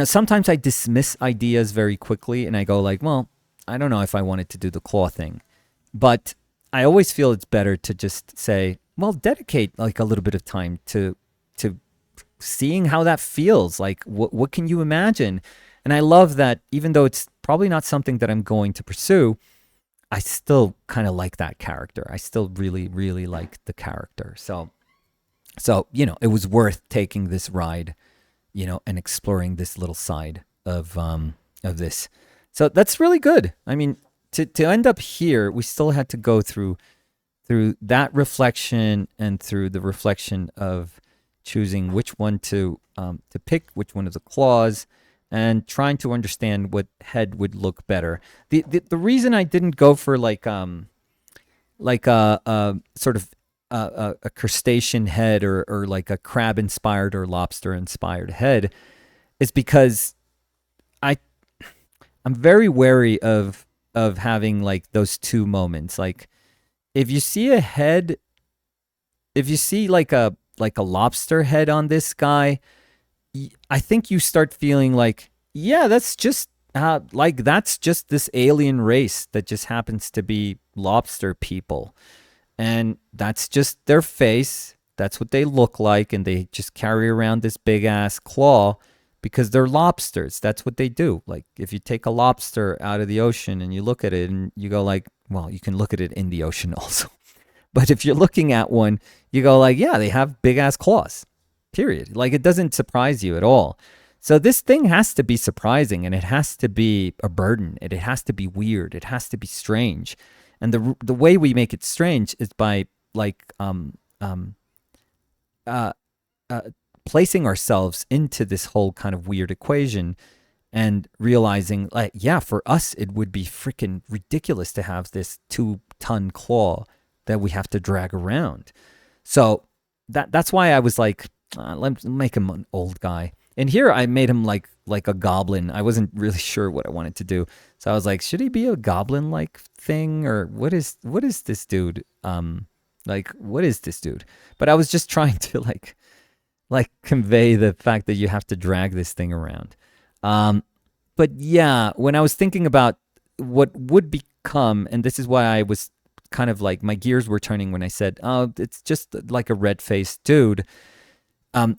sometimes I dismiss ideas very quickly and I go like, well, I don't know if I wanted to do the claw thing, but I always feel it's better to just say, well, dedicate like a little bit of time to seeing how that feels. Like, what can you imagine? And I love that even though it's probably not something that I'm going to pursue, I still kind of like that character. I still really, really like the character. So, it was worth taking this ride, and exploring this little side of this. So that's really good. I mean, to end up here, we still had to go through that reflection and through the reflection of choosing which one to pick, which one of the claws, and trying to understand what head would look better. The reason I didn't go for like a sort of a crustacean head or like a crab inspired or lobster inspired head is because I'm very wary of having like those two moments. Like if you see a head, if you see like a lobster head on this guy, I think you start feeling like, yeah, that's just that's just this alien race that just happens to be lobster people, and that's just their face. That's what they look like, and they just carry around this big ass claw because they're lobsters. That's what they do. Like if you take a lobster out of the ocean and you look at it and you go like, well, you can look at it in the ocean also. But if you're looking at one, you go like, yeah, they have big ass claws, period. Like it doesn't surprise you at all. So this thing has to be surprising, and it has to be a burden. It has to be weird. It has to be strange. And the way we make it strange is by like placing ourselves into this whole kind of weird equation and realizing, like, yeah, for us, it would be freaking ridiculous to have this 2-ton claw that we have to drag around. So that's why I was like, let's make him an old guy. And here I made him like a goblin. I wasn't really sure what I wanted to do, so I was like, should he be a goblin like thing, or what is this dude? Like, what is this dude? But I was just trying to like convey the fact that you have to drag this thing around. But yeah, when I was thinking about what would become, and this is why I was kind of like, my gears were turning when I said, oh, it's just like a red-faced dude,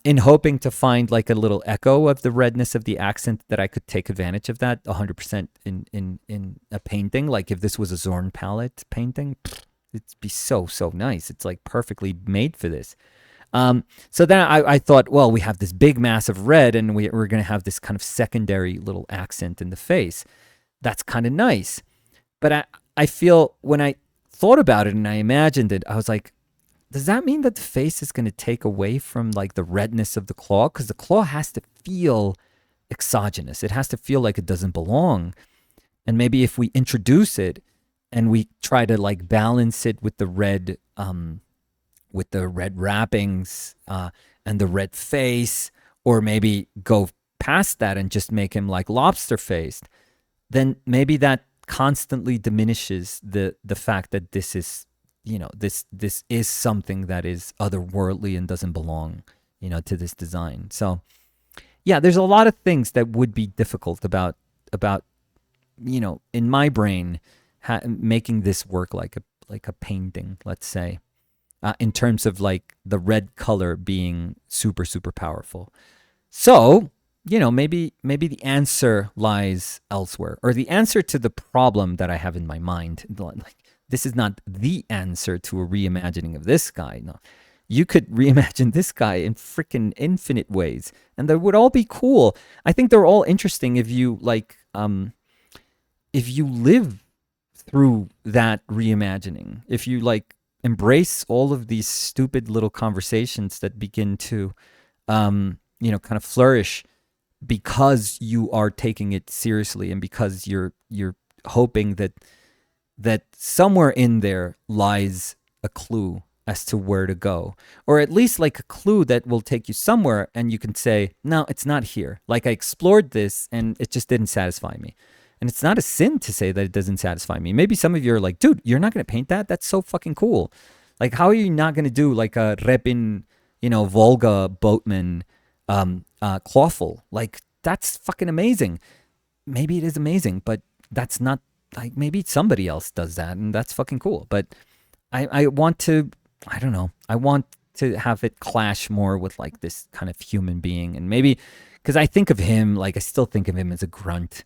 in hoping to find like a little echo of the redness of the accent, that I could take advantage of that 100% in a painting. Like if this was a Zorn palette painting, it'd be so nice. It's like perfectly made for this. So then I thought, well, we have this big mass of red, and we're going to have this kind of secondary little accent in the face. That's kind of nice. But I feel when I thought about it and I imagined it, I was like, does that mean that the face is going to take away from like the redness of the claw? Because the claw has to feel exogenous. It has to feel like it doesn't belong. And maybe if we introduce it and we try to like balance it with the red wrappings and the red face, or maybe go past that and just make him like lobster faced, then maybe that constantly diminishes the fact that this is, this is something that is otherworldly and doesn't belong, to this design. So yeah, there's a lot of things that would be difficult about in my brain, making this work like a painting, let's say. In terms of like the red color being super powerful. So, maybe the answer lies elsewhere, or the answer to the problem that I have in my mind. Like, this is not the answer to a reimagining of this guy. No, you could reimagine this guy in freaking infinite ways, and they would all be cool. I think they're all interesting if you if you live through that reimagining, if you embrace all of these stupid little conversations that begin to, kind of flourish because you are taking it seriously, and because you're hoping that somewhere in there lies a clue as to where to go, or at least like a clue that will take you somewhere, and you can say, no, it's not here. Like, I explored this and it just didn't satisfy me. And it's not a sin to say that it doesn't satisfy me. Maybe some of you are like, dude, you're not going to paint that? That's so fucking cool. Like, how are you not going to do like a Repin, Volga boatman, Clawful? Like, that's fucking amazing. Maybe it is amazing, but that's not, like, maybe somebody else does that, and that's fucking cool. But I want to, I don't know, I want to have it clash more with like this kind of human being. And maybe, because I think of him, like, I still think of him as a grunt.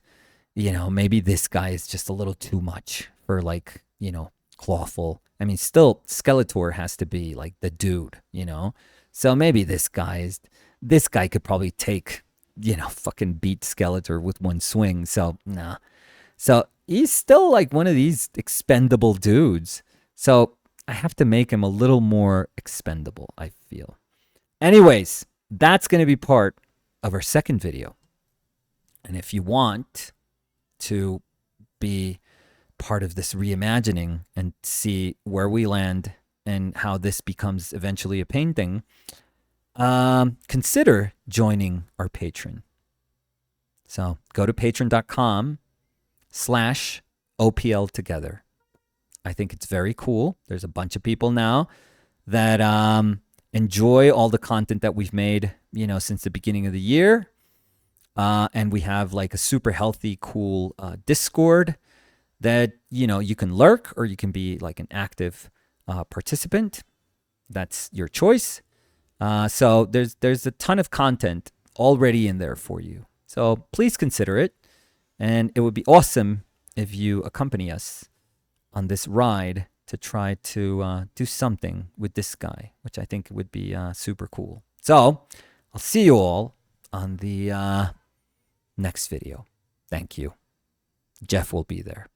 Maybe this guy is just a little too much for like, Clawful. I mean, still, Skeletor has to be like the dude, So maybe this guy could probably take, fucking beat Skeletor with one swing. So, nah. So he's still like one of these expendable dudes. So I have to make him a little more expendable, I feel. Anyways, that's going to be part of our second video. And if you want to be part of this reimagining and see where we land and how this becomes eventually a painting, consider joining our Patreon. So go to patreon.com/OPL together. I think it's very cool. There's a bunch of people now that enjoy all the content that we've made, since the beginning of the year. And we have like a super healthy, cool Discord that, you can lurk, or you can be like an active participant. That's your choice. So there's a ton of content already in there for you. So please consider it. And it would be awesome if you accompany us on this ride to try to do something with this guy, which I think would be super cool. So I'll see you all on the next video. Thank you. Jeff will be there.